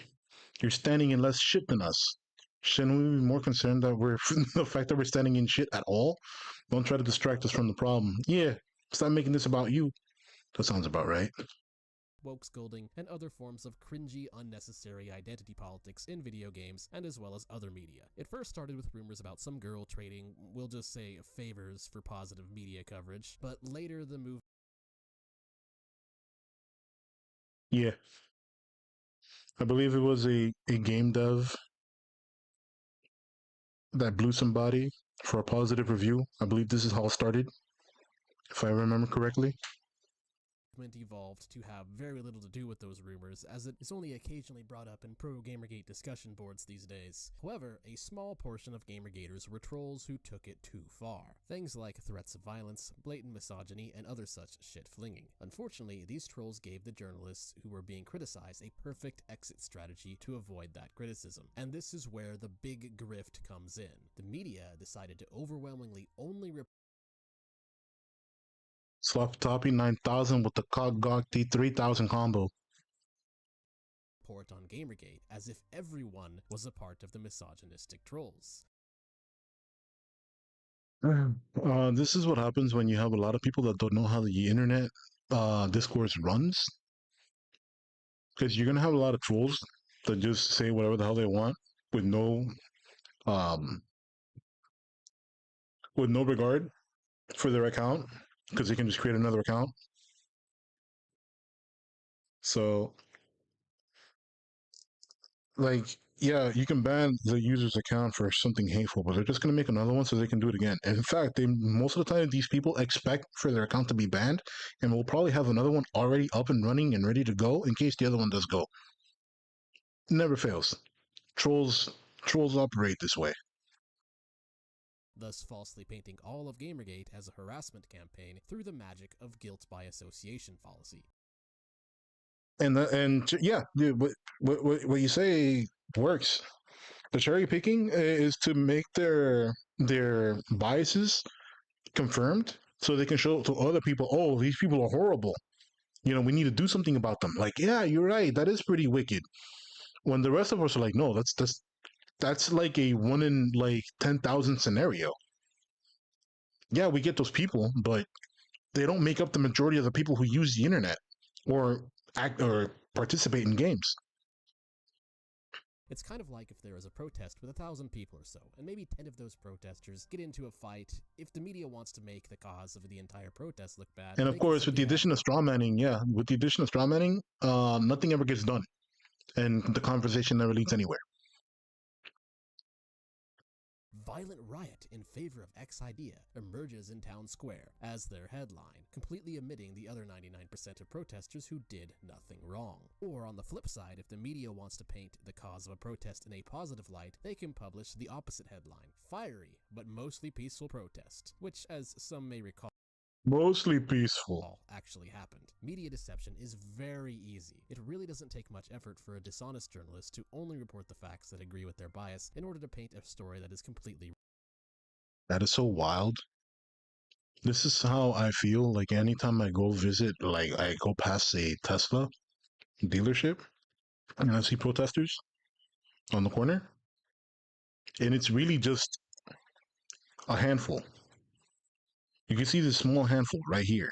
you're standing in less shit than us. Shouldn't we be more concerned that we're the fact that we're standing in shit at all? Don't try to distract us from the problem. Yeah, stop making this about you. That sounds about right. Woke scolding, and other forms of cringy, unnecessary identity politics in video games, and as well as other media. It first started with rumors about some girl trading, we'll just say, favors for positive media coverage, but later the move. Yeah. I believe it was a game dev that blew somebody for a positive review. I believe this is how it started, if I remember correctly. Evolved to have very little to do with those rumors, as it is only occasionally brought up in pro-Gamergate discussion boards these days. However, a small portion of Gamergaters were trolls who took it too far. Things like threats of violence, blatant misogyny, and other such shit-flinging. Unfortunately, these trolls gave the journalists who were being criticized a perfect exit strategy to avoid that criticism. And this is where the big grift comes in. The media decided to overwhelmingly only Sloppy Toppy 9000 with the Cog Gog T 3000 combo. report on Gamergate as if everyone was a part of the misogynistic trolls. This is what happens when you have a lot of people that don't know how the internet discourse runs. Because you're gonna have a lot of trolls that just say whatever the hell they want with um no regard for their account because they can just create another account. So like yeah, you can ban the user's account for something hateful, but they're just gonna make another one so they can do it again. And in fact, they most of the time these people expect for their account to be banned, and will probably have another one already up and running and ready to go in case the other one does go. Never fails. Trolls operate this way. Thus falsely painting all of Gamergate as a harassment campaign through the magic of guilt by association fallacy. And yeah, what you say works. The cherry picking is to make their biases confirmed, so they can show to other people, oh, these people are horrible. You know, we need to do something about them. Like, yeah, you're right, that is pretty wicked. When the rest of us are like, no, that's like a 1 in like 10,000 scenario. Yeah, we get those people, but they don't make up the majority of the people who use the internet or act or participate in games. It's kind of like if there is a protest with 1,000 people or so, and maybe 10 of those protesters get into a fight. If the media wants to make the cause of the entire protest look bad, And of course, with the addition of straw manning, nothing ever gets done, and the conversation never leads anywhere. Violent riot in favor of X idea emerges in town square as their headline, completely omitting the other 99% of protesters who did nothing wrong. Or on the flip side, if the media wants to paint the cause of a protest in a positive light, they can publish the opposite headline, fiery but mostly peaceful protest, which, as some may recall, Mostly peaceful. actually happened. Media deception is very easy. It really doesn't take much effort for a dishonest journalist to only report the facts that agree with their bias in order to paint a story that is completely. That is so wild. This is how I feel like anytime I go visit, like I go past a Tesla dealership and I see protesters on the corner, and it's really just a handful. You can see this small handful right here.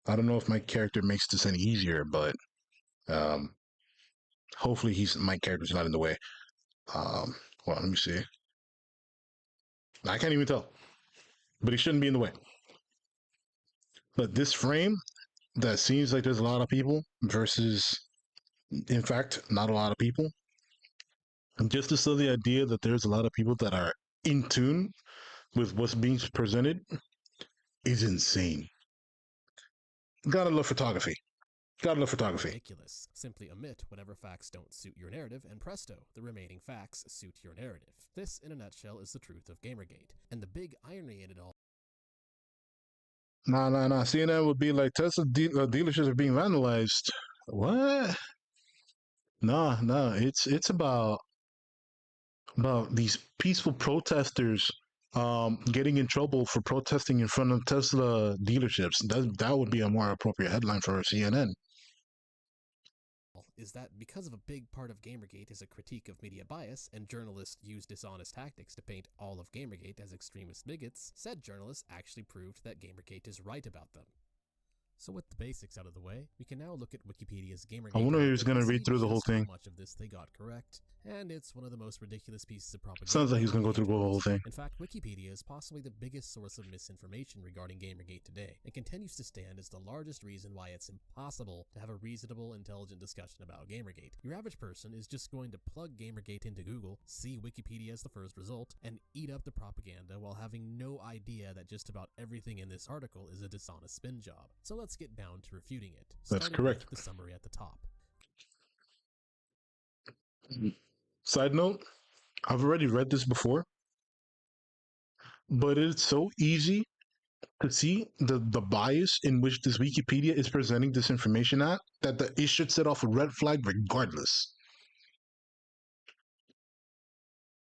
I don't know if my character makes this any easier, but um, hopefully my character's not in the way. Well, let me see. I can't even tell, but he shouldn't be in the way. But this frame that seems like there's a lot of people versus, in fact, not a lot of people. And just to sell the idea that there's a lot of people that are in tune with what's being presented is insane. Gotta love photography. Gotta love photography. Ridiculous. Simply omit whatever facts don't suit your narrative, and presto, the remaining facts suit your narrative. This, in a nutshell, is the truth of Gamergate. And the big irony in it all. Nah. CNN would be like Tesla dealerships are being vandalized. What? Nah. It's about these peaceful protesters getting in trouble for protesting in front of Tesla dealerships. That would be a more appropriate headline for CNN. Is that because of a big part of Gamergate is a critique of media bias, and journalists use dishonest tactics to paint all of Gamergate as extremist bigots, said journalists actually proved that Gamergate is right about them. So with the basics out of the way, we can now look at Wikipedia's Gamergate. I wonder who's going to read through the whole thing. How much of this they got correct, and it's one of the most ridiculous pieces of propaganda. Sounds like he's going to go through the whole thing. In fact, Wikipedia is possibly the biggest source of misinformation regarding Gamergate today, and continues to stand as the largest reason why it's impossible to have a reasonable, intelligent discussion about Gamergate. Your average person is just going to plug Gamergate into Google, see Wikipedia as the first result, and eat up the propaganda while having no idea that just about everything in this article is a dishonest spin job. So let's get down to refuting it. That's correct. The summary at the top. Side note, I've already read this before, but it's so easy to see the bias in which this Wikipedia is presenting this information at that it should set off a red flag regardless.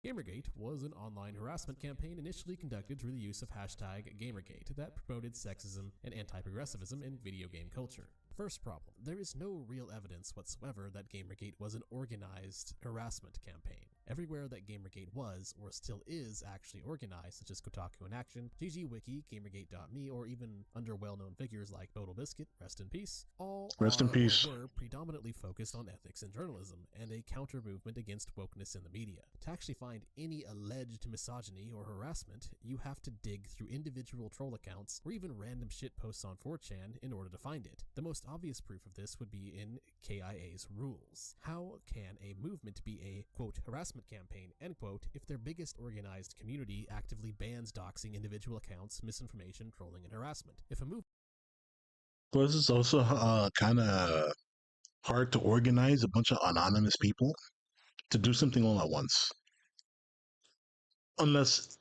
Gamergate was an online harassment campaign initially conducted through the use of hashtag Gamergate that promoted sexism and anti-progressivism in video game culture. First problem, there is no real evidence whatsoever that Gamergate was an organized harassment campaign. Everywhere that Gamergate was, or still is, actually organized, such as Kotaku in Action, GGWiki, Gamergate.me, or even under well-known figures like Bodal Biscuit, rest in peace, all Rest in are peace. or were predominantly focused on ethics and journalism, and a counter-movement against wokeness in the media. To actually find any alleged misogyny or harassment, you have to dig through individual troll accounts or even random shit posts on 4chan in order to find it. The most obvious proof of this would be in KIA's rules. How can a movement be a, quote, harassment campaign, end quote, if their biggest organized community actively bans doxing individual accounts, misinformation, trolling, and harassment? If a movement Well, this is also kind of hard to organize a bunch of anonymous people to do something all at once. Unless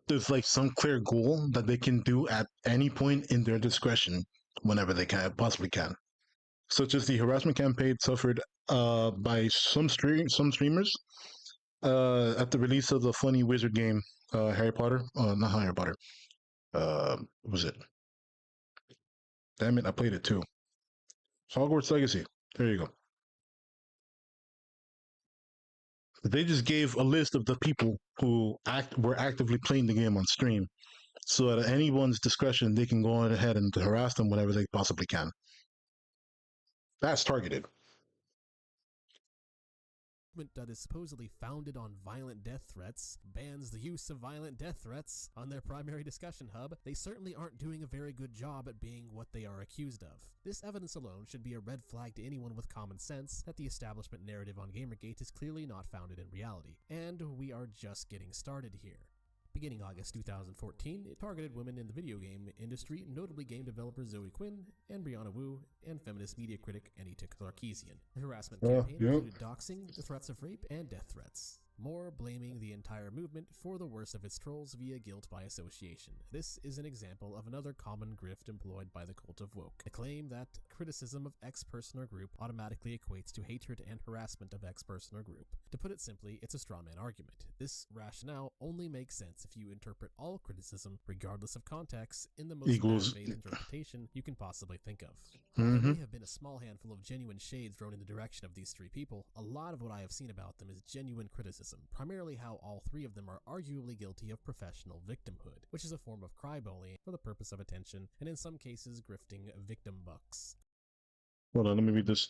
there's like some clear goal that they can do at any point in their discretion whenever they can possibly can. Such as the harassment campaign suffered by some streamers at the release of the funny wizard game Harry Potter. Not Harry Potter. What was it? Damn it, I played it too. Hogwarts Legacy. There you go. They just gave a list of the people who were actively playing the game on stream, so at anyone's discretion, they can go on ahead and harass them whenever they possibly can. That's targeted. that is supposedly founded on violent death threats bans the use of violent death threats on their primary discussion hub, they certainly aren't doing a very good job at being what they are accused of. This evidence alone should be a red flag to anyone with common sense that the establishment narrative on Gamergate is clearly not founded in reality. And we are just getting started here. Beginning August 2014, it targeted women in the video game industry, notably game developer Zoe Quinn and Brianna Wu, and feminist media critic Anita Sarkeesian. The harassment campaign included doxing, the threats of rape, and death threats. More blaming the entire movement for the worst of its trolls via guilt by association. This is an example of another common grift employed by the cult of woke. The claim that criticism of X person or group automatically equates to hatred and harassment of X person or group. To put it simply, it's a straw man argument. This rationale only makes sense if you interpret all criticism, regardless of context, in the most bad faith interpretation you can possibly think of. While there may have been a small handful of genuine shade thrown in the direction of these three people, a lot of what I have seen about them is genuine criticism, primarily how all three of them are arguably guilty of professional victimhood, which is a form of cry-bullying for the purpose of attention, and in some cases grifting victim bucks. Hold on, let me read this.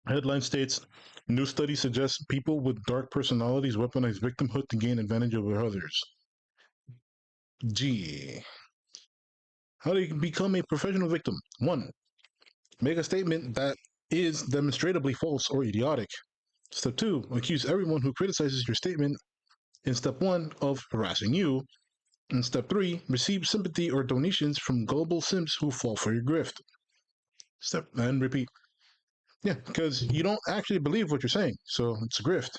Headline states, new study suggests people with dark personalities weaponize victimhood to gain advantage over others. Gee. How do you become a professional victim? 1. Make a statement that is demonstrably false or idiotic. Step 2. Accuse everyone who criticizes your statement in step 1 of harassing you. And step 3. Receive sympathy or donations from gullible simps who fall for your grift. Step and repeat. Yeah, because you don't actually believe what you're saying, so it's a grift.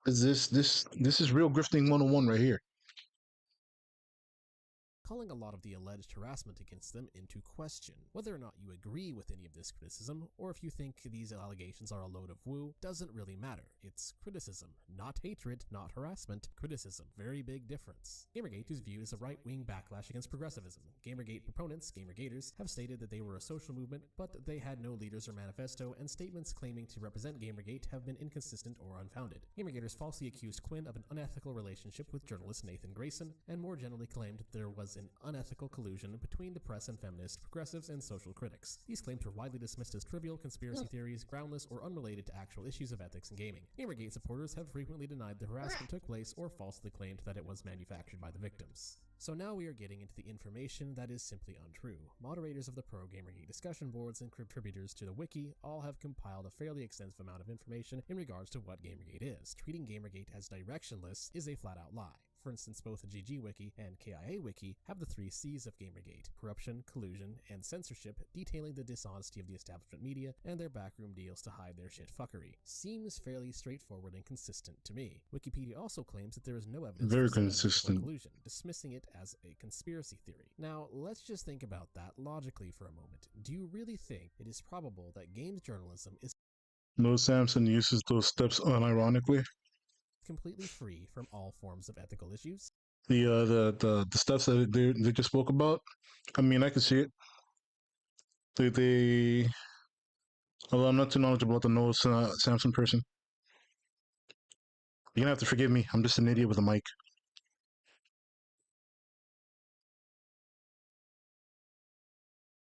This is real grifting 101 right here. Calling a lot of the alleged harassment against them into question. Whether or not you agree with any of this criticism, or if you think these allegations are a load of woo, doesn't really matter. It's criticism, not hatred, not harassment, criticism. Very big difference. Gamergate is viewed as a right-wing backlash against progressivism. Gamergate proponents, Gamergaters, have stated that they were a social movement, but they had no leaders or manifesto, and statements claiming to represent Gamergate have been inconsistent or unfounded. Gamergaters falsely accused Quinn of an unethical relationship with journalist Nathan Grayson, and more generally claimed that there was an unethical collusion between the press and feminists, progressives, and social critics. These claims were widely dismissed as trivial conspiracy theories, groundless, or unrelated to actual issues of ethics in gaming. Gamergate supporters have frequently denied the harassment took place or falsely claimed that it was manufactured by the victims. So now we are getting into the information that is simply untrue. Moderators of the pro Gamergate discussion boards and contributors to the wiki all have compiled a fairly extensive amount of information in regards to what Gamergate is. Treating Gamergate as directionless is a flat-out lie. For instance, both the GGWiki and KIA-Wiki have the 3 C's of Gamergate: corruption, collusion, and censorship, detailing the dishonesty of the establishment media and their backroom deals to hide their shit-fuckery. Seems fairly straightforward and consistent to me. Wikipedia also claims that there is no evidence Very for consistent collusion, dismissing it as a conspiracy theory. Now, let's just think about that logically for a moment. Do you really think it is probable that games journalism is No, Samson uses those steps unironically. completely free from all forms of ethical issues? The stuff that they just spoke about. I mean, I can see it. They although I'm not too knowledgeable about the Noah Samson person. You're gonna have to forgive me. I'm just an idiot with a mic.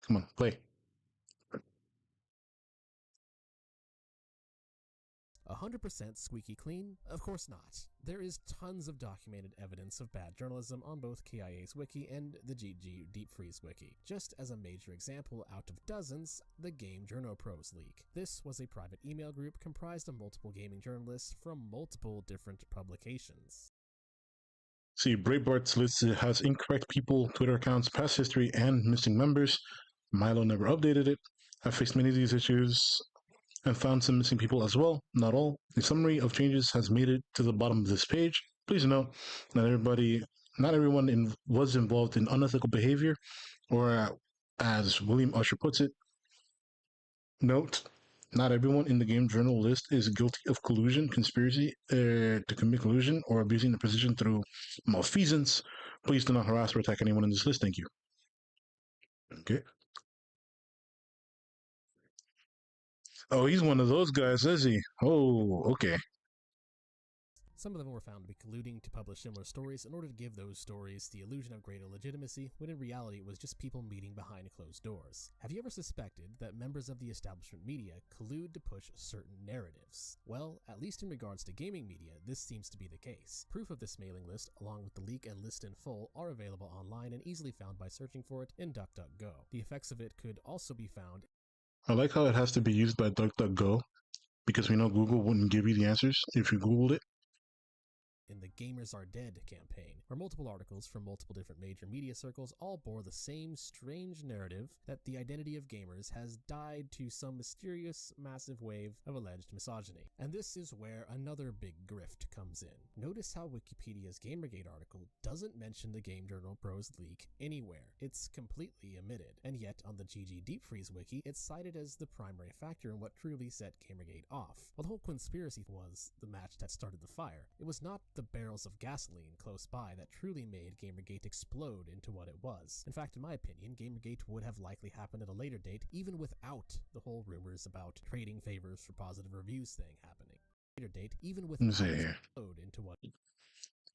Come on, play. 100% squeaky clean? Of course not. There is tons of documented evidence of bad journalism on both KIA's wiki and the GG Deep Freeze wiki. Just as a major example out of dozens, the Game Journo Pros leak. This was a private email group comprised of multiple gaming journalists from multiple different publications. See, Breitbart's list has incorrect people, Twitter accounts, past history, and missing members. Milo never updated it. I've faced many of these issues and found some missing people as well, not all. A summary of changes has made it to the bottom of this page. Please note, not everyone was involved in unethical behavior, or as William Usher puts it, note, not everyone in the game journal list is guilty of collusion, conspiracy to commit collusion, or abusing the position through malfeasance. Please do not harass or attack anyone in this list. Thank you. Okay. Oh, he's one of those guys, is he? Oh, okay. Some of them were found to be colluding to publish similar stories in order to give those stories the illusion of greater legitimacy, when in reality it was just people meeting behind closed doors. Have you ever suspected that members of the establishment media collude to push certain narratives? Well, at least in regards to gaming media, this seems to be the case. Proof of this mailing list, along with the leak and list in full, are available online and easily found by searching for it in DuckDuckGo. The effects of it could also be found. I like how it has to be used by DuckDuckGo, because we know Google wouldn't give you the answers if you Googled it. In the Gamers Are Dead campaign, where multiple articles from multiple different major media circles all bore the same strange narrative that the identity of gamers has died to some mysterious, massive wave of alleged misogyny. And this is where another big grift comes in. Notice how Wikipedia's Gamergate article doesn't mention the Game Journal Pros leak anywhere. It's completely omitted. And yet, on the GG Deep Freeze wiki, it's cited as the primary factor in what truly set Gamergate off. While the whole conspiracy was the match that started the fire, it was not the barrels of gasoline close by that truly made Gamergate explode into what it was. In fact, in my opinion, Gamergate would have likely happened at a later date, even without the whole rumors about trading favors for positive reviews thing happening. Later date, even without explode into what.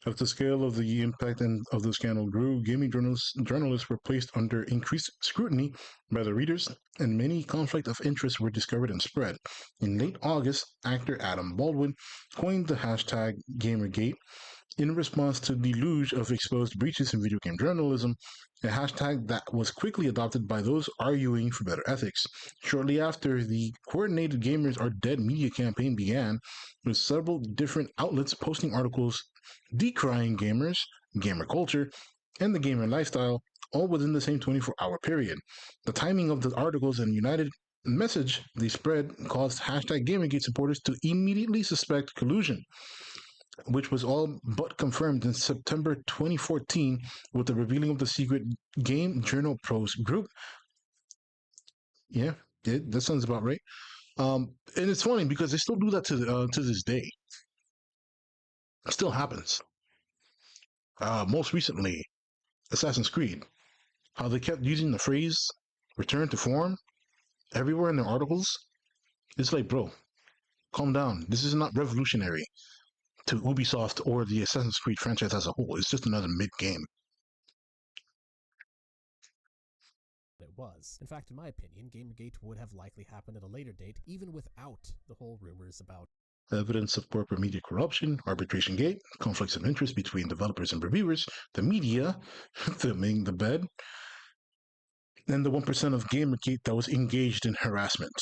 As the scale of the impact of the scandal grew, gaming journalists were placed under increased scrutiny by the readers, and many conflicts of interest were discovered and spread. In late August, actor Adam Baldwin coined the hashtag Gamergate in response to the deluge of exposed breaches in video game journalism, a hashtag that was quickly adopted by those arguing for better ethics. Shortly after, the Coordinated Gamers Are Dead media campaign began, with several different outlets posting articles decrying gamers, gamer culture, and the gamer lifestyle, all within the same 24-hour period. The timing of the articles and united message they spread caused hashtag Gamergate supporters to immediately suspect collusion, which was all but confirmed in September 2014 with the revealing of the secret Game Journal Pros group. Yeah, that sounds about right. And it's funny because they still do that to this day. It still happens. Most recently, Assassin's Creed, how they kept using the phrase "return to form" everywhere in their articles. It's like, bro, calm down. This is not revolutionary to Ubisoft or the Assassin's Creed franchise as a whole. It's just another mid game. It was. In fact, in my opinion, Gamergate would have likely happened at a later date, even without the whole rumors about Evidence of corporate media corruption, arbitration gate, conflicts of interest between developers and reviewers, the media filming the bed, and the 1% of Gamergate that was engaged in harassment.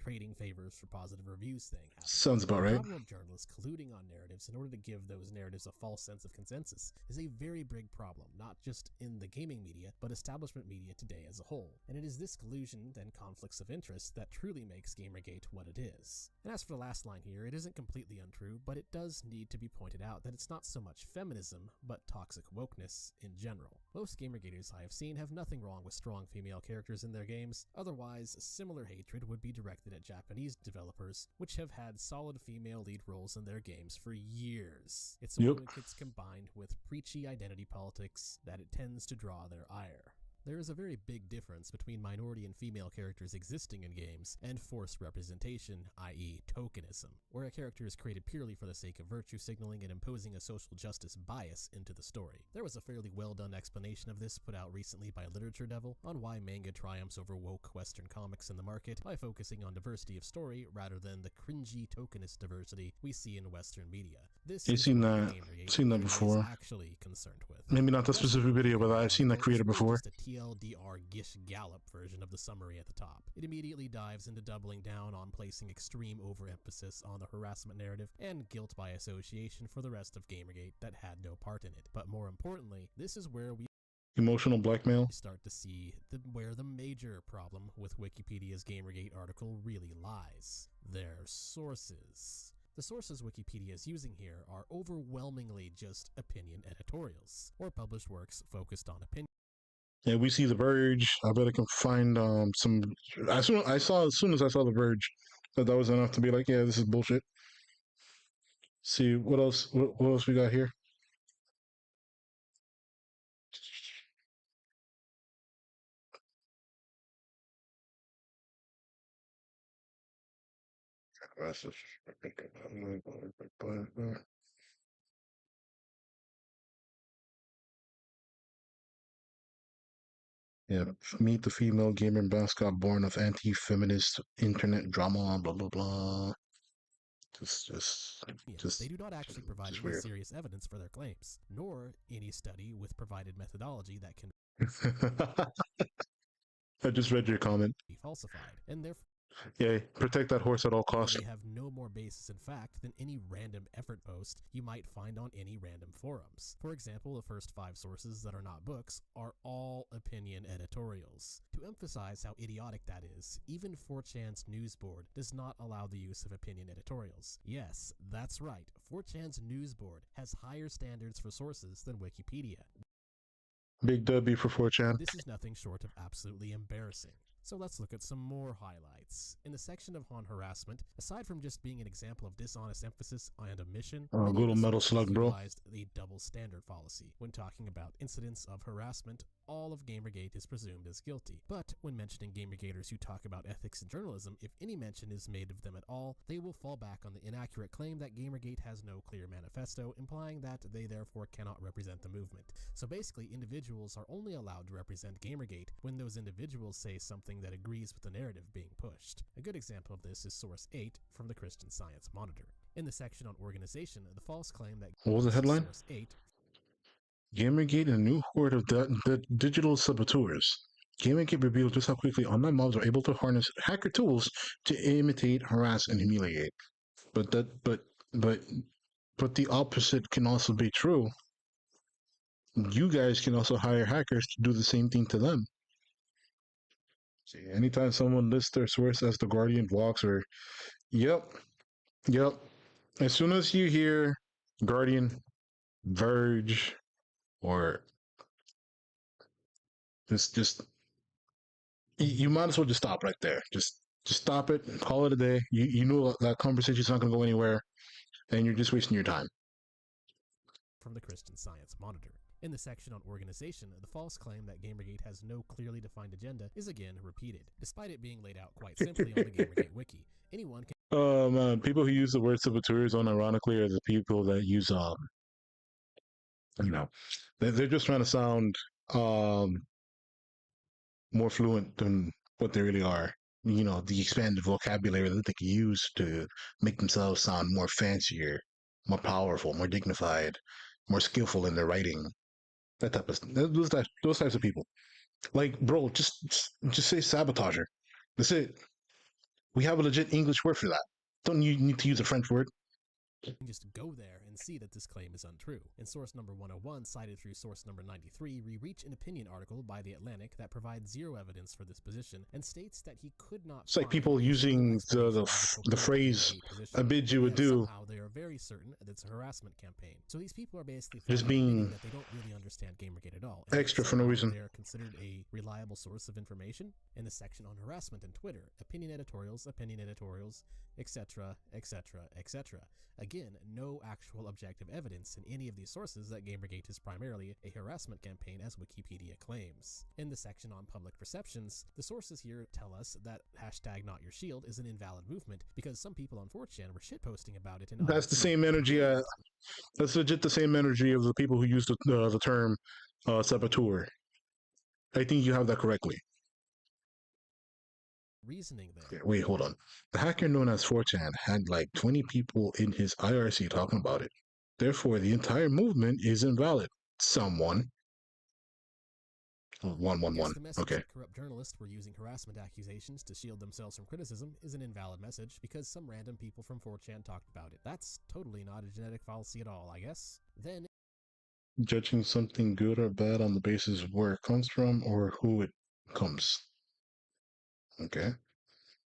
trading favors for positive reviews thing happening. Sounds about right. The problem of journalists colluding on narratives in order to give those narratives a false sense of consensus is a very big problem, not just in the gaming media, but establishment media today as a whole. And it is this collusion and conflicts of interest that truly makes Gamergate what it is. And as for the last line here, it isn't completely untrue, but it does need to be pointed out that it's not so much feminism, but toxic wokeness in general. Most Gamergaters I have seen have nothing wrong with strong female characters in their games, otherwise similar hatred would be directed directed at Japanese developers, which have had solid female lead roles in their games for years. It's a when it gets combined with preachy identity politics that it tends to draw their ire. There is a very big difference between minority and female characters existing in games and forced representation, i.e. tokenism, where a character is created purely for the sake of virtue signaling and imposing a social justice bias into the story. There was a fairly well-done explanation of this put out recently by Literature Devil on why manga triumphs over woke Western comics in the market by focusing on diversity of story rather than the cringy tokenist diversity we see in Western media. This I've is seen what that. Seen that before. is actually concerned with. Maybe not that specific video, but I've seen that creator before. Just a TLDR Gish Gallop version of the summary at the top. It immediately dives into doubling down on placing extreme overemphasis on the harassment narrative and guilt by association for the rest of Gamergate that had no part in it. But more importantly, this is where we emotional blackmail start to see where the major problem with Wikipedia's Gamergate article really lies. Their sources. The sources Wikipedia is using here are overwhelmingly just opinion editorials, or published works focused on opinion. Yeah, we see The Verge. I bet I can find some. As soon as I saw The Verge, that was enough to be like, yeah, this is bullshit. See what else? What else we got here? Yeah, meet the female gamer mascot born of anti-feminist internet drama, blah blah blah. Just they do not actually provide any serious evidence for their claims, nor any study with provided methodology that can I just read your comment. Be falsified, and therefore yeah, protect that horse at all costs. They have no more basis in fact than any random effort post you might find on any random forums. For example, the first 5 sources that are not books are all opinion editorials. To emphasize how idiotic that is, even 4chan's news board does not allow the use of opinion editorials. Yes, that's right, 4chan's news board has higher standards for sources than Wikipedia. Big W for 4chan. This is nothing short of absolutely embarrassing. So let's look at some more highlights. In the section on harassment, aside from just being an example of dishonest emphasis and omission, good old metal slug, bro. The double standard fallacy. When talking about incidents of harassment, all of Gamergate is presumed as guilty. But when mentioning Gamergaters who talk about ethics and journalism, if any mention is made of them at all, they will fall back on the inaccurate claim that Gamergate has no clear manifesto, implying that they therefore cannot represent the movement. So basically, individuals are only allowed to represent Gamergate when those individuals say something that agrees with the narrative being pushed. A good example of this is Source 8 from the Christian Science Monitor. In the section on organization, the false claim that what was the headline? Source 8 Gamergate and a new horde of digital saboteurs. Gamergate revealed just how quickly online mobs are able to harness hacker tools to imitate, harass, and humiliate. But the opposite can also be true. You guys can also hire hackers to do the same thing to them. See, anytime someone lists their source as the Guardian Vlogs or, yep. As soon as you hear Guardian, Verge, or just you might as well just stop right there. Just stop it and call it a day. You know that conversation's not going to go anywhere, and you're just wasting your time. From the Christian Science Monitor. In the section on organization, the false claim that Gamergate has no clearly defined agenda is again repeated, despite it being laid out quite simply on the Gamergate wiki. Anyone can people who use the word saboteurs unironically are the people that use they're just trying to sound more fluent than what they really are. You know, the expanded vocabulary that they can use to make themselves sound more fancier, more powerful, more dignified, more skillful in their writing. That type of those types of people. Like, bro, just say sabotager. That's it. We have a legit English word for that. Don't you need to use a French word? Just go there and see that this claim is untrue. In source number 101, cited through source number 93, we reach an opinion article by The Atlantic that provides zero evidence for this position and states that he could not It's like find people a single using explanation of the coherent phrase Gamergate position. "I bid you Yet adieu," somehow they are very certain that it's a harassment campaign. So these people are basically just admitting being that they don't really understand Gamergate at all. And yet extra for no somehow reason. they are considered a reliable source of information. In the section on harassment and Twitter, opinion editorials, etc., etc., etc. Again, no actual objective evidence in any of these sources that Gamergate is primarily a harassment campaign as Wikipedia claims. In the section on public perceptions, the sources here tell us that #NotYourShield is an invalid movement because some people on 4chan were shitposting about it. That's the same energy. That's legit the same energy of the people who use the term saboteur. I think you have that correctly. Reasoning there. Okay, wait, hold on. The hacker known as 4chan had like 20 people in his IRC talking about it. Therefore, the entire movement is invalid. Someone. 111. The message Okay. that corrupt journalists were using harassment accusations to shield themselves from criticism is an invalid message because some random people from 4chan talked about it. That's totally not a genetic fallacy at all, I guess. Then, Judging something good or bad on the basis of where it comes from or who it comes. Okay.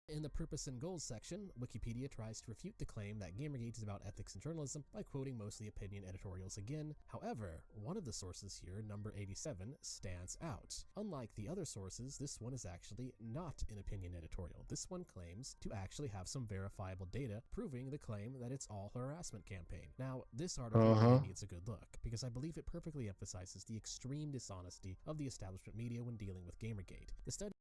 in the purpose and goals section, Wikipedia tries to refute the claim that Gamergate is about ethics and journalism by quoting mostly opinion editorials again. However, one of the sources here, number 87, stands out. Unlike the other sources, this one is actually not an opinion editorial. This one claims to actually have some verifiable data proving the claim that it's all harassment campaign. Now, this article really needs a good look because I believe it perfectly emphasizes the extreme dishonesty of the establishment media when dealing with Gamergate. The study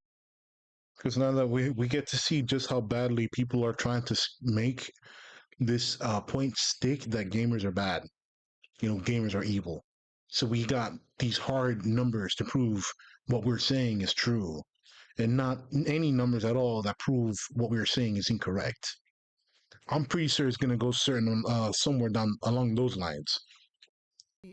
because now that we get to see just how badly people are trying to make this point stick that gamers are bad. You know, gamers are evil. So we got these hard numbers to prove what we're saying is true, and not any numbers at all that prove what we're saying is incorrect. I'm pretty sure it's gonna go somewhere down along those lines.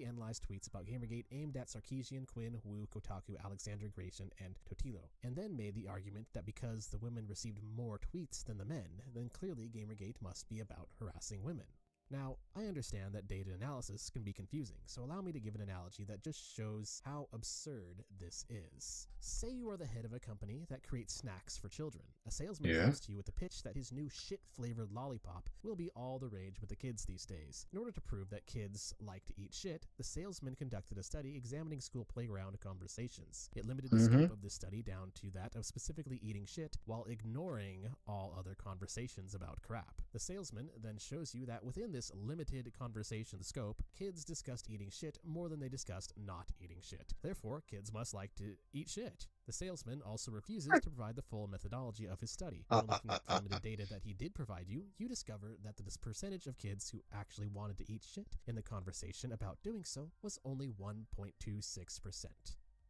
analyzed tweets about Gamergate aimed at Sarkeesian, Quinn, Wu, Kotaku, Alexander Grayson, and Totilo, and then made the argument that because the women received more tweets than the men, then clearly Gamergate must be about harassing women. Now, I understand that data analysis can be confusing, so allow me to give an analogy that just shows how absurd this is. Say you are the head of a company that creates snacks for children. A salesman comes to you with the pitch that his new shit-flavored lollipop will be all the rage with the kids these days. In order to prove that kids like to eat shit, the salesman conducted a study examining school playground conversations. It limited the scope of this study down to that of specifically eating shit while ignoring all other conversations about crap. The salesman then shows you that within this limited conversation scope, kids discussed eating shit more than they discussed not eating shit. Therefore, kids must like to eat shit. The salesman also refuses to provide the full methodology of his study. When looking at the limited data that he did provide you, you discover that the percentage of kids who actually wanted to eat shit in the conversation about doing so was only 1.26%.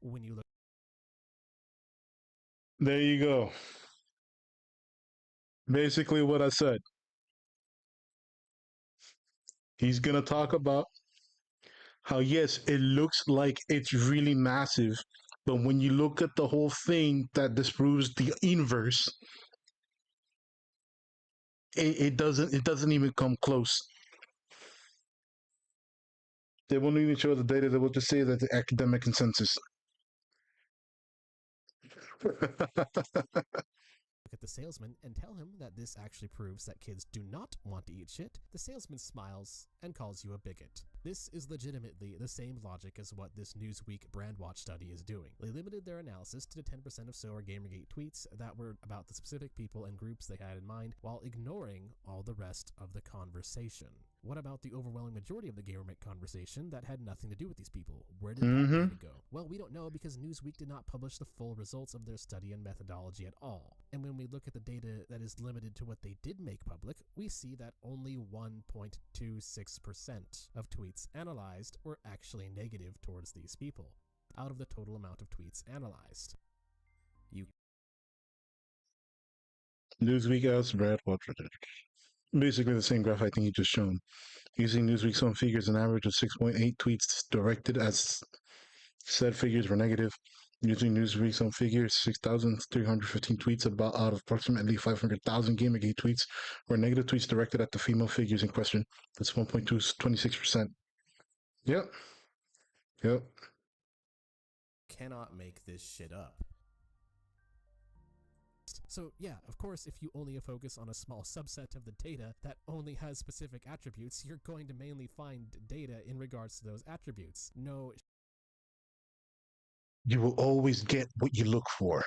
When you look There you go. Basically what I said. He's going to talk about how, yes, it looks like it's really massive, but when you look at the whole thing that disproves the inverse, it doesn't even come close. They won't even show the data. They will just say that the academic consensus. at the salesman and tell him that this actually proves that kids do not want to eat shit, the salesman smiles and calls you a bigot. This is legitimately the same logic as what this Newsweek Brandwatch study is doing. They limited their analysis to the 10% of so are Gamergate tweets that were about the specific people and groups they had in mind while ignoring all the rest of the conversation. What about the overwhelming majority of the Gamergate conversation that had nothing to do with these people? Where did that data go? Well, we don't know because Newsweek did not publish the full results of their study and methodology at all. And when we look at the data that is limited to what they did make public, we see that only 1.26% of tweets analyzed were actually negative towards these people, out of the total amount of tweets analyzed. Newsweek asked Brad what basically the same graph I think he just shown. Using Newsweek's own figures, an average of 6.8 tweets directed as said figures were negative. Using Newsweek, some figures 6,315 tweets about out of approximately 500,000 Gamergate tweets were negative tweets directed at the female figures in question. That's 1.26%. Yep. Yep. Cannot make this shit up. So yeah, of course, if you only focus on a small subset of the data that only has specific attributes, you're going to mainly find data in regards to those attributes. No You will always get what you look for.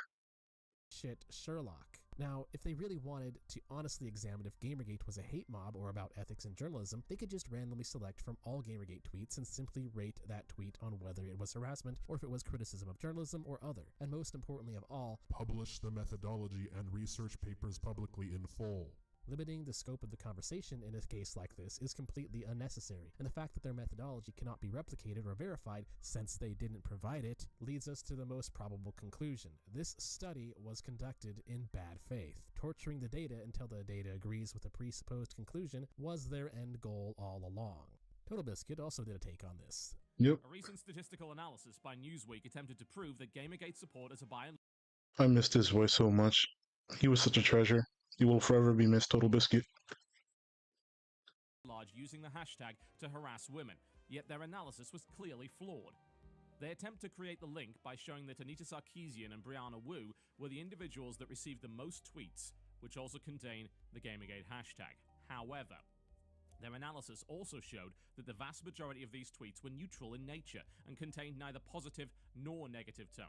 shit Sherlock. Now, if they really wanted to honestly examine if Gamergate was a hate mob or about ethics in journalism, they could just randomly select from all Gamergate tweets and simply rate that tweet on whether it was harassment or if it was criticism of journalism or other. And most importantly of all, publish the methodology and research papers publicly in full. Limiting the scope of the conversation in a case like this is completely unnecessary, and the fact that their methodology cannot be replicated or verified since they didn't provide it leads us to the most probable conclusion. This study was conducted in bad faith. Torturing the data until the data agrees with the presupposed conclusion was their end goal all along. Total Biscuit also did a take on this. Yep. A recent statistical analysis by Newsweek attempted to prove that Gamergate supporters are by and I missed his voice so much. He was such a treasure. He will forever be missed, Total Biscuit. large using the hashtag to harass women, yet their analysis was clearly flawed. They attempt to create the link by showing that Anita Sarkeesian and Brianna Wu were the individuals that received the most tweets, which also contain the Gamergate hashtag. However, their analysis also showed that the vast majority of these tweets were neutral in nature and contained neither positive nor negative tone.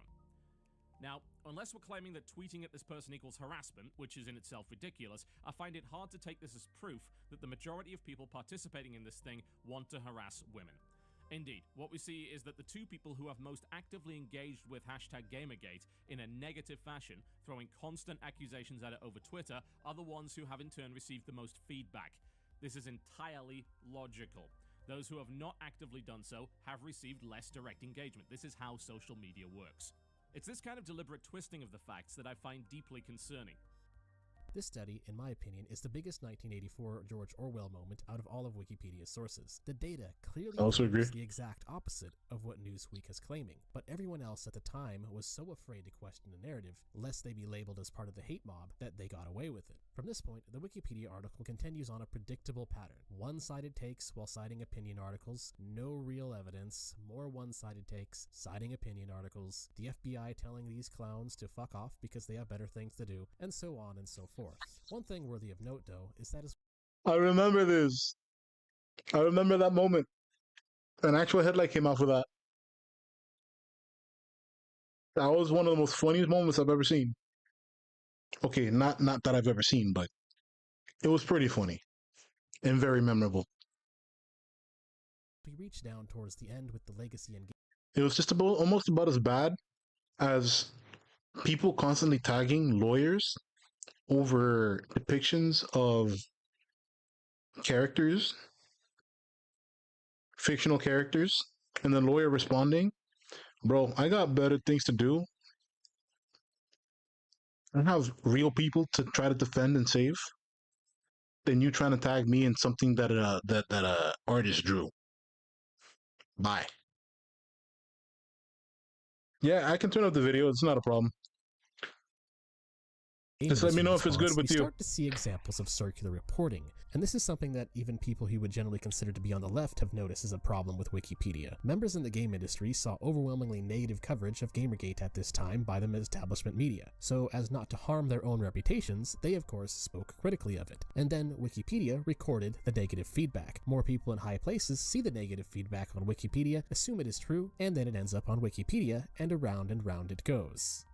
Now, unless we're claiming that tweeting at this person equals harassment, which is in itself ridiculous, I find it hard to take this as proof that the majority of people participating in this thing want to harass women. Indeed, what we see is that the two people who have most actively engaged with hashtag Gamergate in a negative fashion, throwing constant accusations at it over Twitter, are the ones who have in turn received the most feedback. This is entirely logical. Those who have not actively done so have received less direct engagement. This is how social media works. It's this kind of deliberate twisting of the facts that I find deeply concerning. This study, in my opinion, is the biggest 1984 George Orwell moment out of all of Wikipedia's sources. The data clearly proves the exact opposite of what Newsweek is claiming, but everyone else at the time was so afraid to question the narrative, lest they be labeled as part of the hate mob, that they got away with it. From this point, the Wikipedia article continues on a predictable pattern. One-sided takes while citing opinion articles, no real evidence, more one-sided takes, citing opinion articles, the FBI telling these clowns to fuck off because they have better things to do, and so on and so forth. One thing worthy of note, though, is that I remember this. I remember that moment. An actual headlight came out for that. That was one of the most funniest moments I've ever seen. Okay, not that I've ever seen, but it was pretty funny and very memorable. we reach down towards the end with the legacy and It was just about almost about as bad as people constantly tagging lawyers over depictions of characters, fictional characters, and the lawyer responding, bro, I got better things to do. I have real people to try to defend and save than you trying to tag me in something that that artist drew. Bye. Yeah, I can turn up the video. It's not a problem. Just let me know if it's good with you. We start to see examples of circular reporting, and this is something that even people who would generally consider to be on the left have noticed as a problem with Wikipedia. Members in the game industry saw overwhelmingly negative coverage of Gamergate at this time by the establishment media, so as not to harm their own reputations, they of course spoke critically of it. And then Wikipedia recorded the negative feedback. More people in high places see the negative feedback on Wikipedia, assume it is true, and then it ends up on Wikipedia, and round it goes.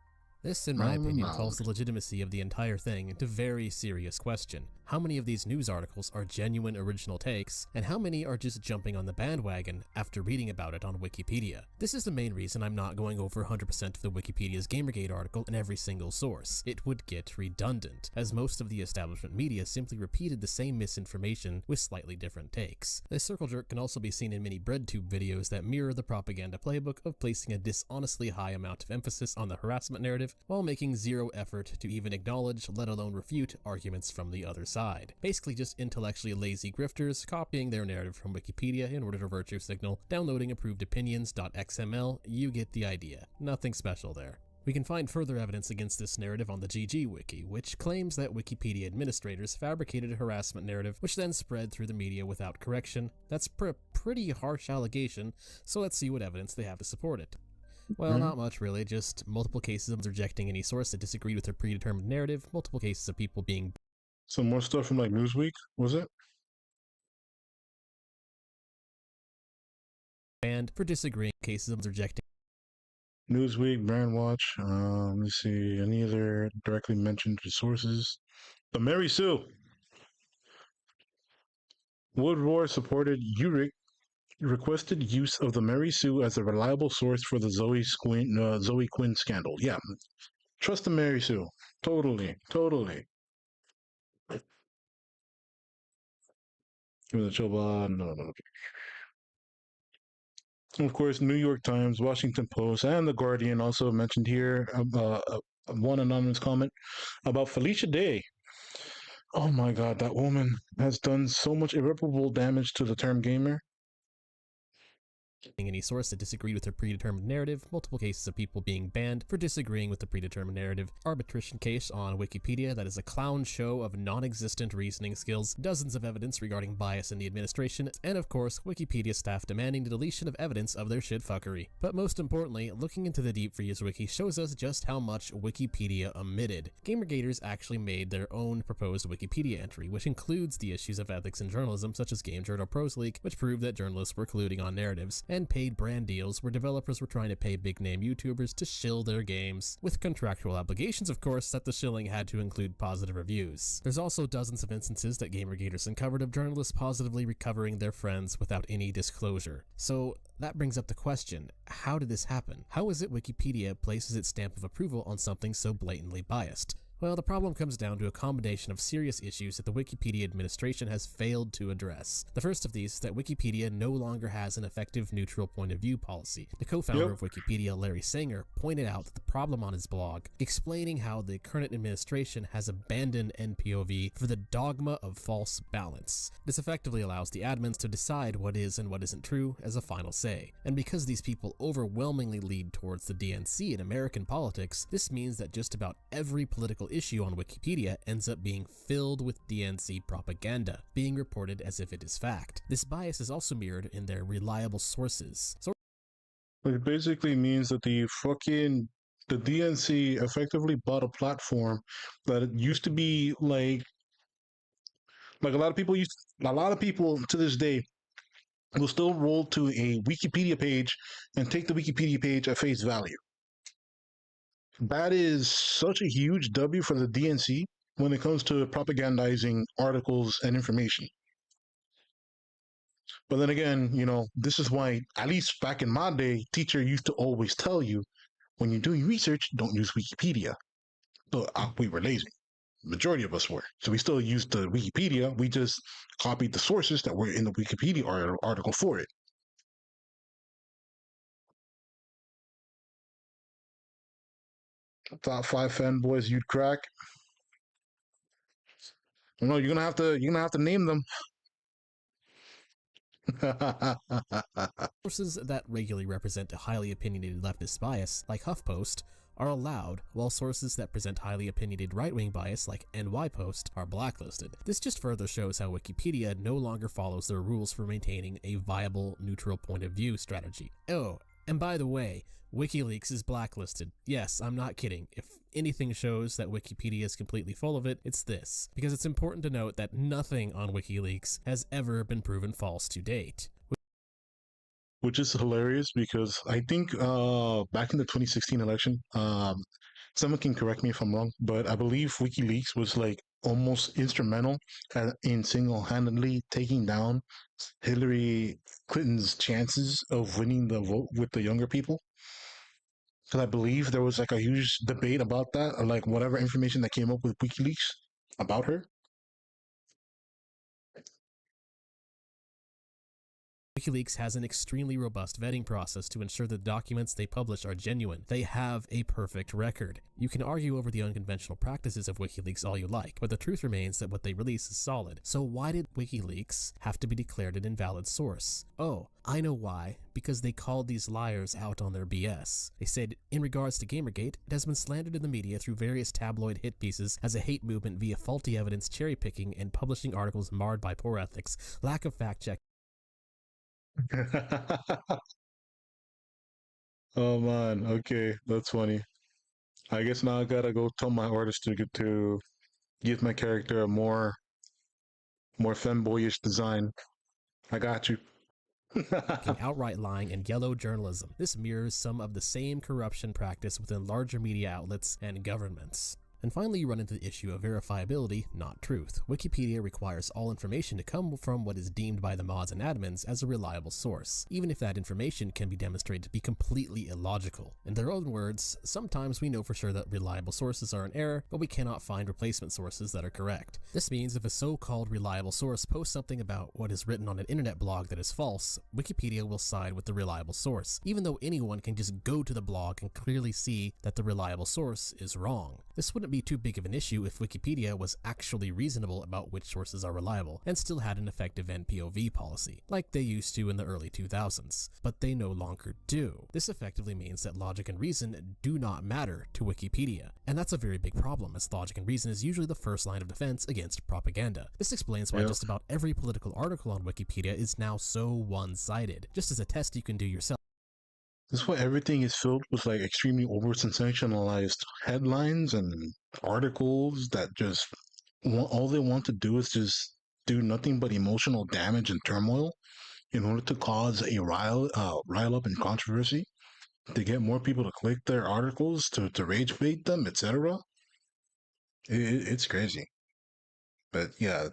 This, in my opinion, calls the legitimacy of the entire thing into very serious question. How many of these news articles are genuine original takes, and how many are just jumping on the bandwagon after reading about it on Wikipedia? This is the main reason I'm not going over 100% of the Wikipedia's Gamergate article in every single source. It would get redundant, as most of the establishment media simply repeated the same misinformation with slightly different takes. This circle jerk can also be seen in many BreadTube videos that mirror the propaganda playbook of placing a dishonestly high amount of emphasis on the harassment narrative narrative, while making zero effort to even acknowledge, let alone refute, arguments from the other side. Basically just intellectually lazy grifters copying their narrative from Wikipedia in order to virtue signal, downloading approved opinions.xml, you get the idea. Nothing special there. We can find further evidence against this narrative on the GG Wiki, which claims that Wikipedia administrators fabricated a harassment narrative which then spread through the media without correction. That's a pretty harsh allegation, so let's see what evidence they have to support it. Well, not much really, just multiple cases of rejecting any source that disagreed with their predetermined narrative, multiple cases of people being... Some more stuff from like Newsweek, was it? ...banned for disagreeing, cases of rejecting... Newsweek, Brandwatch, let me see, any other directly mentioned sources? The Mary Sue. Woodward supported Uric requested use of the Mary Sue as a reliable source for the Zoe Quinn scandal. Yeah, trust the Mary Sue. Totally. Give me the chill. No. Of course, New York Times, Washington Post, and The Guardian also mentioned here one anonymous comment about Felicia Day. Oh my God, that woman has done so much irreparable damage to the term gamer. Any source that disagreed with their predetermined narrative, multiple cases of people being banned for disagreeing with the predetermined narrative, arbitration case on Wikipedia that is a clown show of non-existent reasoning skills, dozens of evidence regarding bias in the administration, and of course, Wikipedia staff demanding the deletion of evidence of their shitfuckery. But most importantly, looking into the Deep Freeze wiki shows us just how much Wikipedia omitted. Gamergaters actually made their own proposed Wikipedia entry, which includes the issues of ethics in journalism such as Game Journal Pros Leak, which proved that journalists were colluding on narratives, and paid brand deals where developers were trying to pay big-name YouTubers to shill their games, with contractual obligations, of course, that the shilling had to include positive reviews. There's also dozens of instances that Gamergaters uncovered of journalists positively recovering their friends without any disclosure. So that brings up the question, how did this happen? How is it Wikipedia places its stamp of approval on something so blatantly biased? Well, the problem comes down to a combination of serious issues that the Wikipedia administration has failed to address. The first of these is that Wikipedia no longer has an effective neutral point of view policy. The co-founder of Wikipedia, Larry Sanger, pointed out that the problem on his blog, explaining how the current administration has abandoned NPOV for the dogma of false balance. This effectively allows the admins to decide what is and what isn't true as a final say. And because these people overwhelmingly lead towards the DNC in American politics, this means that just about every political issue on Wikipedia ends up being filled with DNC propaganda, being reported as if it is fact. This bias is also mirrored in their reliable sources. It basically means that the DNC effectively bought a platform that it used to be like a lot of people to this day will still roll to a Wikipedia page and take the Wikipedia page at face value. That is such a huge W for the DNC when it comes to propagandizing articles and information. But then again, this is why, at least back in my day, teacher used to always tell you, when you're doing research, don't use Wikipedia. But we were lazy. Majority of us were. So we still used the Wikipedia. We just copied the sources that were in the Wikipedia article for it. Top 5 fanboys you'd crack. No, you're gonna have to name them. Sources that regularly represent a highly opinionated leftist bias, like HuffPost, are allowed, while sources that present highly opinionated right-wing bias, like NYPost, are blacklisted. This just further shows how Wikipedia no longer follows their rules for maintaining a viable neutral point of view strategy. Oh, and by the way, WikiLeaks is blacklisted. Yes, I'm not kidding. If anything shows that Wikipedia is completely full of it, it's this. Because it's important to note that nothing on WikiLeaks has ever been proven false to date. Which is hilarious because I think back in the 2016 election, someone can correct me if I'm wrong, but I believe WikiLeaks was like almost instrumental in single-handedly taking down Hillary Clinton's chances of winning the vote with the younger people. Because I believe there was like a huge debate about that, or like whatever information that came up with WikiLeaks about her. WikiLeaks has an extremely robust vetting process to ensure that the documents they publish are genuine. They have a perfect record. You can argue over the unconventional practices of WikiLeaks all you like, but the truth remains that what they release is solid. So why did WikiLeaks have to be declared an invalid source? Oh, I know why. Because they called these liars out on their BS. They said, in regards to Gamergate, it has been slandered in the media through various tabloid hit pieces as a hate movement via faulty evidence, cherry picking, and publishing articles marred by poor ethics, lack of fact check. Oh man, okay, that's funny. I guess now I gotta go tell my artist to give my character a more femboyish design. I got you. Outright lying and yellow journalism. This mirrors some of the same corruption practice within larger media outlets and governments. And finally, you run into the issue of verifiability, not truth. Wikipedia requires all information to come from what is deemed by the mods and admins as a reliable source, even if that information can be demonstrated to be completely illogical. In their own words, sometimes we know for sure that reliable sources are in error, but we cannot find replacement sources that are correct. This means if a so-called reliable source posts something about what is written on an internet blog that is false, Wikipedia will side with the reliable source, even though anyone can just go to the blog and clearly see that the reliable source is wrong. This wouldn't be too big of an issue if Wikipedia was actually reasonable about which sources are reliable and still had an effective NPOV policy, like they used to in the early 2000s, but they no longer do. This effectively means that logic and reason do not matter to Wikipedia, and that's a very big problem, as logic and reason is usually the first line of defense against propaganda. This explains why just about every political article on Wikipedia is now so one-sided. Just as a test you can do yourself. This is why everything is filled with like extremely over sensationalized headlines and articles that just all they want to do is just do nothing but emotional damage and turmoil in order to cause a rile up and controversy, to get more people to click their articles, to rage bait them, etc. It's crazy. But yeah,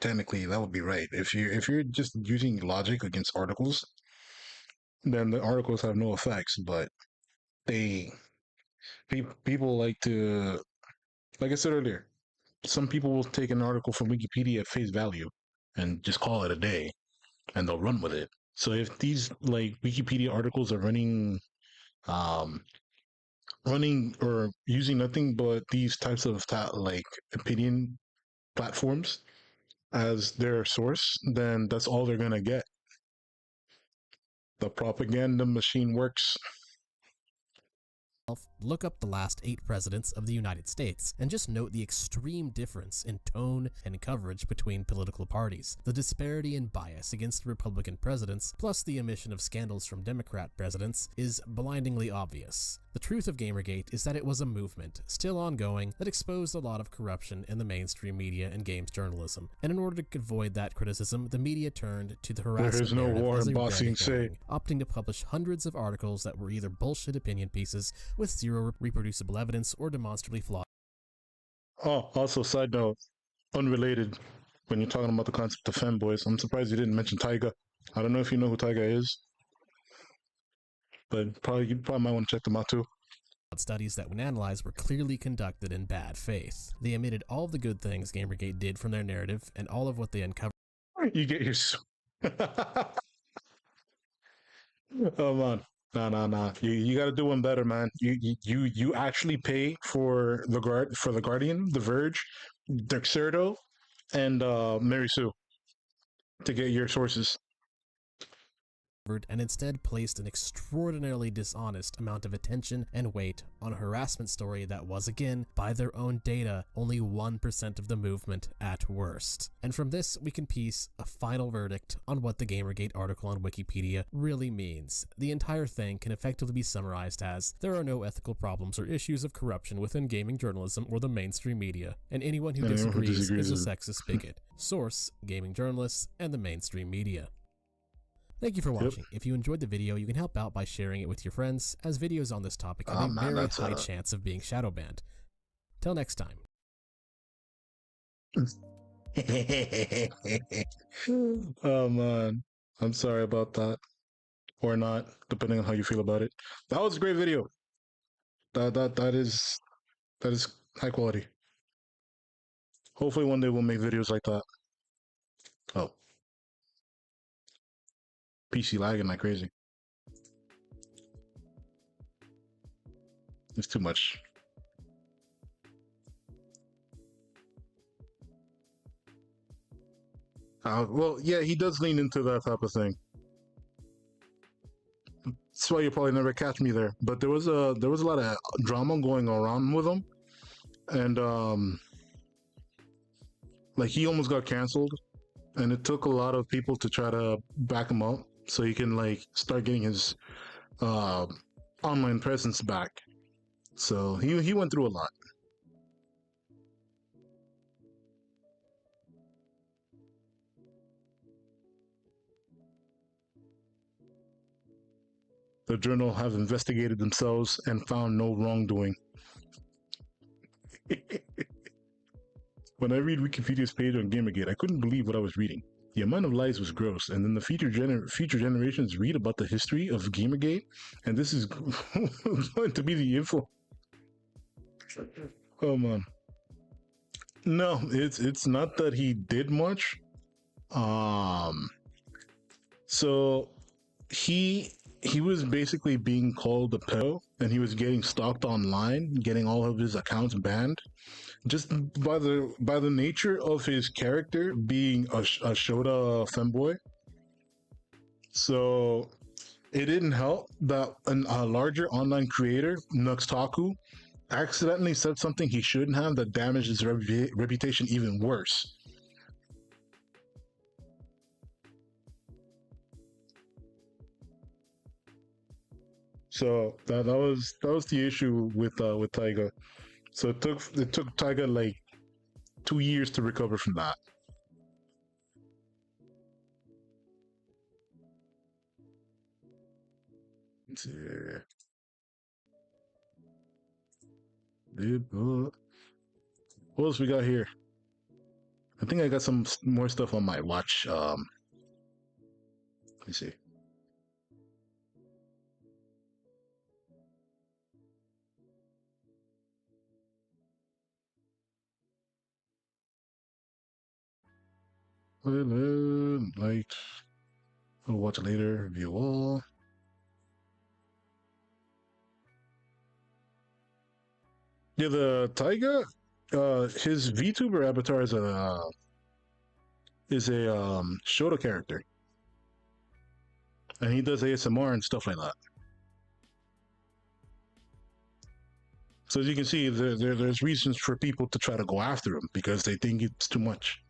technically that would be right. If you're just using logic against articles, then the articles have no effects. But they people like to, like I said earlier, some people will take an article from Wikipedia at face value and just call it a day, and they'll run with it. So if these like Wikipedia articles are um, running or using nothing but these types of like opinion platforms as their source, then that's all they're gonna get. The propaganda machine works. Look up the last 8 presidents of the United States and just note the extreme difference in tone and coverage between political parties. The disparity in bias against the Republican presidents, plus the emission of scandals from Democrat presidents, is blindingly obvious. The truth of Gamergate is that it was a movement, still ongoing, that exposed a lot of corruption in the mainstream media and games journalism. And in order to avoid that criticism, the media turned to the harassment There's no narrative war as in a Bossing red Say. herring, opting to publish hundreds of articles that were either bullshit opinion pieces with zero reproducible evidence or demonstrably flawed. Oh, also, side note, unrelated, when you're talking about the concept of femboys, I'm surprised you didn't mention Taiga. I don't know if you know who Taiga is, but you probably might want to check them out too. Studies that, when analyzed, were clearly conducted in bad faith. They omitted all of the good things Gamergate did from their narrative and all of what they uncovered. You get your. Oh man, nah. You got to do one better, man. You actually pay for the Guardian, The Verge, Dexerto, and Mary Sue to get your sources. And instead placed an extraordinarily dishonest amount of attention and weight on a harassment story that was, again, by their own data, only 1% of the movement at worst. And from this, we can piece a final verdict on what the Gamergate article on Wikipedia really means. The entire thing can effectively be summarized as, there are no ethical problems or issues of corruption within gaming journalism or the mainstream media, and anyone who disagrees is a sexist bigot. Source, gaming journalists, and the mainstream media. Thank you for watching. If you enjoyed the video, you can help out by sharing it with your friends, as videos on this topic have a very high chance of being shadow banned. Till next time. Oh man, I'm sorry about that, or not, depending on how you feel about it. That was a great video. That is high quality. Hopefully one day we'll make videos like that. Oh. PC lagging like crazy. It's too much. Well, yeah, he does lean into that type of thing. That's why you probably never catch me there. But there was a lot of drama going around with him, and like he almost got canceled, and it took a lot of people to try to back him up so he can like start getting his uh, online presence back. So he went through a lot. The journal have investigated themselves and found no wrongdoing. When I read Wikipedia's page on Gamergate, I couldn't believe what I was reading. The amount of lies was gross, and then the future generations read about the history of Gamergate, and this is going to be the info. Oh man, no, it's not that he did much. So he was basically being called a pedo, and he was getting stalked online, getting all of his accounts banned, just by the nature of his character being a Shota femboy. So it didn't help that a larger online creator, Nuxtaku, accidentally said something he shouldn't have that damaged his reputation even worse. So that was the issue with Taiga. So it took Taiga like 2 years to recover from that. Let's see. What else we got here? I think I got some more stuff on my watch. Let me see. Like, I'll watch later. Review all. Yeah, the Taiga, his VTuber avatar is a Shota character, and he does ASMR and stuff like that. So as you can see, there's reasons for people to try to go after him because they think it's too much.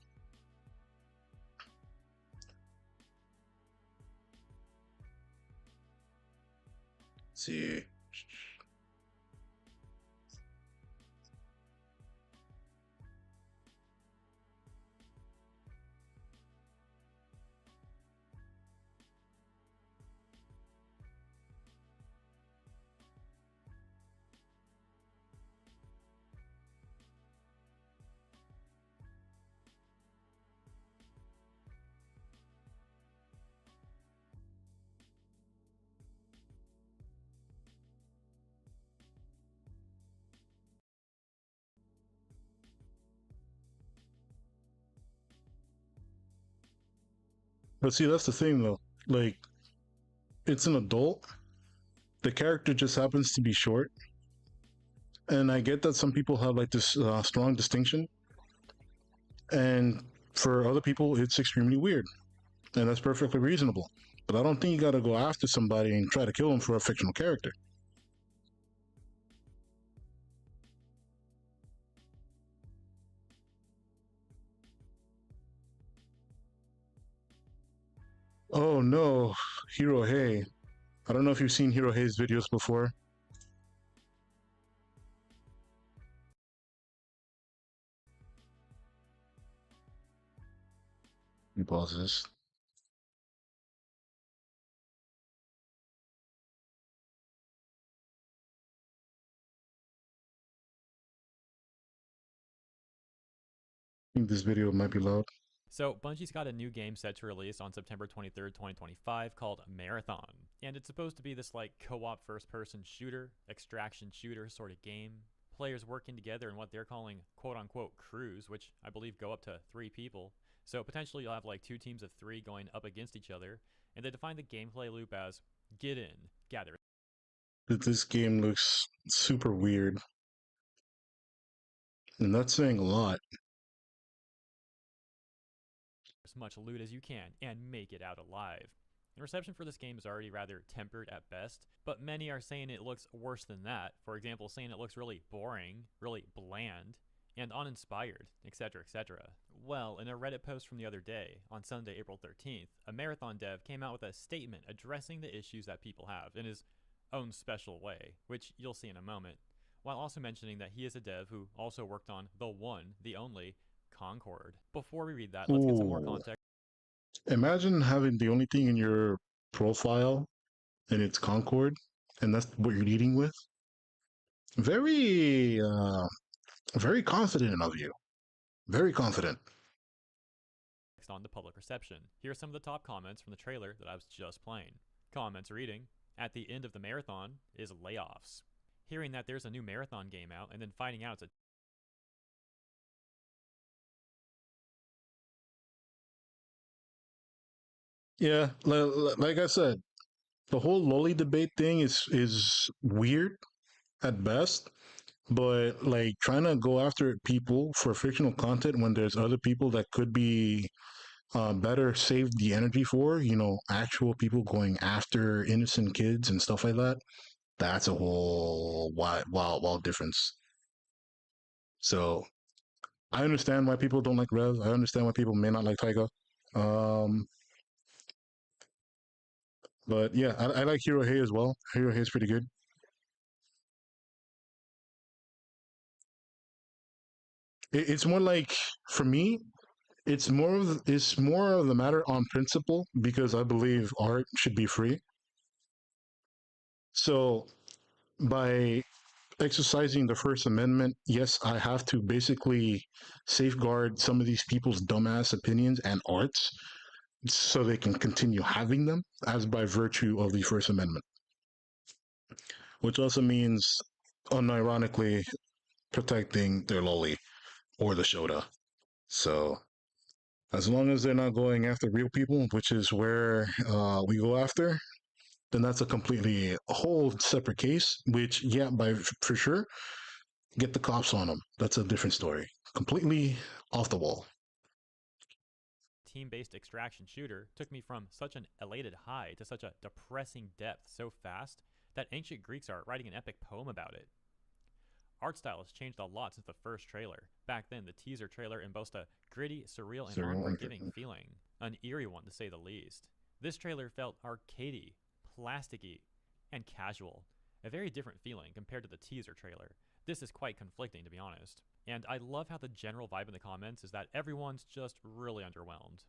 Let's see. But see, that's the thing though. Like, it's an adult. The character just happens to be short, and I get that some people have like this strong distinction, and for other people, it's extremely weird, and that's perfectly reasonable. But I don't think you got to go after somebody and try to kill them for a fictional character. Oh no, Hero Hey. I don't know if you've seen Hero Hey's videos before. Let me pause this. I think this video might be loud. So, Bungie's got a new game set to release on September 23rd, 2025 called Marathon. And it's supposed to be this like co-op first-person shooter, extraction shooter sort of game. players working together in what they're calling quote-unquote crews, which I believe go up to 3 people. So potentially you'll have like 2 teams of 3 going up against each other, and they define the gameplay loop as get in, gather This game looks super weird, and that's saying a lot. as much loot as you can, and make it out alive. The reception for this game is already rather tempered at best, but many are saying it looks worse than that. For example, saying it looks really boring, really bland, and uninspired, etc., etc. Well, in a Reddit post from the other day, on Sunday, April 13th, a Marathon dev came out with a statement addressing the issues that people have in his own special way, which you'll see in a moment, while also mentioning that he is a dev who also worked on the one, the only, Concord. Before we read that, let's get some more Ooh. context. Imagine having the only thing in your profile and it's Concord, and that's what you're leading with. Very, very confident of you. Very confident. On the public reception. Here are some of the top comments from the trailer that I was just playing. Comments reading, at the end of the marathon is layoffs. Hearing that there's a new marathon game out and then finding out it's a Yeah, like I said, the whole lolly debate thing is weird at best, but like trying to go after people for fictional content when there's other people that could be better saved the energy for, actual people going after innocent kids and stuff like that. That's a whole wild difference. So I understand why people don't like Rev. I understand why people may not like Taiga. Um, but yeah, I like Hero Hey as well. Hero Hey is pretty good. It's more like, for me, it's more of the matter on principle, because I believe art should be free. So by exercising the First Amendment, yes, I have to basically safeguard some of these people's dumbass opinions and arts so they can continue having them, as by virtue of the First Amendment, which also means, unironically, protecting their loli or the Shota. So as long as they're not going after real people, which is where we go after, then that's a whole separate case. Which, yeah, for sure, get the cops on them. That's a different story. Completely off the wall. team-based extraction shooter took me from such an elated high to such a depressing depth so fast that ancient Greeks are writing an epic poem about it. Art style has changed a lot since the first trailer. Back then, the teaser trailer embossed a gritty, surreal, and unforgiving feeling. An eerie one, to say the least. This trailer felt arcadey, plasticky, and casual. A very different feeling compared to the teaser trailer. This is quite conflicting, to be honest. And I love how the general vibe in the comments is that everyone's just really underwhelmed.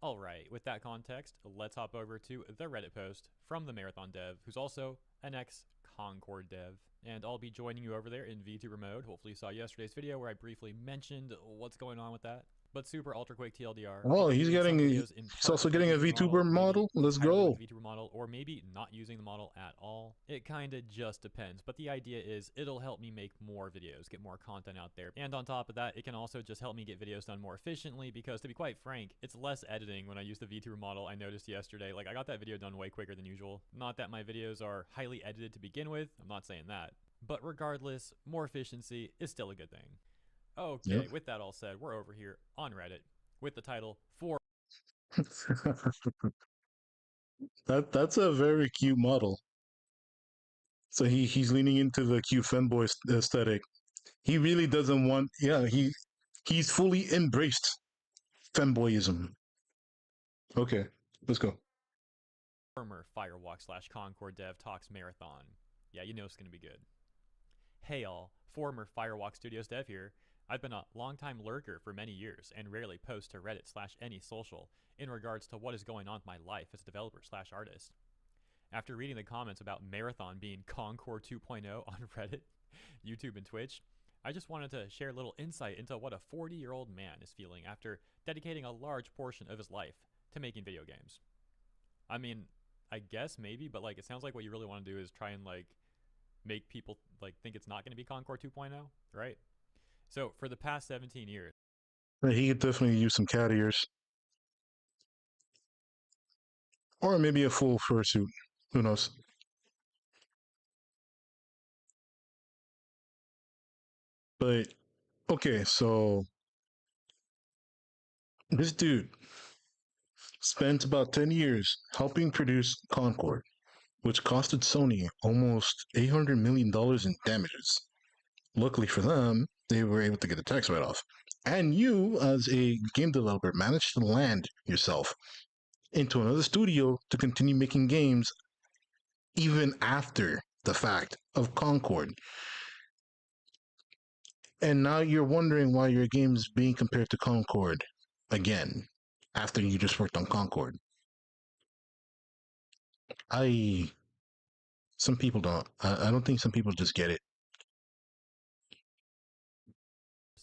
Alright, with that context, let's hop over to the Reddit post from the Marathon dev, who's also an ex-Concord dev. And I'll be joining you over there in VTuber mode. Hopefully you saw yesterday's video where I briefly mentioned what's going on with that. But super ultra quick TLDR. Oh, he's also getting a VTuber model. Let's go. VTuber model, or maybe not using the model at all. It kinda just depends. But the idea is it'll help me make more videos, get more content out there. And on top of that, it can also just help me get videos done more efficiently, because to be quite frank, it's less editing when I use the VTuber model. I noticed yesterday, like I got that video done way quicker than usual. Not that my videos are highly edited to begin with, I'm not saying that. But regardless, more efficiency is still a good thing. Okay, Yep. with that all said, we're over here on Reddit with the title For That's a very cute model. So he's leaning into the cute femboy aesthetic. He really doesn't want. Yeah, he's fully embraced femboyism. Okay, let's go. former Firewalk / Concord dev talks marathon. Yeah, you know it's gonna be good. Hey all, former Firewalk Studios dev here. I've been a longtime lurker for many years and rarely post to Reddit / any social in regards to what is going on with my life as a developer / artist. After reading the comments about Marathon being Concord 2.0 on Reddit, YouTube, and Twitch, I just wanted to share a little insight into what a 40-year-old man is feeling after dedicating a large portion of his life to making video games. I mean, I guess maybe, but like it sounds like what you really want to do is try and like make people like think it's not going to be Concord 2.0, right? So for the past 17 years, He could definitely use some cat ears. Or maybe a full fursuit. Who knows? But okay, so this dude spent about 10 years helping produce Concord, which costed Sony almost $800 million in damages. Luckily for them, they were able to get the tax write off. And you, as a game developer, managed to land yourself into another studio to continue making games even after the fact of Concord. And now you're wondering why your game's being compared to Concord again after you just worked on Concord. Some people don't. I don't think some people just get it.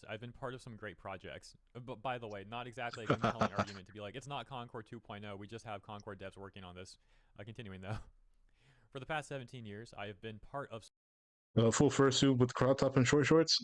I've been part of some great projects. But by the way, not exactly a compelling argument to be like, it's not Concord 2.0. We just have Concord devs working on this. Continuing though. For the past 17 years, I have been part of Full fursuit with crop top and short shorts.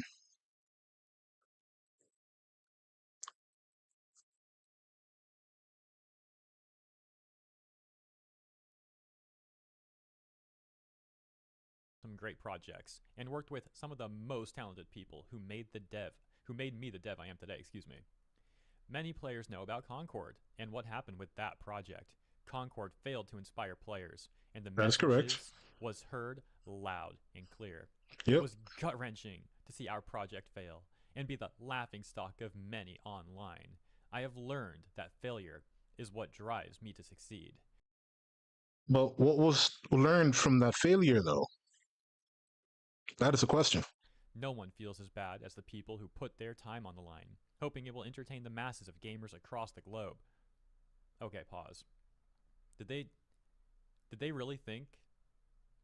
some great projects and worked with some of the most talented people who made me the dev I am today, excuse me. Many players know about Concord and what happened with that project. Concord failed to inspire players, and the That's correct. was heard loud and clear. Yep. It was gut-wrenching to see our project fail and be the laughingstock of many online. I have learned that failure is what drives me to succeed. But what was learned from that failure, though? That is a question. No one feels as bad as the people who put their time on the line, hoping it will entertain the masses of gamers across the globe. Okay, pause. Did they really think?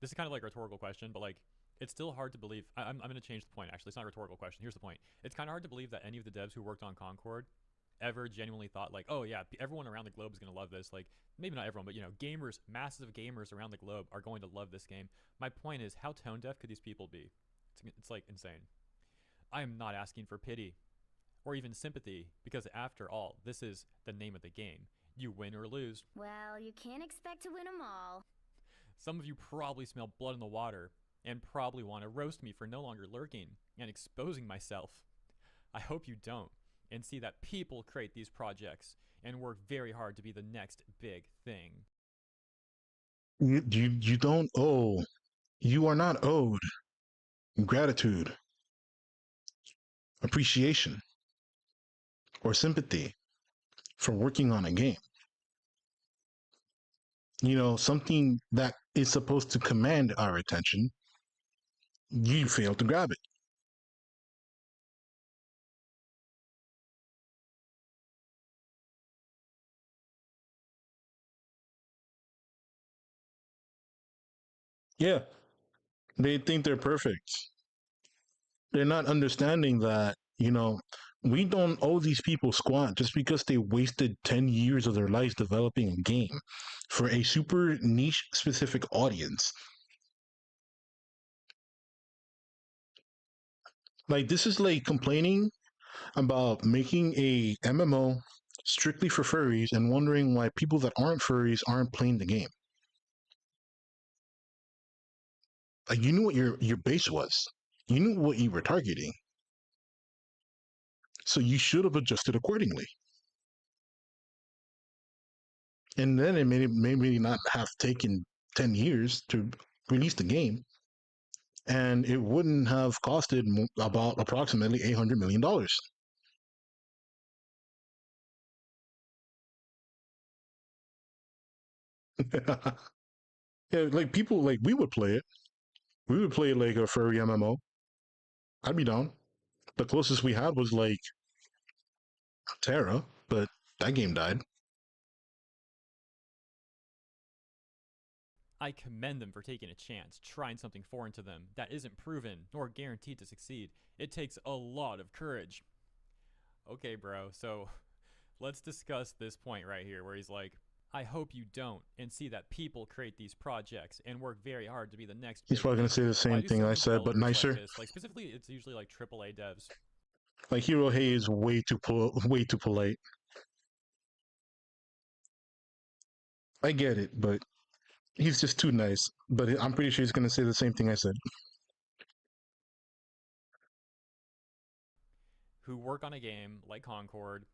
This is kind of like a rhetorical question, but like, it's still hard to believe. I'm going to change the point, actually. It's not a rhetorical question. Here's the point. It's kind of hard to believe that any of the devs who worked on Concord ever genuinely thought like, oh yeah, everyone around the globe is going to love this. Like, maybe not everyone, but you know, gamers, massive gamers around the globe are going to love this game. My point is, how tone deaf could these people be? It's like insane. I am not asking for pity or even sympathy, because after all, this is the name of the game. You win or lose. Well, you can't expect to win them all. Some of you probably smell blood in the water and probably want to roast me for no longer lurking and exposing myself. I hope you don't, and see that people create these projects and work very hard to be the next big thing. You don't owe. You are not owed gratitude, appreciation, or sympathy for working on a game. You know, something that is supposed to command our attention, you fail to grab it. Yeah, they think they're perfect. They're not understanding that, you know, we don't owe these people squat just because they wasted 10 years of their lives developing a game for a super niche specific audience. Like, this is like complaining about making a MMO strictly for furries and wondering why people that aren't furries aren't playing the game. Like, you knew what your base was. You knew what you were targeting. So you should have adjusted accordingly. And then it may not have taken 10 years to release the game. And it wouldn't have costed about approximately $800 million. Yeah, like people, like we would play it. We would play like a furry MMO. I'd be down. The closest we had was like Terra, but that game died. I commend them for taking a chance, trying something foreign to them that isn't proven nor guaranteed to succeed. It takes a lot of courage. Okay, bro, so let's discuss this point right here where he's like, I hope you don't and see that people create these projects and work very hard to be the next He's big probably gonna thing. say the Why same do thing so I many said, but developers like nicer. this, like specifically it's usually like AAA devs, Like Hero Hay is way too polite. I get it, but he's just too nice. But I'm pretty sure he's gonna say the same thing I said. who work on a game like Concord,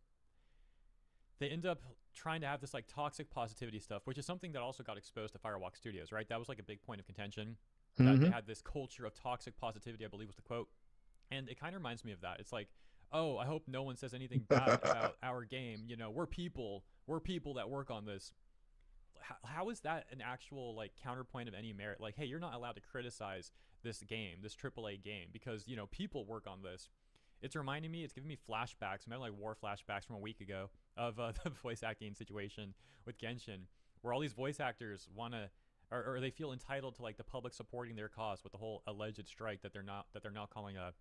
they end up trying to have this like toxic positivity stuff, which is something that also got exposed to Firewalk Studios, right? That was like a big point of contention, that they Mm-hmm. had this culture of toxic positivity, I believe was the quote. And it kind of reminds me of that. It's like, oh, I hope no one says anything bad about our game. You know, we're people that work on this. How is that an actual like counterpoint of any merit? Like, hey, you're not allowed to criticize this game, this AAA game, because you know people work on this. It's reminding me, it's giving me flashbacks, maybe like war flashbacks from a week ago of the voice acting situation with Genshin, where all these voice actors want to, or they feel entitled to like the public supporting their cause with the whole alleged strike that they're now calling a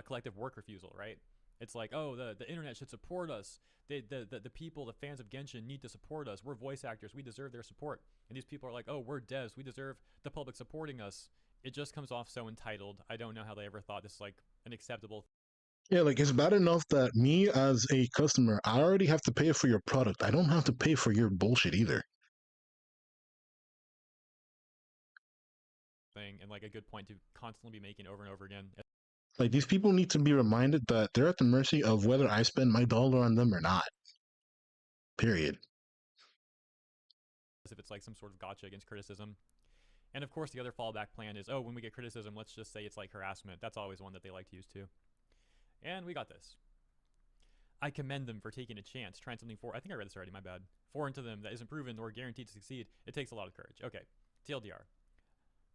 collective work refusal, right? It's like, oh, the internet should support us. The people, the fans of Genshin need to support us. We're voice actors. We deserve their support. And these people are like, oh, we're devs. We deserve the public supporting us. It just comes off so entitled. I don't know how they ever thought this is like an acceptable Yeah, like it's bad enough that me as a customer, I already have to pay for your product. I don't have to pay for your bullshit either. thing and like a good point to constantly be making over and over again. Like these people need to be reminded that they're at the mercy of whether I spend my dollar on them or not. Period. As if it's like some sort of gotcha against criticism. And of course, the other fallback plan is, oh, when we get criticism, let's just say it's like harassment. That's always one that they like to use too. And we got this. I commend them for taking a chance, trying something for. I think I read this already. My bad. Foreign to them that isn't proven or guaranteed to succeed. It takes a lot of courage. Okay. TLDR.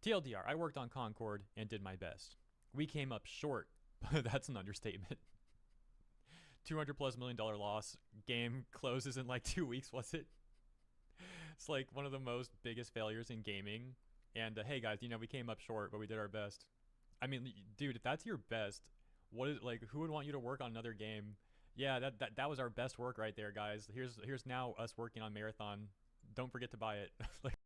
TLDR. I worked on Concord and did my best. We came up short. That's an understatement. $200+ million loss. Game closes in like 2 weeks. Was it? It's like one of the most biggest failures in gaming. And hey guys, you know we came up short, but we did our best. I mean, dude, if that's your best, what is like? Who would want you to work on another game? Yeah, that was our best work right there, guys. Here's now us working on Marathon. Don't forget to buy it. Like,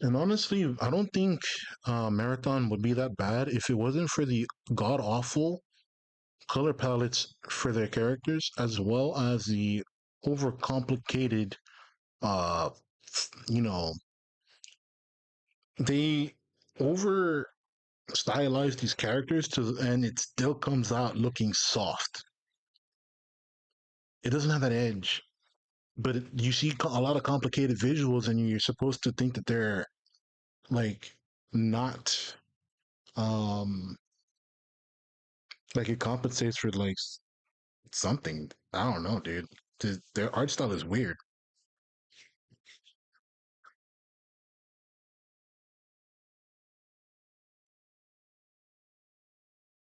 And honestly, I don't think Marathon would be that bad if it wasn't for the god awful color palettes for their characters, as well as the overcomplicated, uh, you know, they over stylize these characters to, and it still comes out looking soft. It doesn't have that edge, but you see a lot of complicated visuals, and you're supposed to think that they're like not um like it compensates for like something. I don't know, dude. Their art style is weird.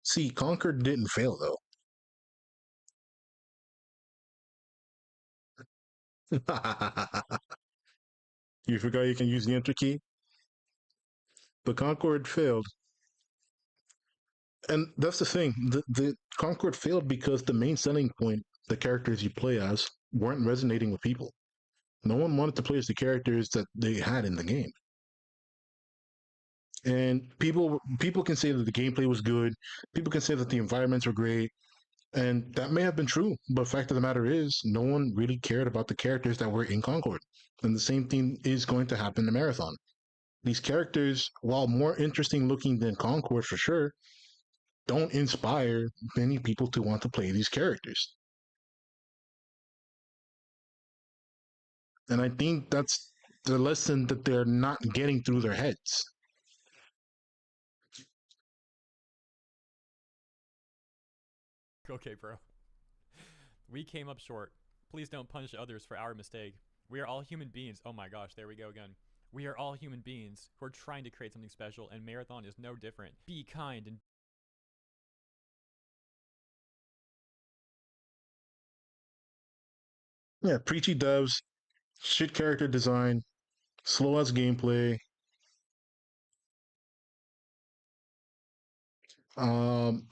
See, Conquer didn't fail though. You forgot you can use the enter key? But Concord failed. And that's the thing. The Concord failed because the main selling point, the characters you play as, weren't resonating with people. No one wanted to play as the characters that they had in the game. And people can say that the gameplay was good. People can say that the environments were great. And that may have been true, but fact of the matter is, no one really cared about the characters that were in Concord. And the same thing is going to happen in Marathon. These characters, while more interesting looking than Concord for sure, don't inspire many people to want to play these characters. And I think that's the lesson that they're not getting through their heads. okay, bro. We came up short. Please don't punish others for our mistake. We are all human beings. Oh my gosh, there we go again. We are all human beings who are trying to create something special, and Marathon is no different. Be kind and Yeah, preachy devs, shit character design, slow as gameplay. Um,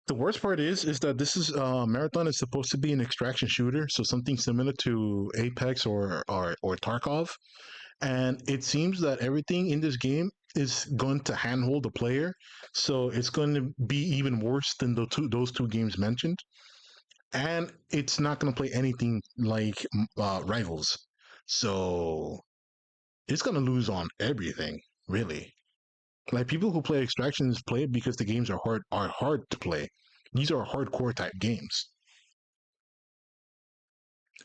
The worst part is that this is Marathon is supposed to be an extraction shooter, so something similar to Apex or Tarkov, and it seems that everything in this game is going to handhold the player, so it's going to be even worse than those two games mentioned, and it's not going to play anything like Rivals, so it's going to lose on everything, really. Like people who play Extractions play it because the games are hard to play. These are hardcore type games.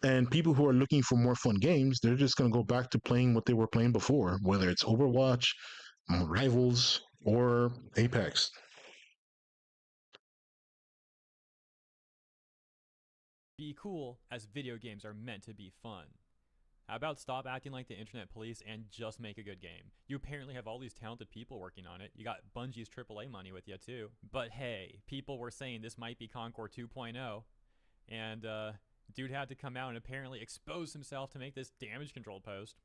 And people who are looking for more fun games, they're just going to go back to playing what they were playing before, whether it's Overwatch, Rivals, or Apex. Be cool, as video games are meant to be fun. How about stop acting like the internet police and just make a good game? You apparently have all these talented people working on it. You got Bungie's AAA money with you too. But hey, people were saying this might be Concord 2.0, and dude had to come out and apparently expose himself to make this damage control post.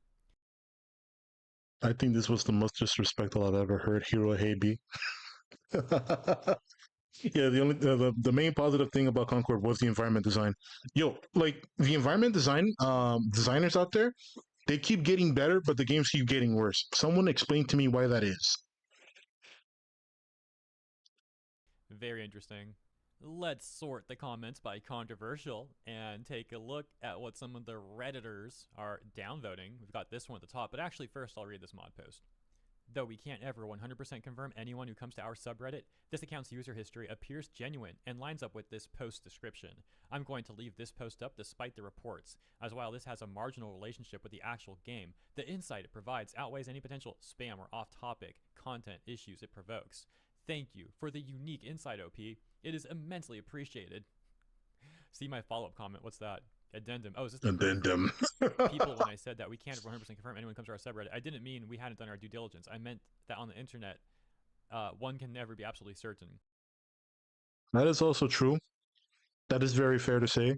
I think this was the most disrespectful I've ever heard Hiro Heibi. Yeah, the main positive thing about Concord was the environment design. Yo, like the environment design designers out there, they keep getting better, but the games keep getting worse. Someone explain to me why that is. Very interesting. Let's sort the comments by controversial and take a look at what some of the Redditors are downvoting. We've got this one at the top, but actually first I'll read this mod post. Though we can't ever 100% confirm anyone who comes to our subreddit, this account's user history appears genuine and lines up with this post description. I'm going to leave this post up despite the reports, as while this has a marginal relationship with the actual game, the insight it provides outweighs any potential spam or off-topic content issues it provokes. Thank you for the unique insight, OP. It is immensely appreciated. See my follow-up comment. What's that? Addendum. Oh, is this the Addendum. people when I said that we can't 100% confirm anyone comes to our subreddit? I didn't mean we hadn't done our due diligence. I meant that on the internet, one can never be absolutely certain. That is also true. That is very fair to say.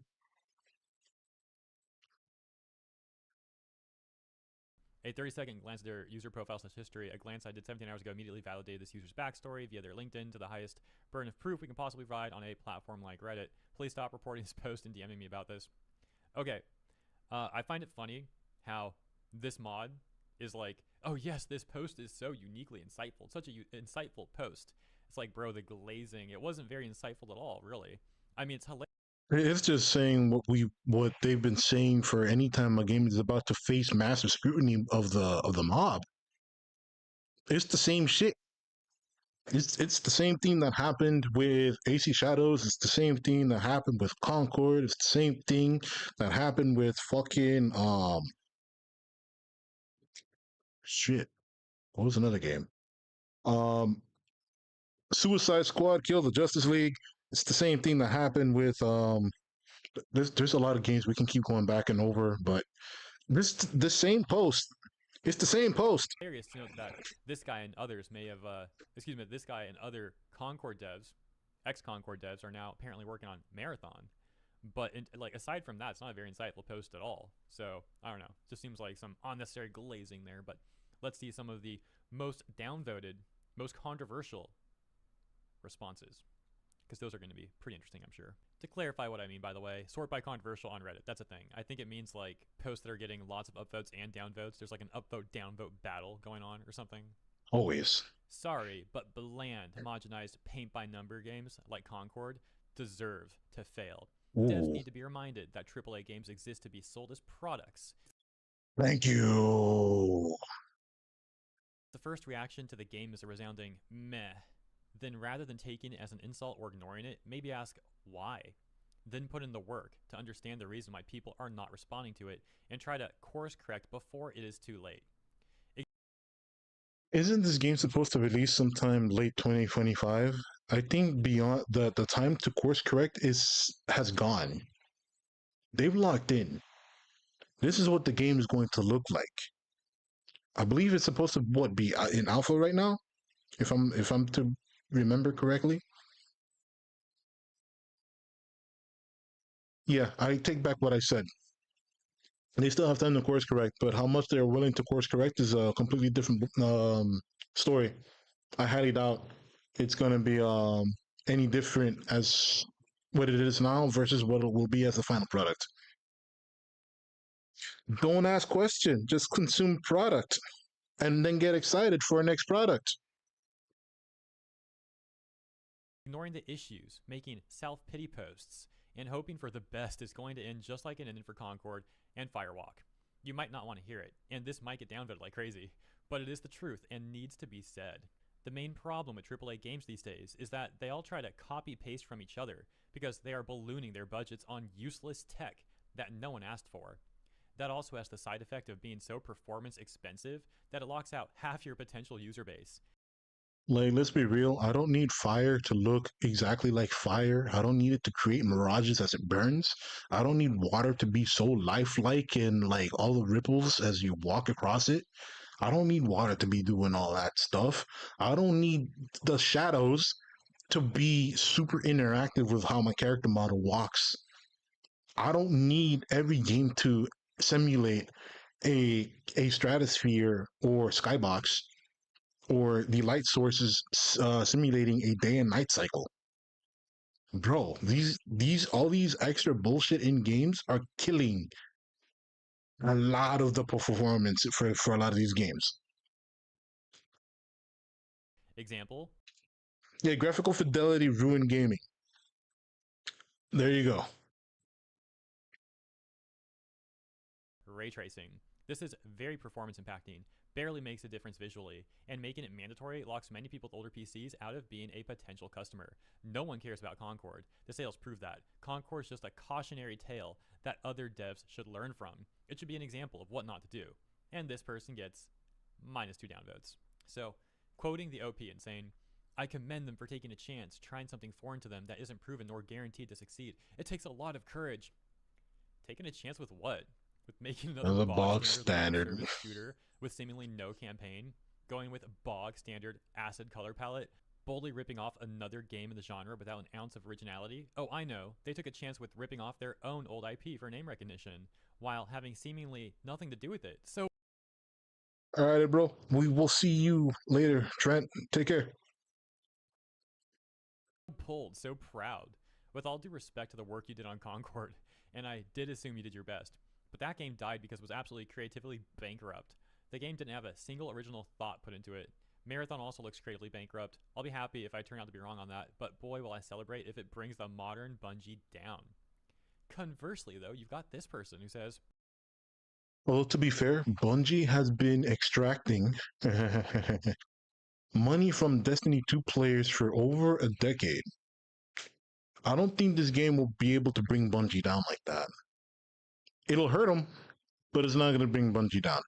A 30-second glance at their user profile / history, a glance I did 17 hours ago immediately validated this user's backstory via their LinkedIn to the highest burden of proof we can possibly provide on a platform like Reddit. Please stop reporting this post and DMing me about this. Okay, I find it funny how this mod is like, oh yes, this post is so uniquely insightful. It's such a insightful post. It's like, bro, the glazing, it wasn't very insightful at all, really. I mean, it's hilarious. It's just saying what they've been saying for any time a game is about to face massive scrutiny of the mob. It's the same shit. It's the same thing that happened with AC Shadows. It's the same thing that happened with Concord. It's the same thing that happened with fucking shit. What was another game? Suicide Squad, Kill the Justice League. It's the same thing that happened with there's a lot of games we can keep going back and over, but the same post. It's the same post. Hilarious to note that this guy and others may have, this guy and other Concord devs, ex-Concord devs, are now apparently working on Marathon. But aside from that, it's not a very insightful post at all. So I don't know. It just seems like some unnecessary glazing there. But let's see some of the most downvoted, most controversial responses, because those are going to be pretty interesting, I'm sure. To clarify what I mean, by the way, sort by controversial on Reddit. That's a thing. I think it means like posts that are getting lots of upvotes and downvotes. There's like an upvote downvote battle going on or something. Always. Sorry, but bland, homogenized paint by number games like Concord deserve to fail. Ooh. Devs need to be reminded that AAA games exist to be sold as products. Thank you. The first reaction to the game is a resounding meh. Then rather than taking it as an insult or ignoring it, maybe ask why. Then put in the work to understand the reason why people are not responding to it and try to course correct before it is too late. Isn't this game supposed to release sometime late 2025? I think beyond the time to course correct has gone. They've locked in. This is what the game is going to look like. I believe it's supposed to be in alpha right now, if I'm to remember correctly. Yeah, I take back what I said. They still have time to course correct, but how much they're willing to course correct is a completely different story. I highly doubt it's going to be any different as what it is now versus what it will be as the final product. Don't ask questions, just consume product and then get excited for a next product. Ignoring the issues, making self-pity posts, and hoping for the best is going to end just like it ended for Concord and Firewalk. You might not want to hear it, and this might get downvoted like crazy, but it is the truth and needs to be said. The main problem with AAA games these days is that they all try to copy-paste from each other because they are ballooning their budgets on useless tech that no one asked for. That also has the side effect of being so performance expensive that it locks out half your potential user base. Like, let's be real. I don't need fire to look exactly like fire. I don't need it to create mirages as it burns. I don't need water to be so lifelike and like all the ripples as you walk across it. I don't need water to be doing all that stuff. I don't need the shadows to be super interactive with how my character model walks. I don't need every game to simulate a stratosphere or skybox or the light sources simulating a day and night cycle. Bro, these all these extra bullshit in games are killing a lot of the performance for a lot of these games. Example? Yeah, graphical fidelity ruined gaming. There you go. Ray tracing. This is very performance impacting, barely makes a difference visually, and making it mandatory locks many people with older PCs out of being a potential customer. No one cares about Concord. The sales prove that. Concord's just a cautionary tale that other devs should learn from. It should be an example of what not to do. And this person gets -2 downvotes. So, quoting the OP and saying, I commend them for taking a chance, trying something foreign to them that isn't proven nor guaranteed to succeed. It takes a lot of courage. Taking a chance with what? With making another The bog bog standard standard. service shooter with seemingly no campaign, going with a bog standard acid color palette, boldly ripping off another game in the genre without an ounce of originality. Oh, I know, they took a chance with ripping off their own old IP for name recognition, while having seemingly nothing to do with it. So All right, bro. We will see you later, Trent. Take care. pulled, so proud. With all due respect to the work you did on Concord, and I did assume you did your best, but that game died because it was absolutely creatively bankrupt. The game didn't have a single original thought put into it. Marathon also looks creatively bankrupt. I'll be happy if I turn out to be wrong on that, but boy will I celebrate if it brings the modern Bungie down. Conversely, though, you've got this person who says, Well, to be fair, Bungie has been extracting money from Destiny 2 players for over a decade. I don't think this game will be able to bring Bungie down like that. It'll hurt them, but it's not going to bring Bungie down.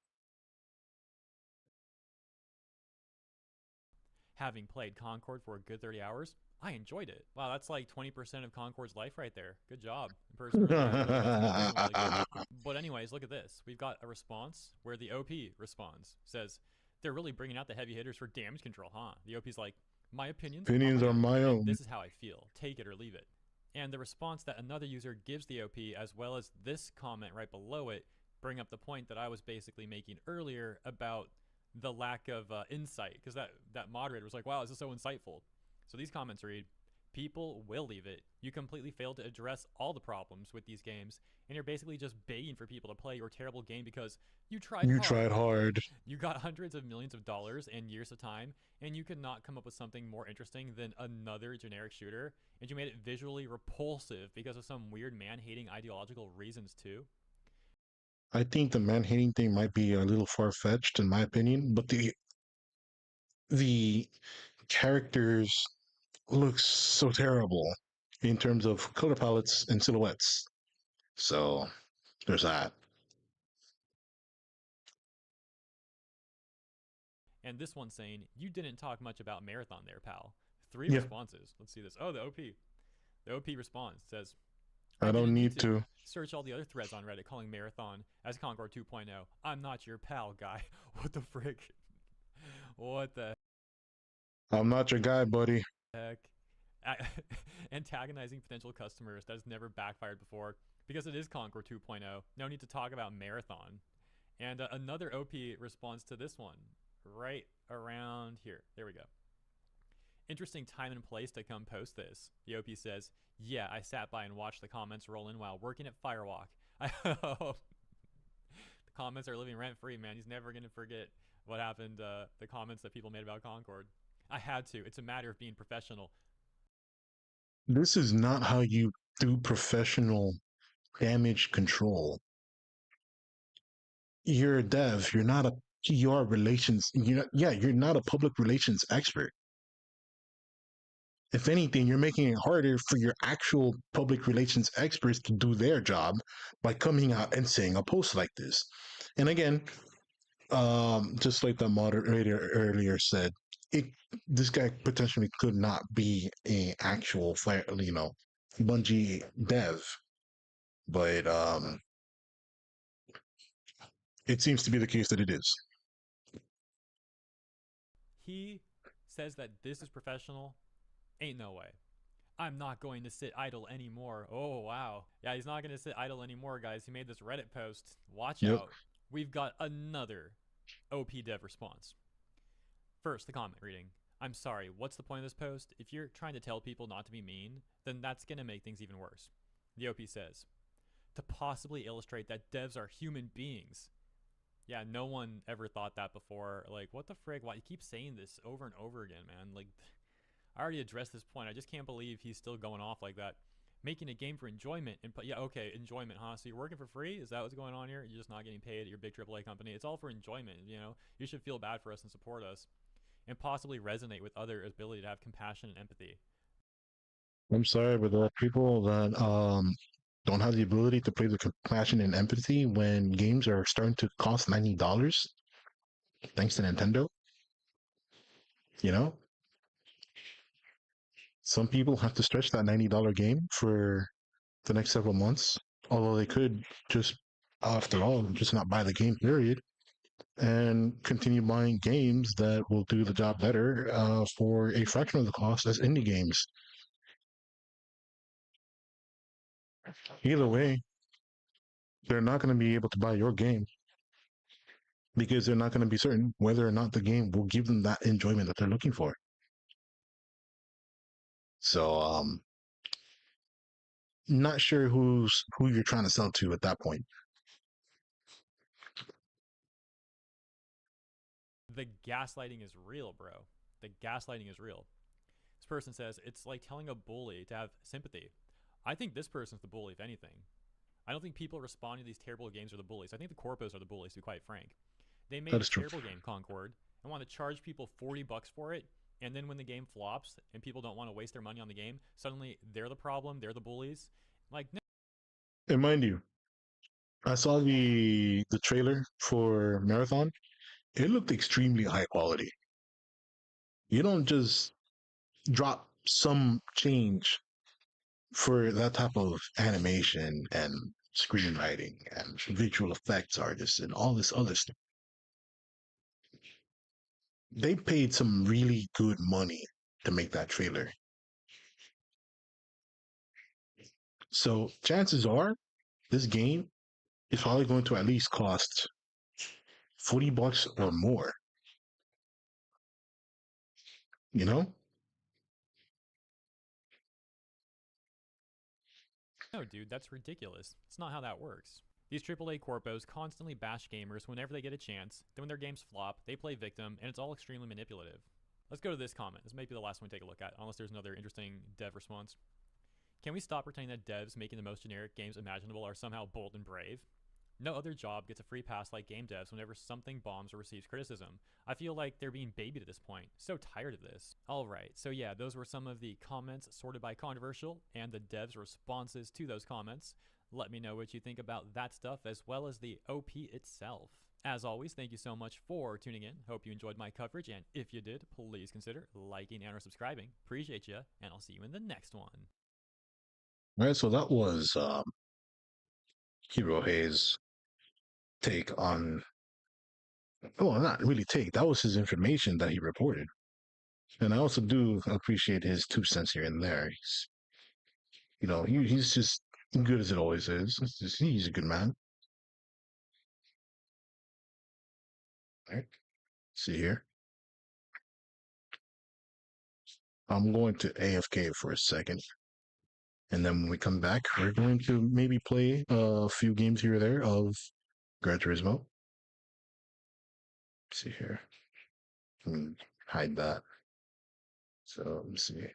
having played Concord for a good 30 hours, I enjoyed it. Wow, that's like 20% of Concord's life right there. Good job. Personally, really good. But anyways, look at this. We've got a response where the OP responds, says, they're really bringing out the heavy hitters for damage control, huh? The OP's like, my opinions Are my own. This is how I feel. Take it or leave it. And the response that another user gives the OP, as well as this comment right below it, bring up the point that I was basically making earlier about the lack of insight, because that moderator was like, wow, this is so insightful. So these comments read, people will leave it. You completely failed to address all the problems with these games, and you're basically just begging for people to play your terrible game because you tried hard. You got hundreds of millions of dollars and years of time, and you could not come up with something more interesting than another generic shooter, and you made it visually repulsive because of some weird man-hating ideological reasons too. I think the man-hating thing might be a little far-fetched in my opinion, but the characters look so terrible in terms of color palettes and silhouettes. So there's that. And this one saying, you didn't talk much about Marathon there, pal. 3 Yeah. responses. Let's see this. Oh, the OP. The OP response says, I don't didn't need to. Search all the other threads on Reddit calling Marathon as Concord 2.0. I'm not your pal, guy. What the frick? What the I'm not your guy, buddy. heck? Antagonizing potential customers that has never backfired before because it is Concord 2.0. No need to talk about Marathon. And another OP response to this one right around here. There we go. Interesting time and place to come post this. The OP says, yeah, I sat by and watched the comments roll in while working at Firewalk. I hope the comments are living rent free, man. He's never going to forget what happened, the comments that people made about Concord. I had to. It's a matter of being professional. This is not how you do professional damage control. You're a dev. You're not a PR relations. You're not a public relations expert. If anything, you're making it harder for your actual public relations experts to do their job by coming out and saying a post like this. And again, just like the moderator earlier said, this guy potentially could not be a actual Bungie dev, but it seems to be the case that it is. He says that this is professional. Ain't no way. I'm not going to sit idle anymore. Oh, wow. Yeah, he's not going to sit idle anymore, guys. He made this Reddit post. Watch out. We've got another OP dev response. First, the comment reading. I'm sorry, what's the point of this post? If you're trying to tell people not to be mean, then that's going to make things even worse. The OP says, to possibly illustrate that devs are human beings. Yeah, no one ever thought that before. Like, what the frig? Why you keep saying this over and over again, man? Like, I already addressed this point. I just can't believe he's still going off like that. Making a game for enjoyment. And yeah, okay, enjoyment, huh? So you're working for free? Is that what's going on here? You're just not getting paid at your big AAA company. It's all for enjoyment, you know? You should feel bad for us and support us. And possibly resonate with others' ability to have compassion and empathy. I'm sorry, but there are people that don't have the ability to play with compassion and empathy when games are starting to cost $90, thanks to Nintendo. You know? Some people have to stretch that $90 game for the next several months, although they could just, after all, just not buy the game, period, and continue buying games that will do the job better for a fraction of the cost as indie games. Either way, they're not going to be able to buy your game because they're not going to be certain whether or not the game will give them that enjoyment that they're looking for. So, not sure who you're trying to sell to at that point. The gaslighting is real, bro. The gaslighting is real. This person says, it's like telling a bully to have sympathy. I think this person's the bully, if anything. I don't think people responding to these terrible games are the bullies. I think the corpos are the bullies, to be quite frank. They made a terrible game, Concord, and want to charge people $40 for it, and then when the game flops and people don't want to waste their money on the game, suddenly they're the problem, they're the bullies. Like, no. And mind you, I saw the trailer for Marathon. It looked extremely high quality. You don't just drop some change for that type of animation and screenwriting and visual effects artists and all this other stuff. They paid some really good money to make that trailer. So chances are this game is probably going to at least cost $40 or more. You know? No, dude, that's ridiculous. It's not how that works. These AAA corpos constantly bash gamers whenever they get a chance, then when their games flop, they play victim, and it's all extremely manipulative. Let's go to this comment. This may be the last one we take a look at, unless there's another interesting dev response. Can we stop pretending that devs making the most generic games imaginable are somehow bold and brave? No other job gets a free pass like game devs whenever something bombs or receives criticism. I feel like they're being babied at this point. So tired of this. Alright, so yeah, those were some of the comments sorted by controversial and the devs' responses to those comments. Let me know what you think about that stuff as well as the OP itself. As always, thank you so much for tuning in. Hope you enjoyed my coverage, and if you did, please consider liking and or subscribing. Appreciate you, and I'll see you in the next one. All right, so that was Hero Hayes' take on, well, not really take, that was his information that he reported. And I also do appreciate his 2 cents here and there. He's just good as it always is. He's a good man. All right, see here. I'm going to AFK for a second. And then when we come back, we're going to maybe play a few games here or there of Gran Turismo. Let's see here. Hide that. So let me see.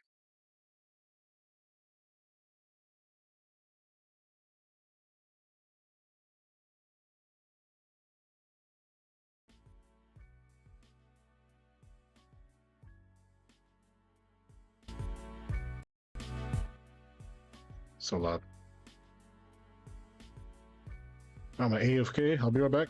So loud. I'm at AFK. I'll be right back.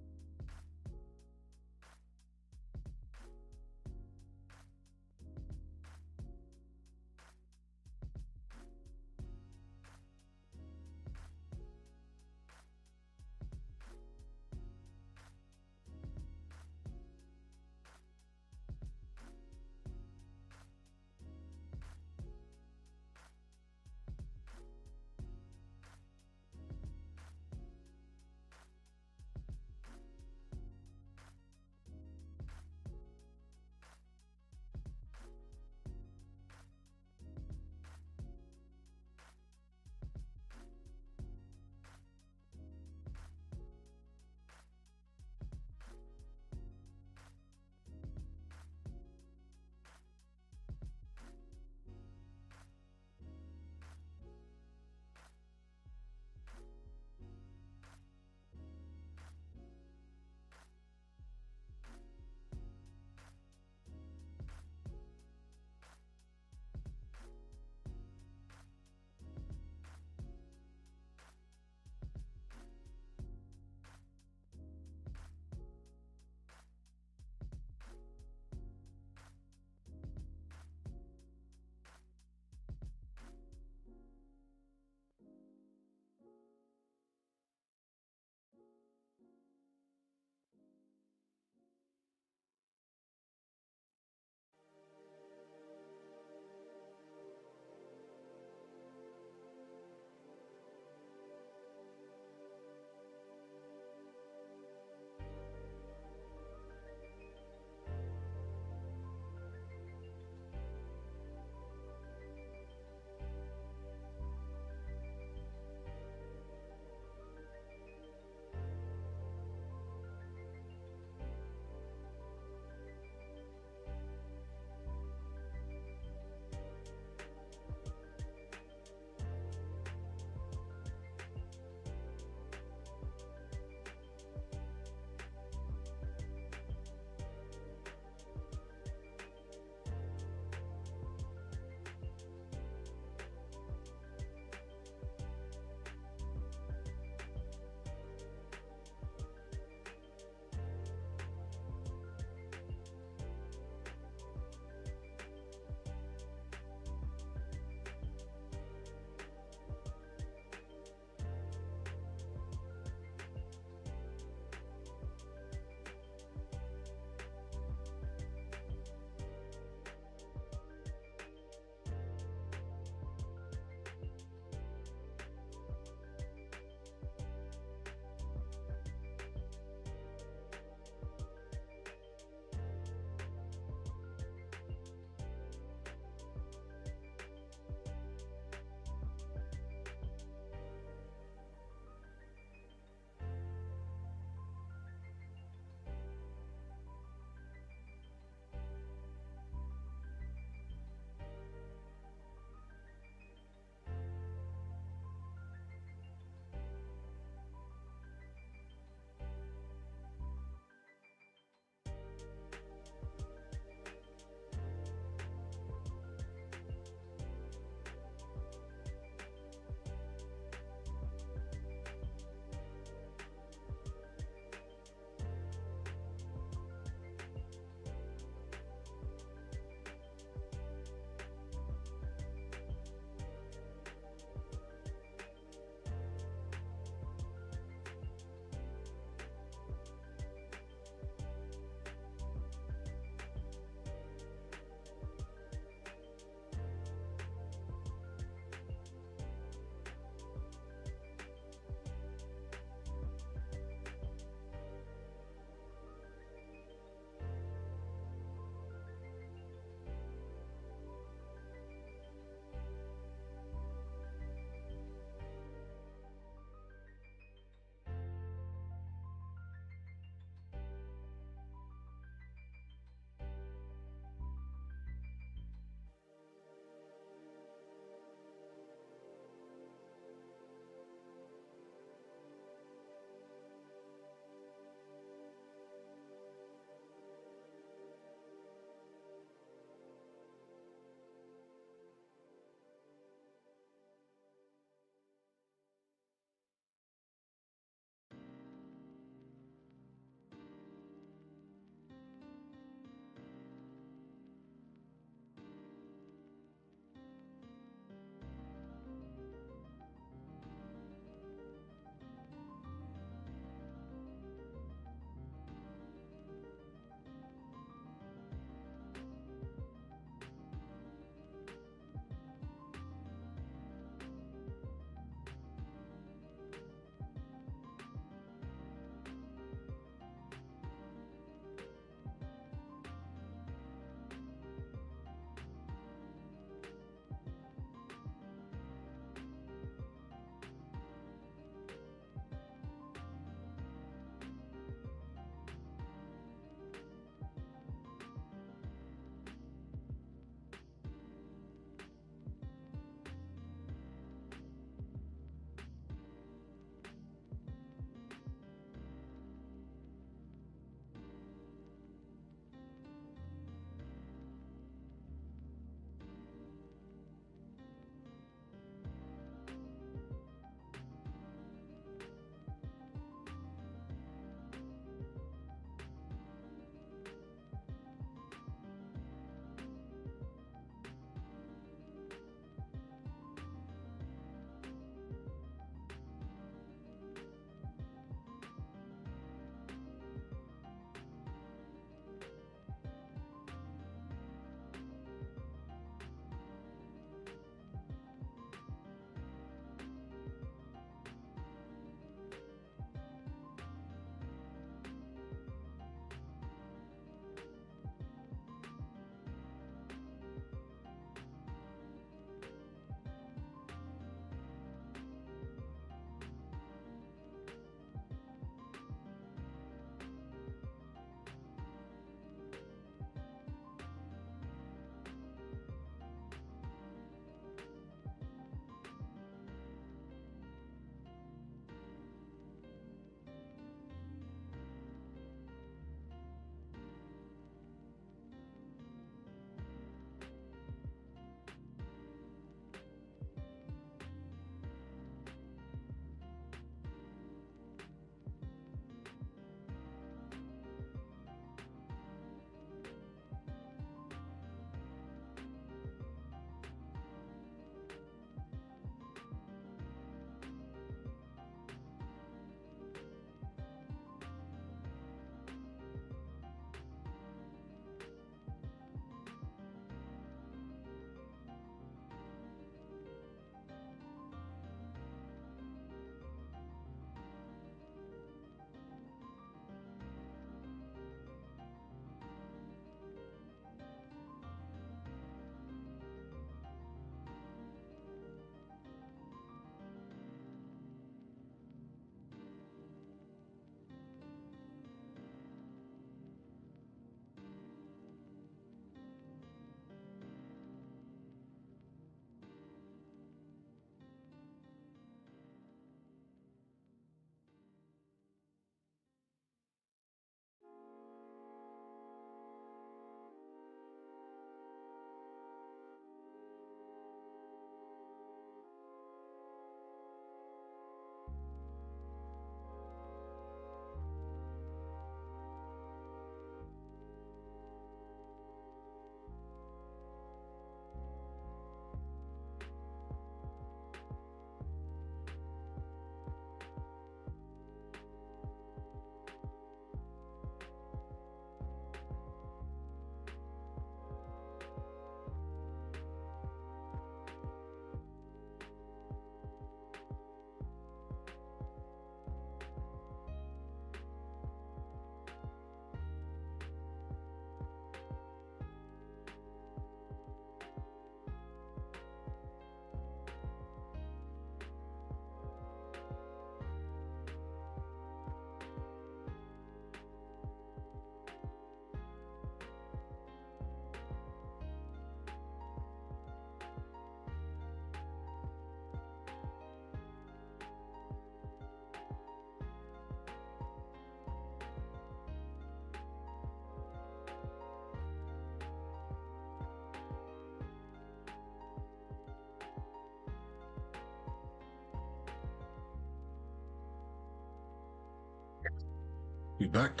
We back.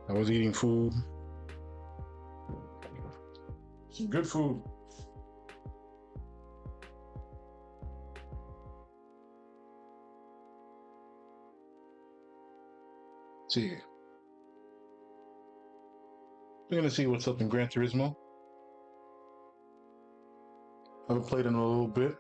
I was eating food. Some good food. Let's see. We're gonna see what's up in Gran Turismo. Haven't played in a little bit.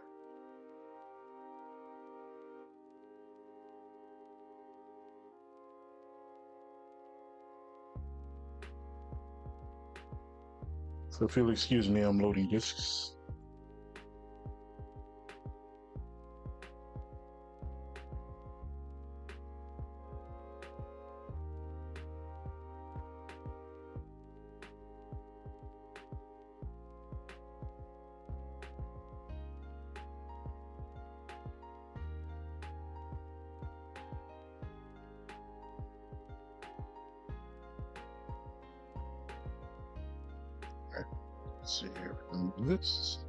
So if you'll excuse me, I'm loading discs. Let's see here. This.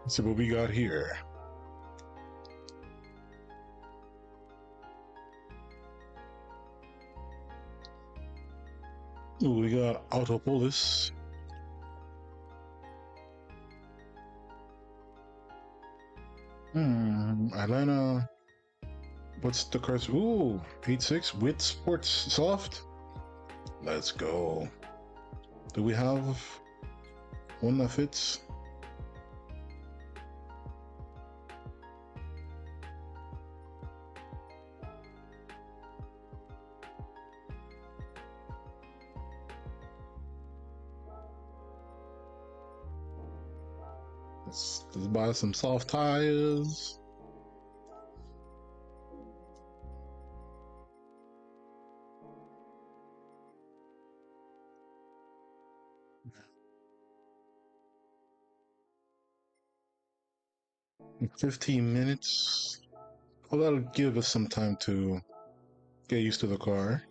Let's see what we got here. Ooh, we got Autopolis. Atlanta. What's the cards? Ooh, 8-6 with Sports Soft. Let's go. Do we have one that fits? Let's buy some soft tires. In 15 minutes. Well, that'll give us some time to get used to the car.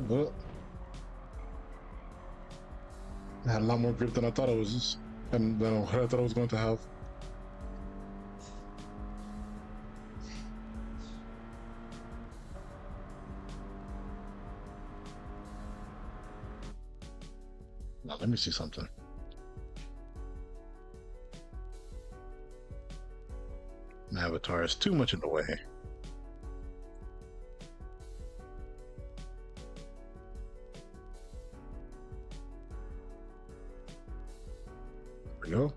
But it had a lot more grip than I thought it was, and than what I thought I was going to have. Now let me see something. My avatar is too much in the way. There we go.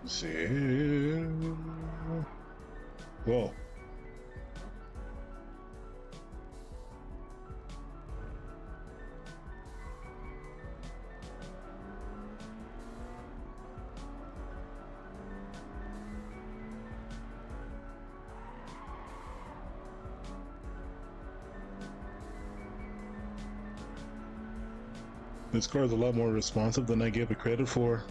Let's see. Whoa. This car is a lot more responsive than I gave it credit for.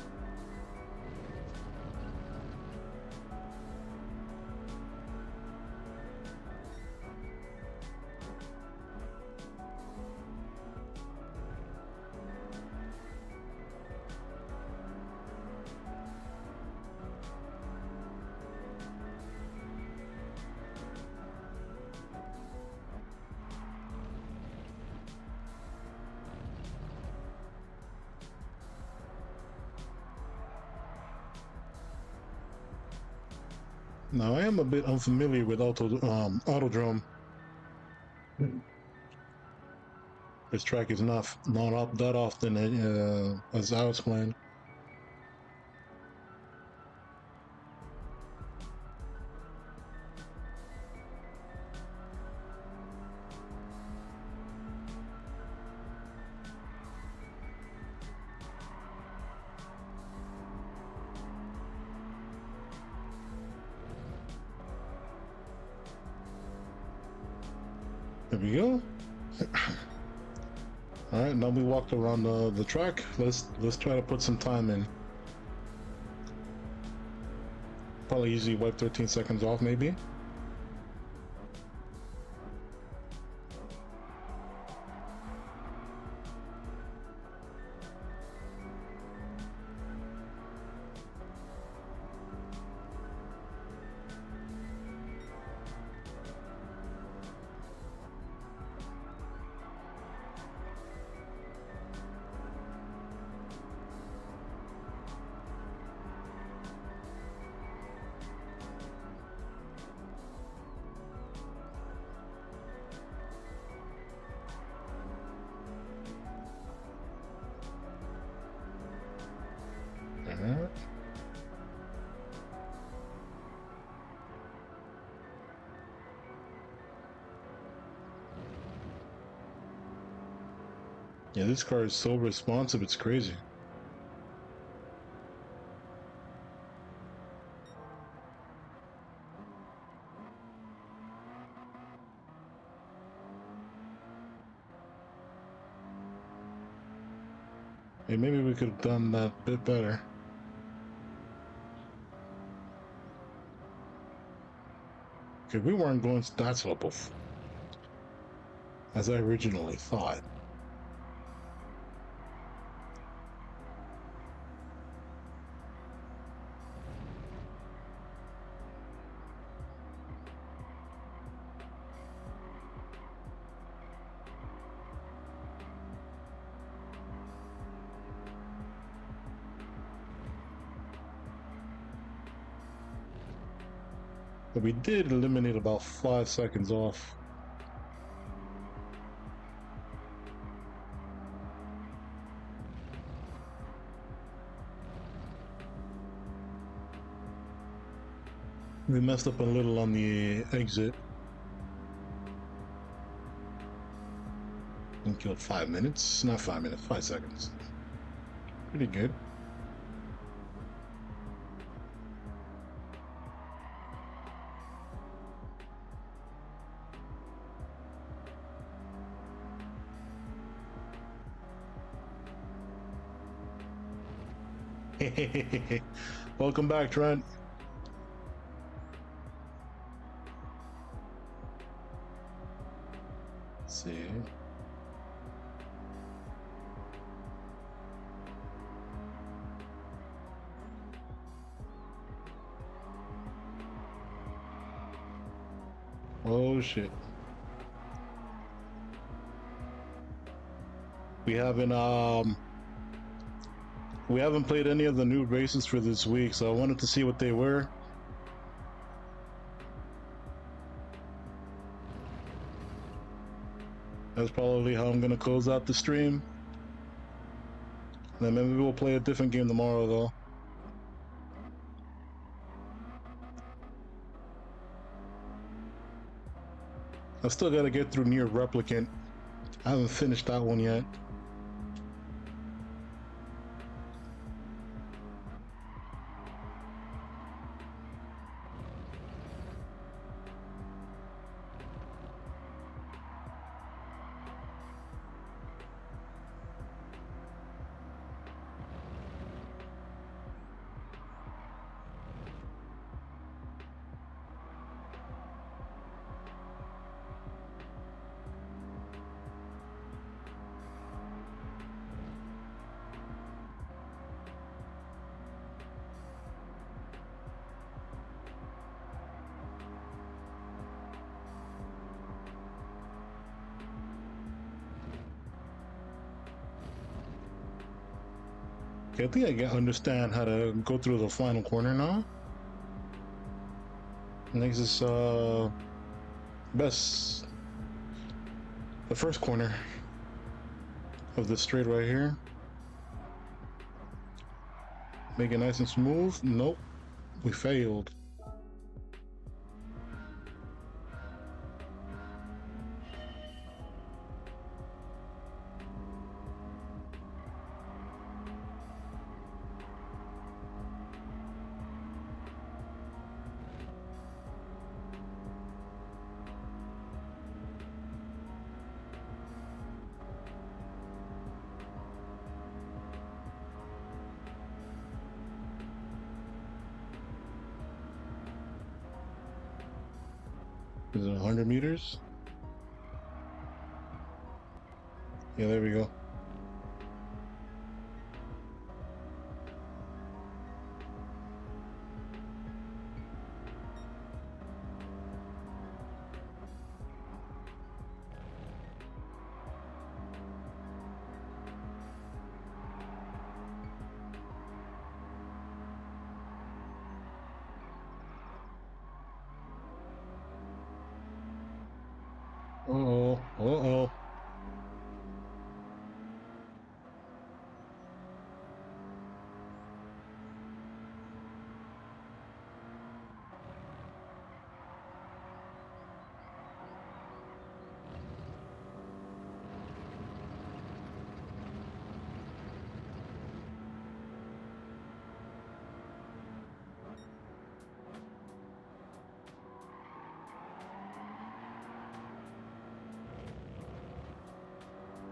Now I am a bit unfamiliar with Autodrome. This track is not up that often as I was playing. There we go. All right, now we walked around the track. Let's try to put some time in. Probably easily wipe 13 seconds off, maybe. Yeah, this car is so responsive, it's crazy. Hey, maybe we could have done that a bit better. Okay, we weren't going that slow as I originally thought. But we did eliminate about 5 seconds off. We messed up a little on the exit. And killed 5 minutes. Not 5 minutes, 5 seconds. Pretty good. Welcome back, Trent. Let's see. Oh shit. We haven't played any of the new races for this week, so I wanted to see what they were. That's probably how I'm gonna close out the stream. Then maybe we'll play a different game tomorrow though. I still gotta get through Near Replicant. I haven't finished that one yet. Okay, I think understand how to go through the final corner now. Next is the first corner of the straight right here. Make it nice and smooth. Nope, we failed. Is it 100 meters? Yeah, there we go. Uh-oh, uh-oh.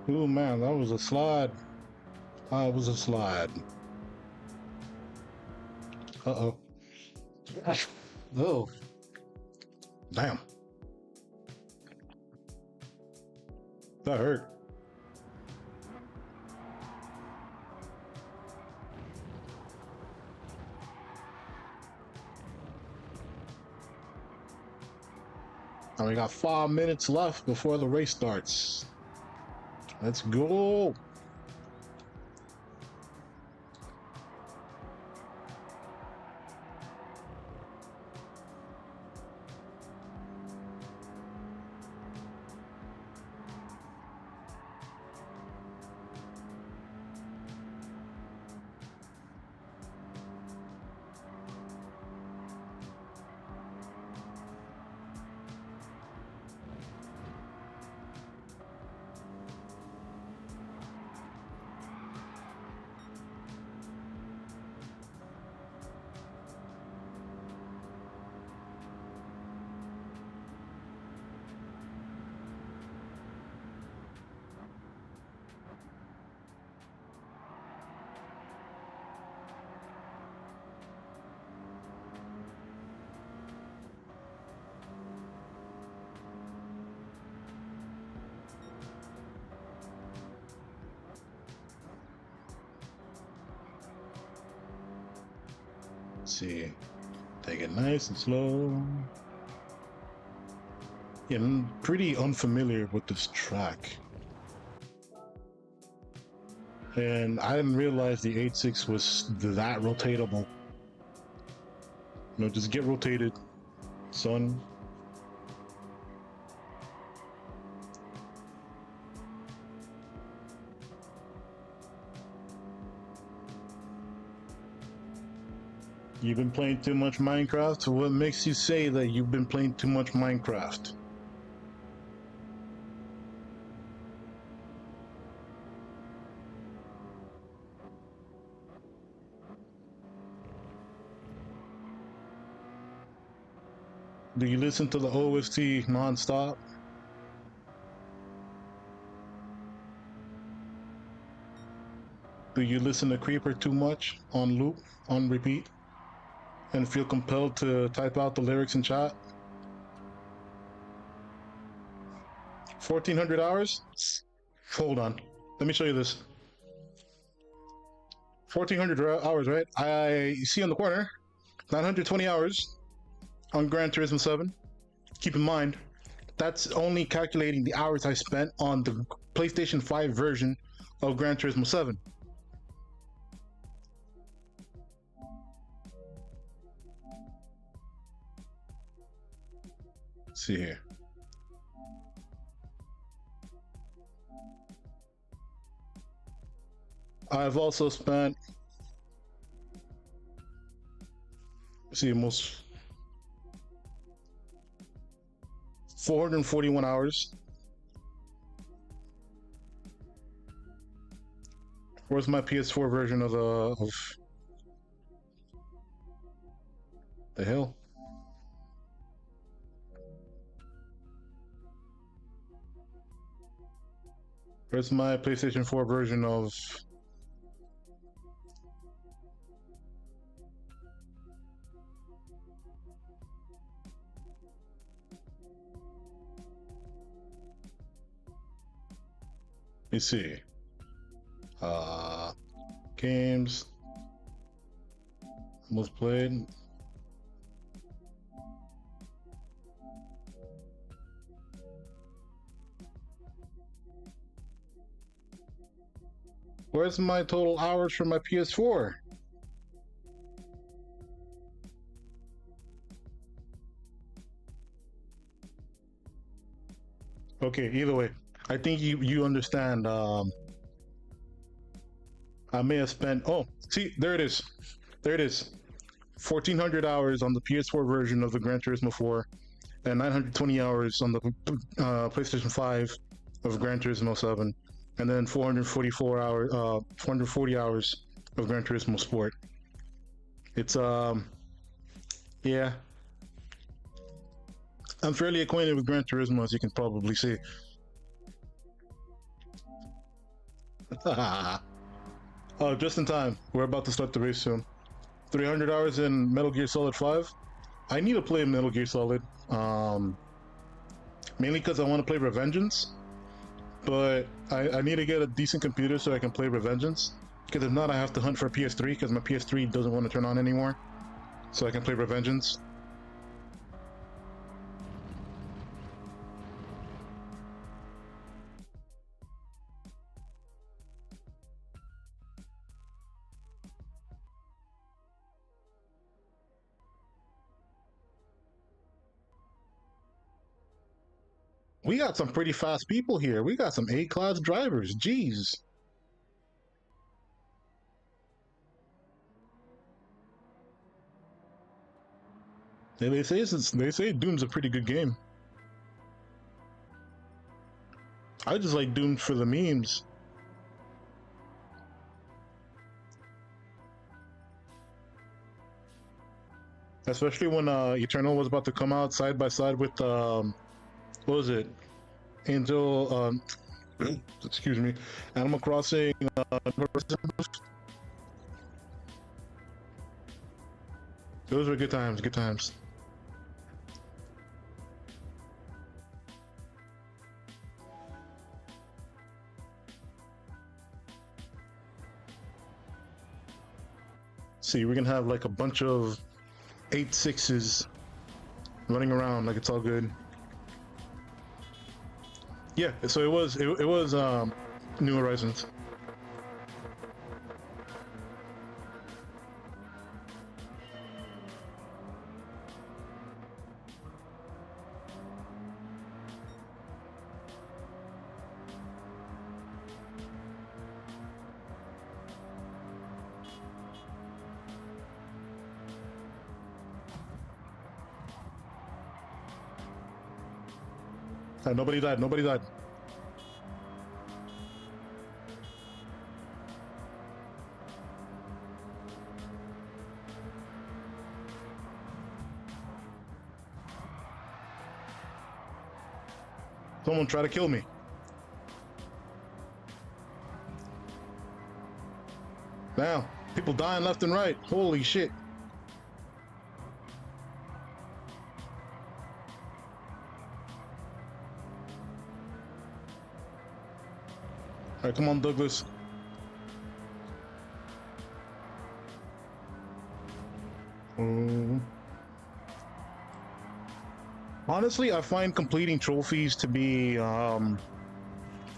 Oh man, that was a slide. That was a slide. Uh-oh. Oh. Damn. That hurt. And we got 5 minutes left before the race starts. Let's go. Let's see. Take it nice and slow. Yeah, I'm pretty unfamiliar with this track. And I didn't realize the 8.6 was that rotatable. You know, just get rotated, son. You've been playing too much Minecraft? So what makes you say that you've been playing too much Minecraft? Do you listen to the OST non-stop? Do you listen to Creeper too much on loop, on repeat, and feel compelled to type out the lyrics in chat? 1400 hours? Hold on. Let me show you this. 1400 hours, right? I see on the corner 920 hours on Gran Turismo 7. Keep in mind, that's only calculating the hours I spent on the PlayStation 5 version of Gran Turismo 7. Let's see here. I've also spent, see, most 441 hours. Where's my PS4 version of the hell? Where's my PlayStation 4 version of let's see. Games most played. Where's my total hours for my PS4? Okay, either way, I think you understand. I may have spent. Oh, see, there it is. There it is. 1,400 hours on the PS4 version of the Gran Turismo 4, and 920 hours on the PlayStation 5 of Gran Turismo 7, and then 440 hours of Gran Turismo Sport. It's yeah. I'm fairly acquainted with Gran Turismo, as you can probably see. Oh, just in time. We're about to start the race soon. 300 hours in Metal Gear Solid 5. I need to play Metal Gear Solid. Mainly because I want to play Revengeance. But I need to get a decent computer so I can play Revengeance. Because if not, I have to hunt for a PS3 because my PS3 doesn't want to turn on anymore. So I can play Revengeance. We got some pretty fast people here. We got some A-class drivers. Jeez. Yeah, they say Doom's a pretty good game. I just like Doom for the memes. Especially when Eternal was about to come out side by side with what was it? Angel, excuse me, Animal Crossing. Those were good times. Good times. See, we're gonna have like a bunch of 8.6s running around like it's all good. Yeah, so it was New Horizons. Nobody died. Nobody died. Someone try to kill me. Now, people dying left and right. Holy shit. All right, come on, Douglas. Honestly, I find completing trophies to be a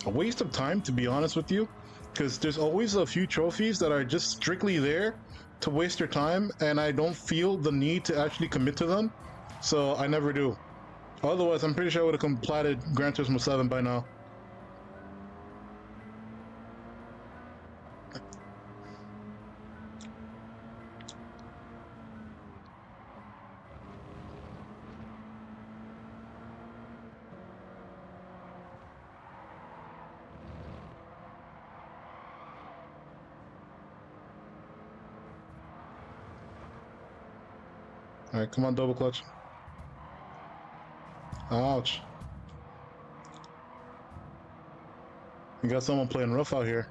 waste of time, to be honest with you, because there's always a few trophies that are just strictly there to waste your time, and I don't feel the need to actually commit to them, so I never do. Otherwise, I'm pretty sure I would have completed Gran Turismo 7 by now. All right, come on, double clutch. Ouch. You got someone playing rough out here.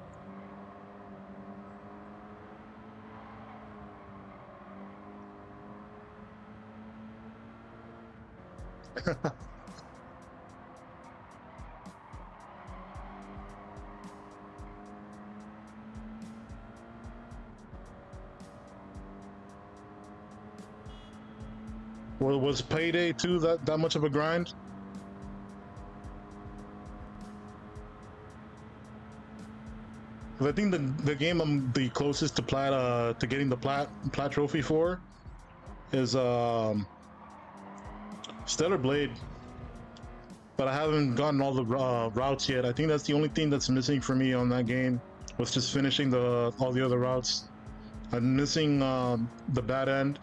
Well, was Payday 2 that much of a grind? I think the game I'm the closest to to getting the plat trophy for is Stellar Blade, but I haven't gotten all the routes yet. I think that's the only thing that's missing for me on that game, was just finishing all the other routes. I'm missing the bad end.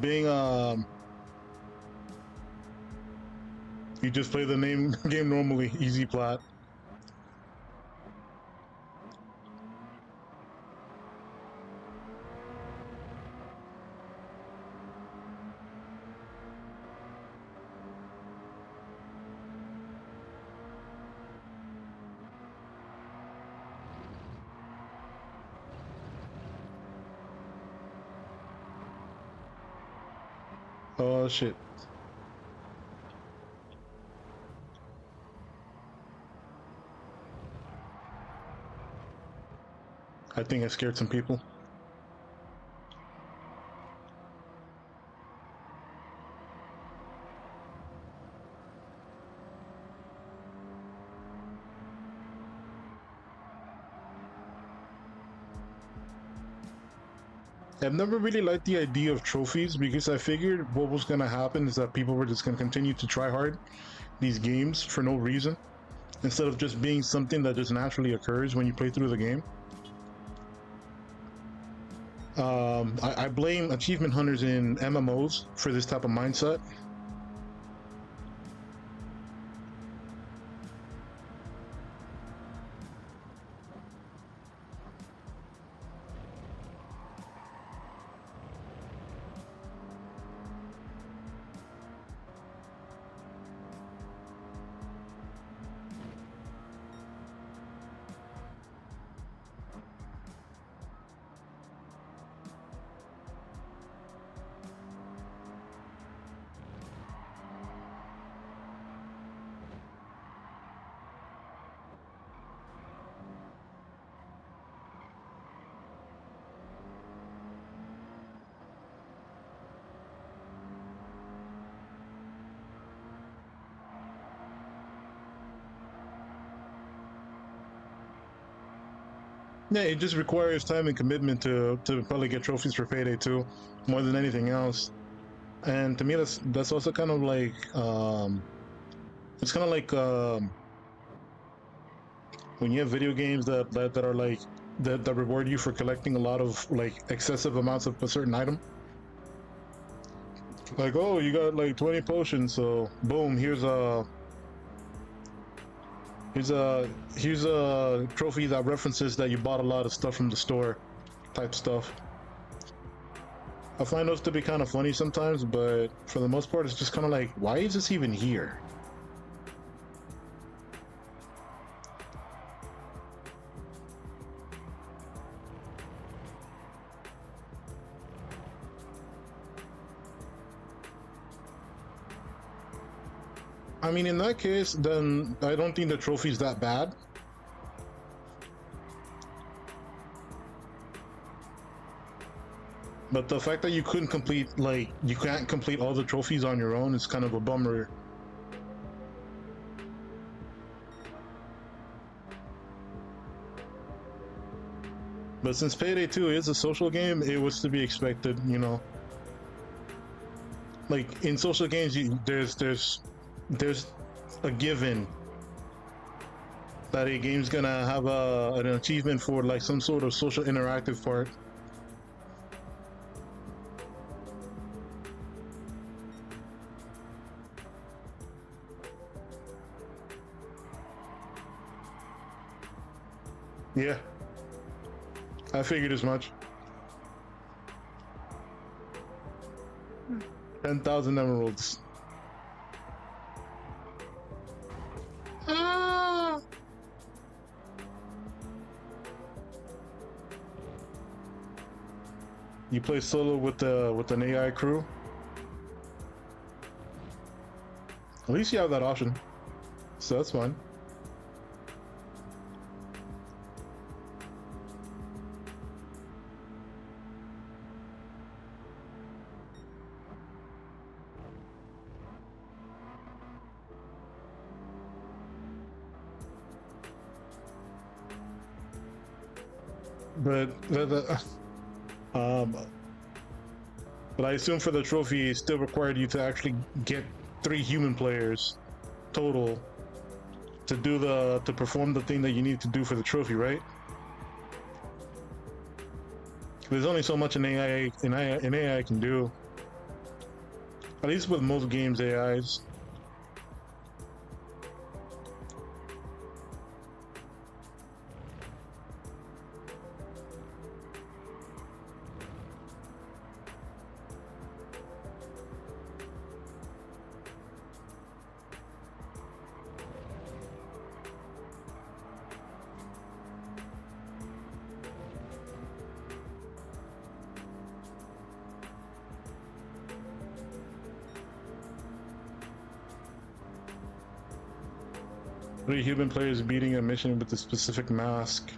Being you just play the game normally, easy plat. Oh shit. I think I scared some people. I've never really liked the idea of trophies, because I figured what was going to happen is that people were just going to continue to try hard these games for no reason, instead of just being something that just naturally occurs when you play through the game. I blame achievement hunters in MMOs for this type of mindset. Yeah, it just requires time and commitment to probably get trophies for Payday 2 more than anything else. And to me, that's also kind of like it's kind of like when you have video games that are like that reward you for collecting a lot of like excessive amounts of a certain item. Like, oh, you got like 20 potions, so boom, here's a trophy that references that you bought a lot of stuff from the store, type stuff. I find those to be kind of funny sometimes, but for the most part, it's just kind of like, why is this even here? I mean, in that case, then I don't think the trophy's that bad. But the fact that you couldn't complete, like, you can't complete all the trophies on your own is kind of a bummer. But since Payday 2 is a social game, it was to be expected, you know. Like, in social games, there's a given that a game's gonna have an achievement for, like, some sort of social interactive part. Yeah, I figured as much. 10,000 emeralds. Ah! You play solo with an AI crew. At least you have that option, so that's fine. But um, but I assume for the trophy, it still required you to actually get 3 human players total to do to perform the thing that you need to do for the trophy, right? There's only so much an AI can do. At least with most games, AIs. Three human players beating a mission with a specific mask.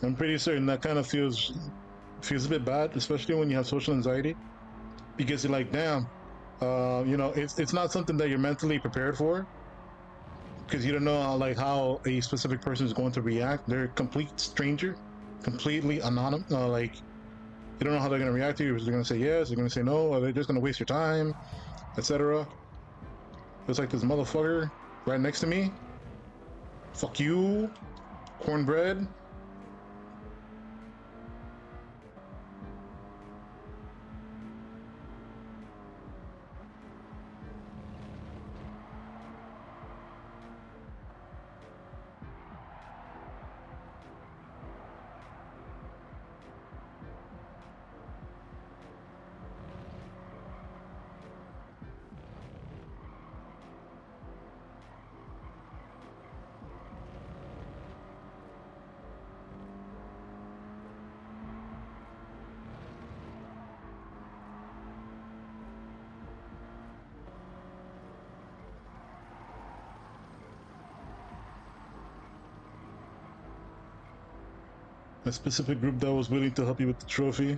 I'm pretty certain that kind of feels a bit bad, especially when you have social anxiety, because you're like, damn, you know, it's not something that you're mentally prepared for, because you don't know how a specific person is going to react. They're a complete stranger, completely anonymous. Like, you don't know how they're going to react to you. They're going to say yes, they're going to say no, or they're just going to waste your time, etc. It's like this motherfucker right next to me. Fuck you, cornbread. A specific group that was willing to help you with the trophy.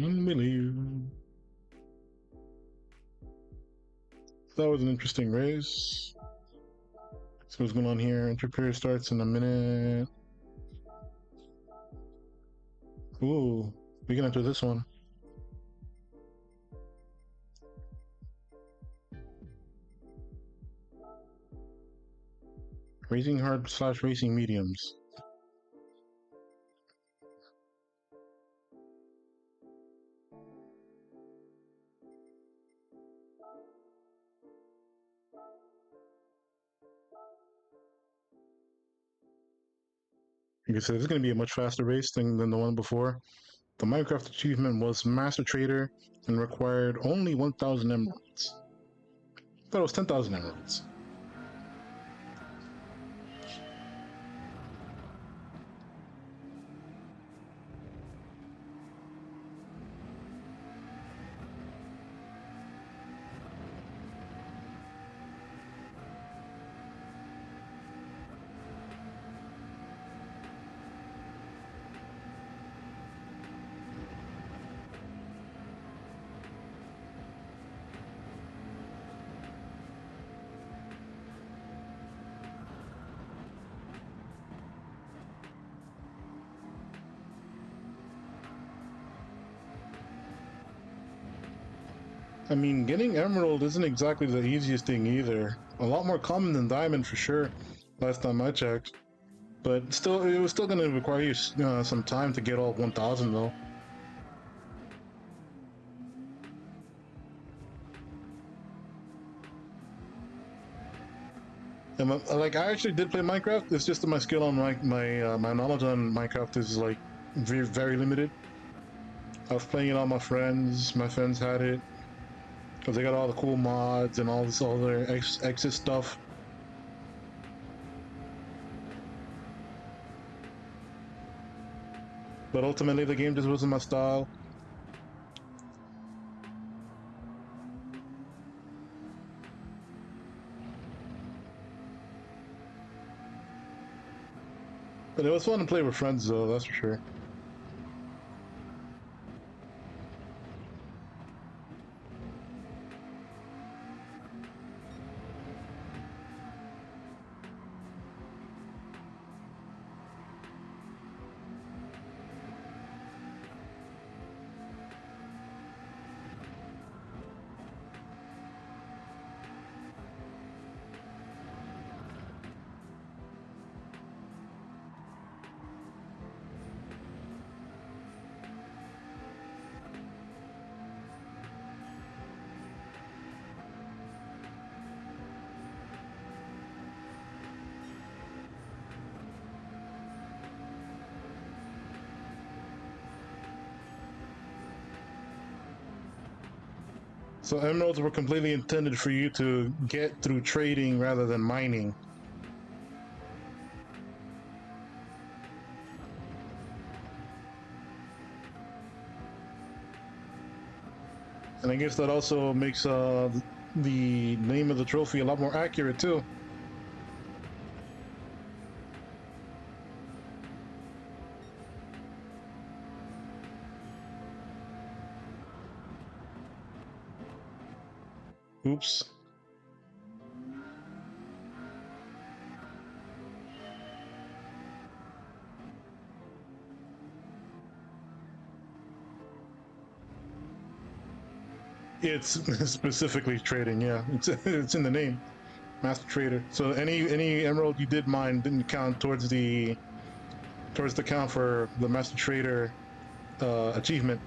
Unbelievable. That was an interesting race. So what's going on here? Entry period starts in a minute. Ooh, we can enter this one. Racing hard / racing mediums. You can say this is going to be a much faster race than the one before. The Minecraft achievement was Master Trader and required only 1,000 emeralds. I thought it was 10,000 emeralds. I mean, getting emerald isn't exactly the easiest thing either. A lot more common than diamond for sure, last time I checked. But still, it was still going to require you some time to get all 1,000 though. And like, I actually did play Minecraft. It's just that my skill on my knowledge on Minecraft is like very, very limited. I was playing it on my friends. My friends had it because they got all the cool mods and all this other exit stuff. But ultimately, the game just wasn't my style. But it was fun to play with friends, though, that's for sure. So emeralds were completely intended for you to get through trading rather than mining. And I guess that also makes the name of the trophy a lot more accurate too. Oops. It's specifically trading, yeah. It's in the name, Master Trader. So any emerald you did mine didn't count towards the count for the Master Trader achievement.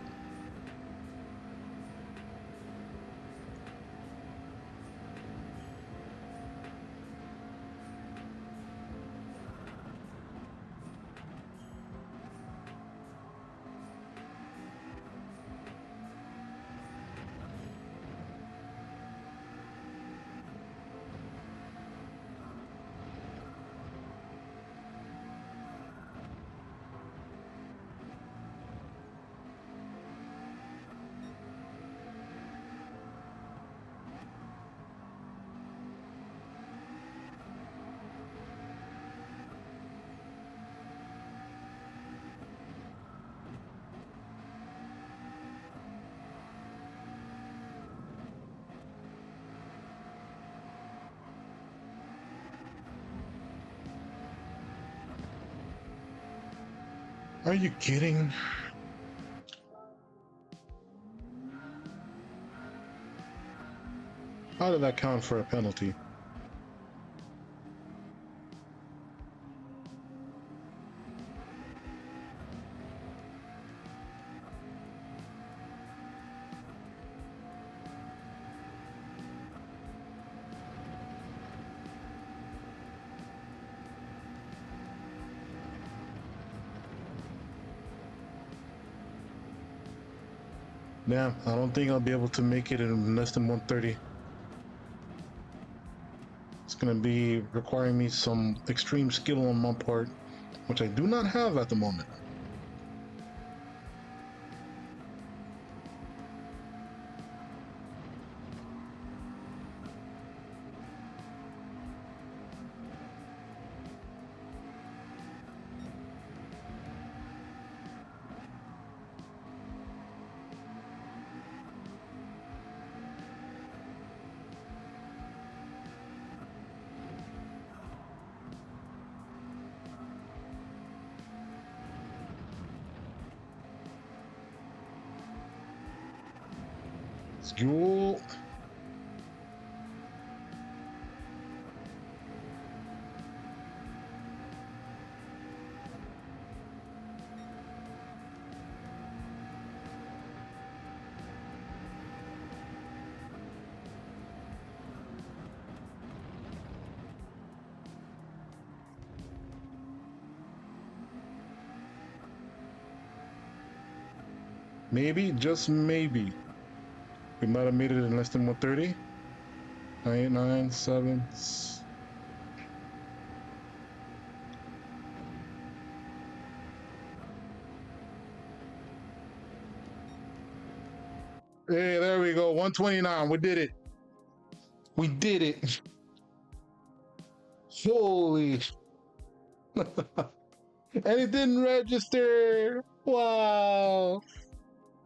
Are you kidding? How did that count for a penalty? Damn, I don't think I'll be able to make it in less than 130. It's gonna be requiring me some extreme skill on my part, which I do not have at the moment. Let's go. Maybe, just maybe, we might have made it in less than 130. 8, 9, 7. Hey, there we go. 129. We did it. We did it. Holy. And it didn't register. Wow.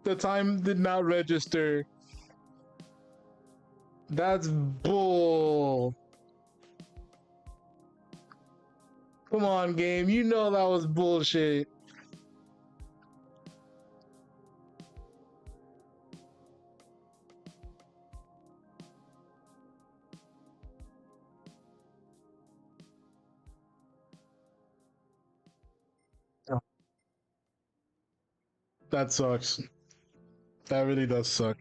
The time did not register. That's bull. Come on, game. You know that was bullshit. That sucks. That really does suck.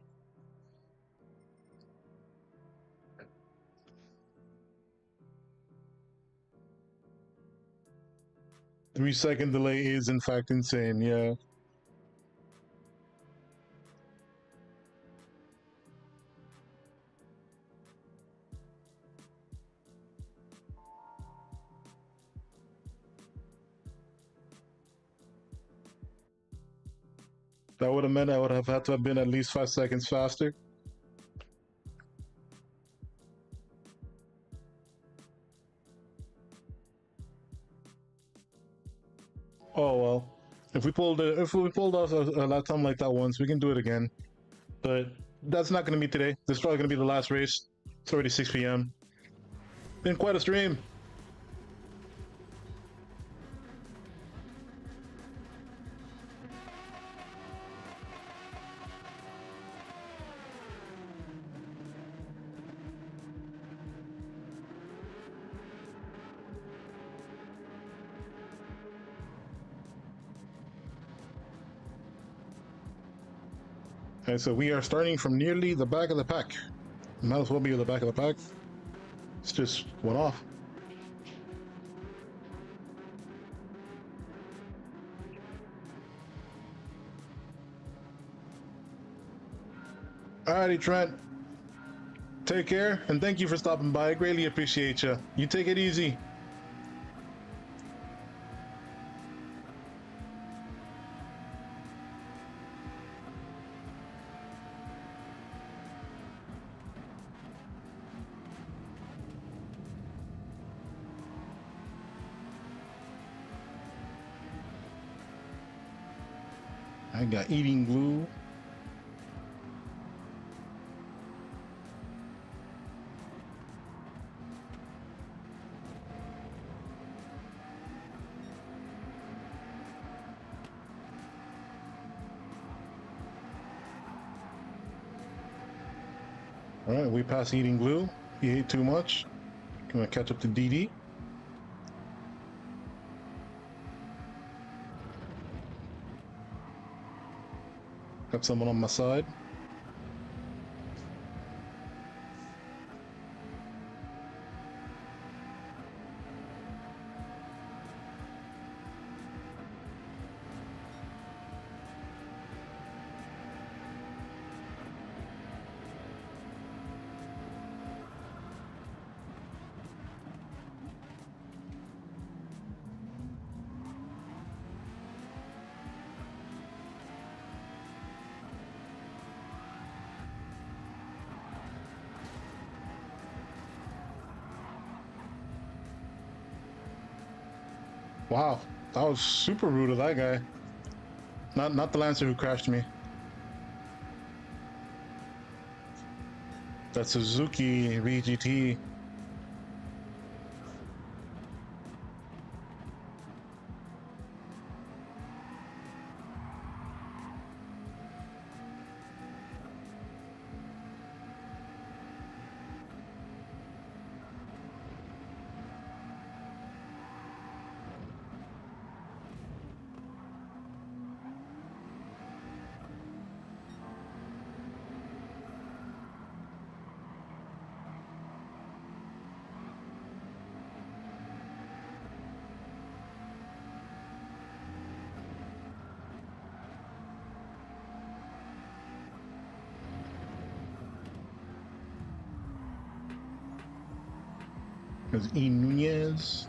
Three-second delay is in fact insane, yeah. That would have meant I would have had to have been at least 5 seconds faster. Oh well. If we pulled off a lap time like that once, we can do it again. But that's not gonna be today. This is probably gonna be the last race. It's already 6 p.m. Been quite a stream. Okay, so we are starting from nearly the back of the pack. Might as well be at the back of the pack. It's just one off. Alrighty, Trent. Take care, and thank you for stopping by. I greatly appreciate you. You take it easy. I got eating glue. All right, we past eating glue. He ate too much. Gonna catch up to DD. Got someone on my side. Wow, that was super rude of that guy. Not the Lancer who crashed me. That Suzuki VGT. There's E. Nunez.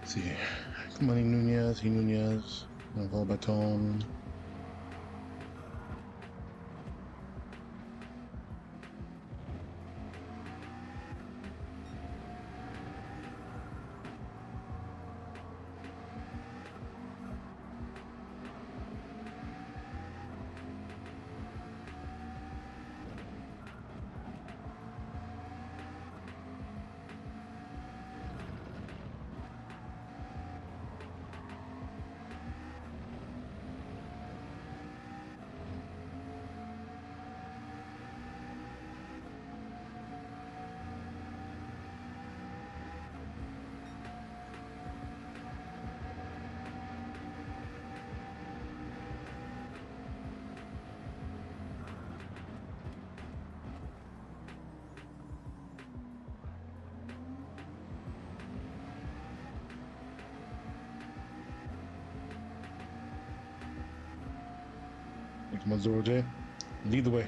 Let's see. Come on, Nunez. E. Nunez. Naval Baton. Come on, Zoro J. Lead the way.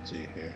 See here.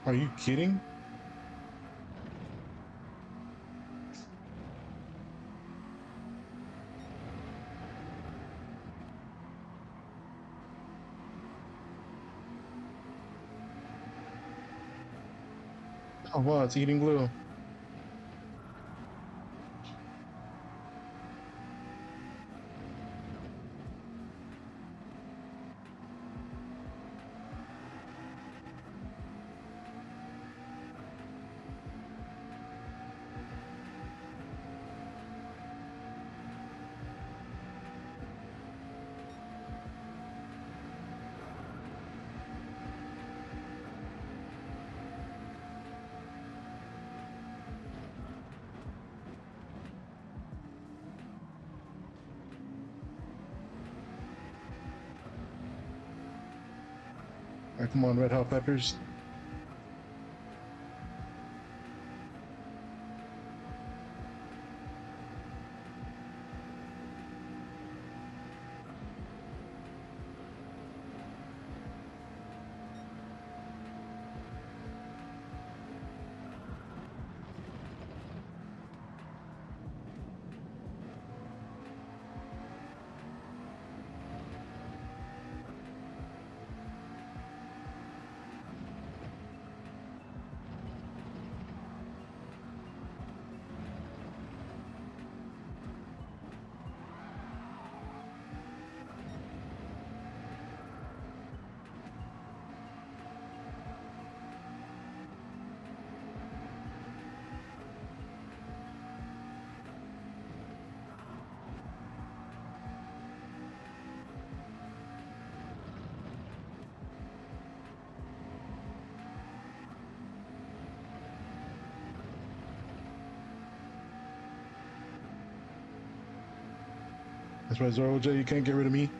Are you kidding? Oh wow, it's eating glue. All right, come on, red hot peppers. That's right, Zoro J. You can't get rid of me.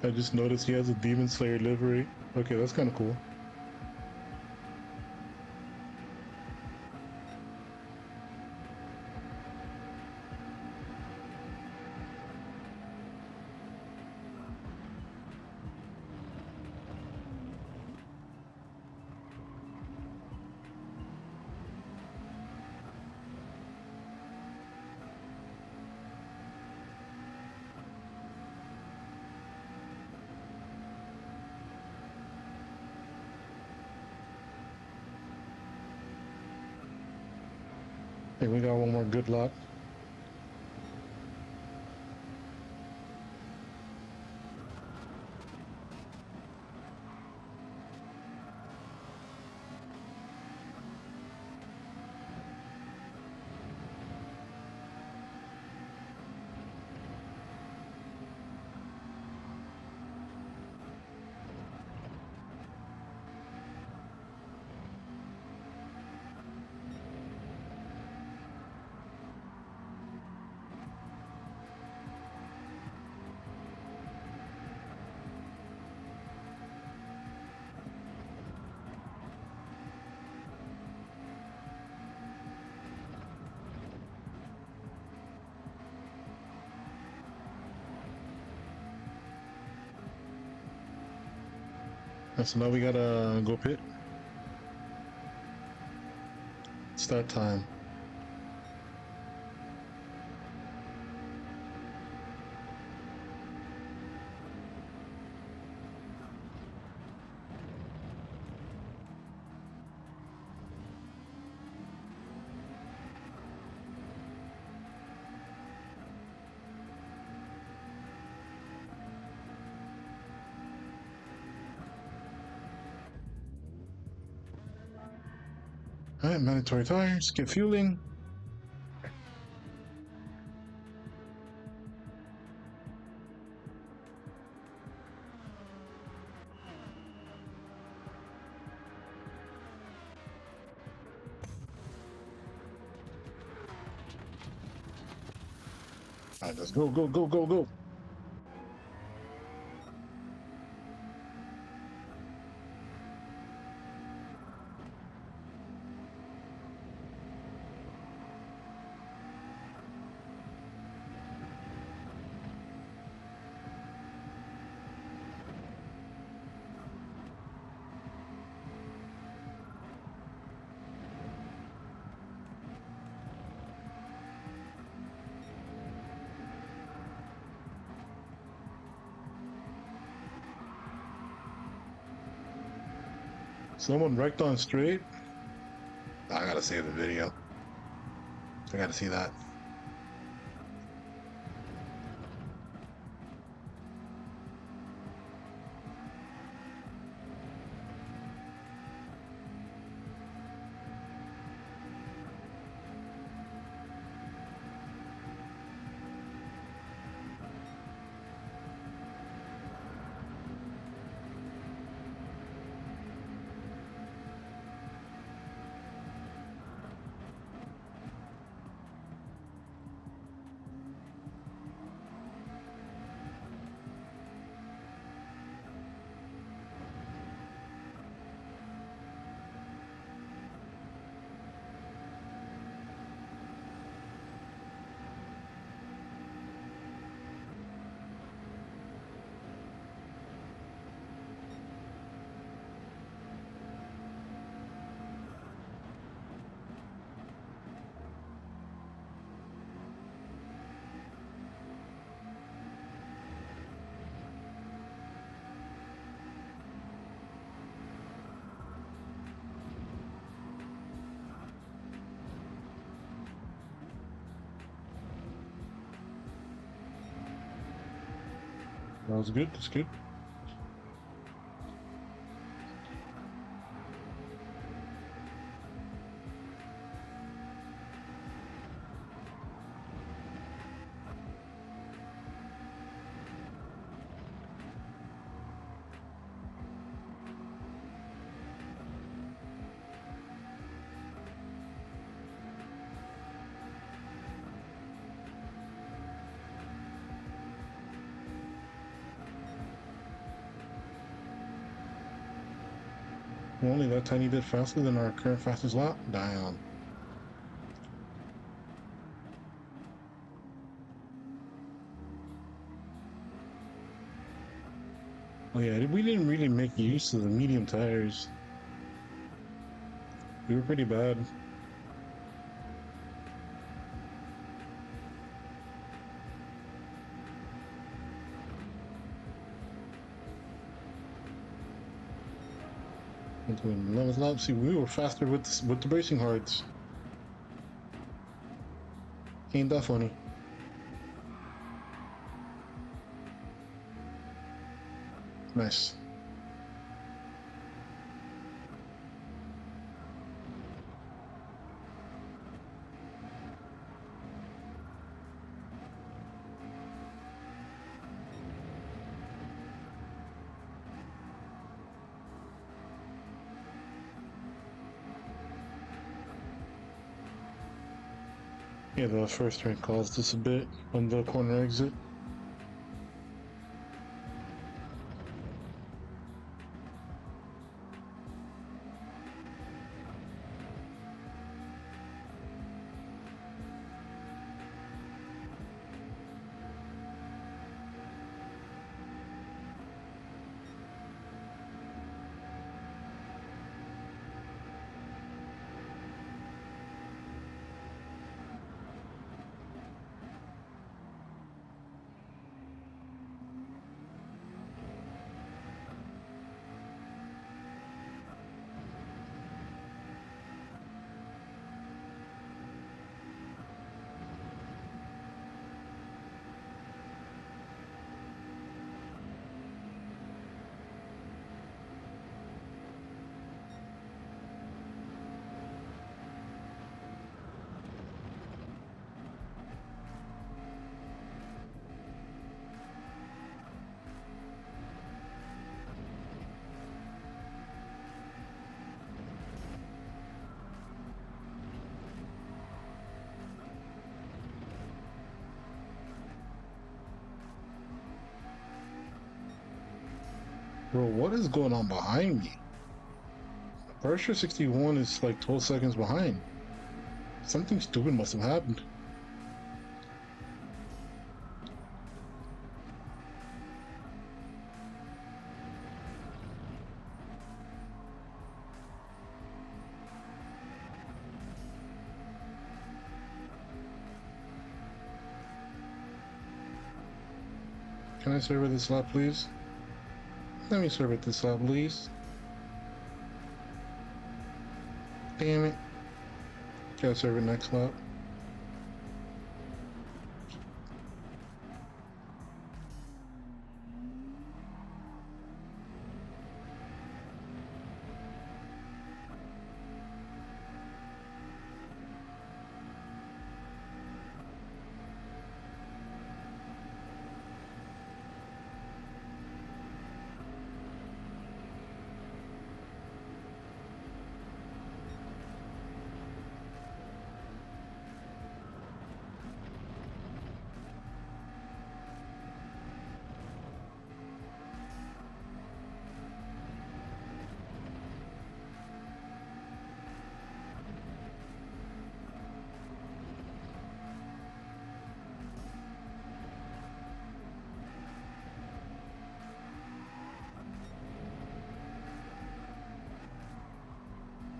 I just noticed he has a Demon Slayer livery. Okay, that's kind of cool. Hey, we got one more good luck. So now we gotta go pit. Start time. Alright, mandatory tires, get fueling. Alright, let's go, go, go, go, go. Someone wrecked on straight. I gotta save the video. I gotta see that. That was good, that's good. Only that tiny bit faster than our current fastest lap? Damn. Oh yeah, we didn't really make use of the medium tires. We were pretty bad. Into 11th lap, see, we were faster with the bracing hards. Ain't that funny? Nice. Yeah, the first turn caused us a bit on the corner exit. Bro, what is going on behind me? Pressure 61 is like 12 seconds behind. Something stupid must have happened. Can I serve it this lap, please? Let me serve it this lap, please. Damn it. Can I serve it next lap?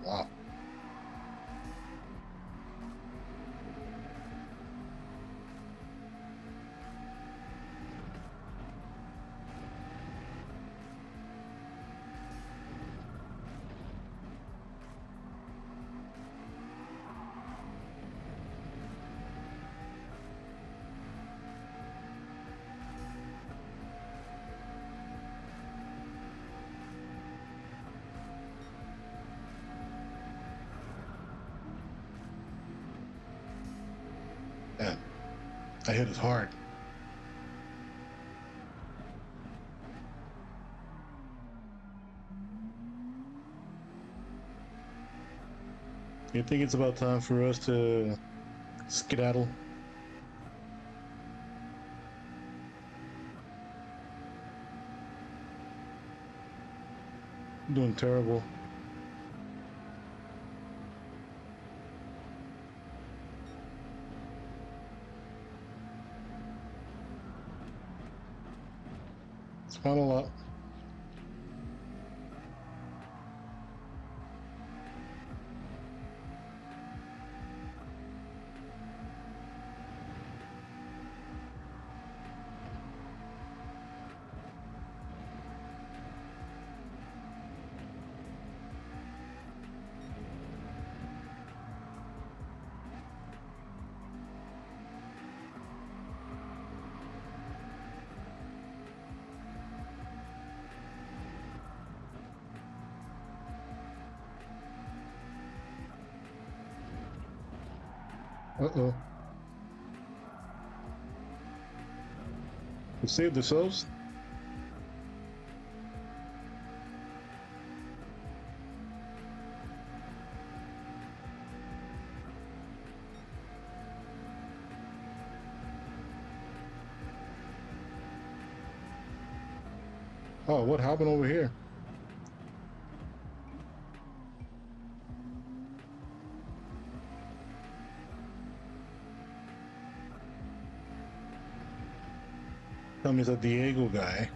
Wow. Man, I hit it hard. You think it's about time for us to skedaddle? I'm doing terrible. It's final lap. Uh-oh. They saved themselves. Oh, what happened over here? Tell me it's a Diego guy.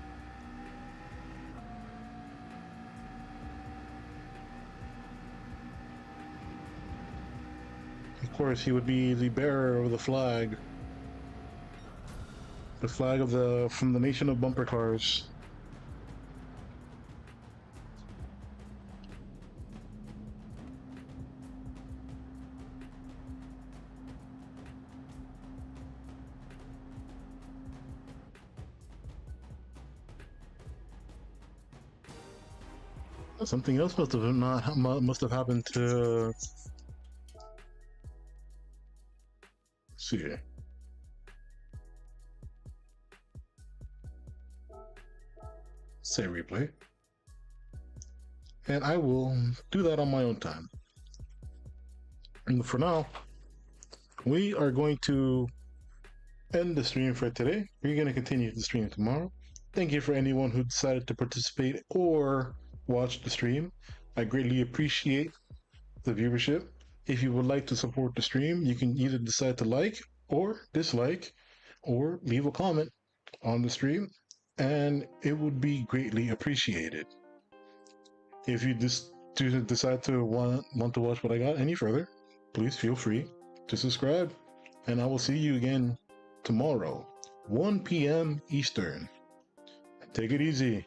Of course, he would be the bearer of the flag. The flag of from the nation of bumper cars. Something else must have happened to. Let's see here. Say replay. And I will do that on my own time. And for now, we are going to end the stream for today. We're going to continue the stream tomorrow. thank you for anyone who decided to participate or watch the stream. I greatly appreciate the viewership. If you would like to support the stream, you can either decide to like or dislike or leave a comment on the stream, and it would be greatly appreciated. If you just decide to want to watch what I got any further, please feel free to subscribe, and I will see you again tomorrow, 1 p.m. Eastern. Take it easy.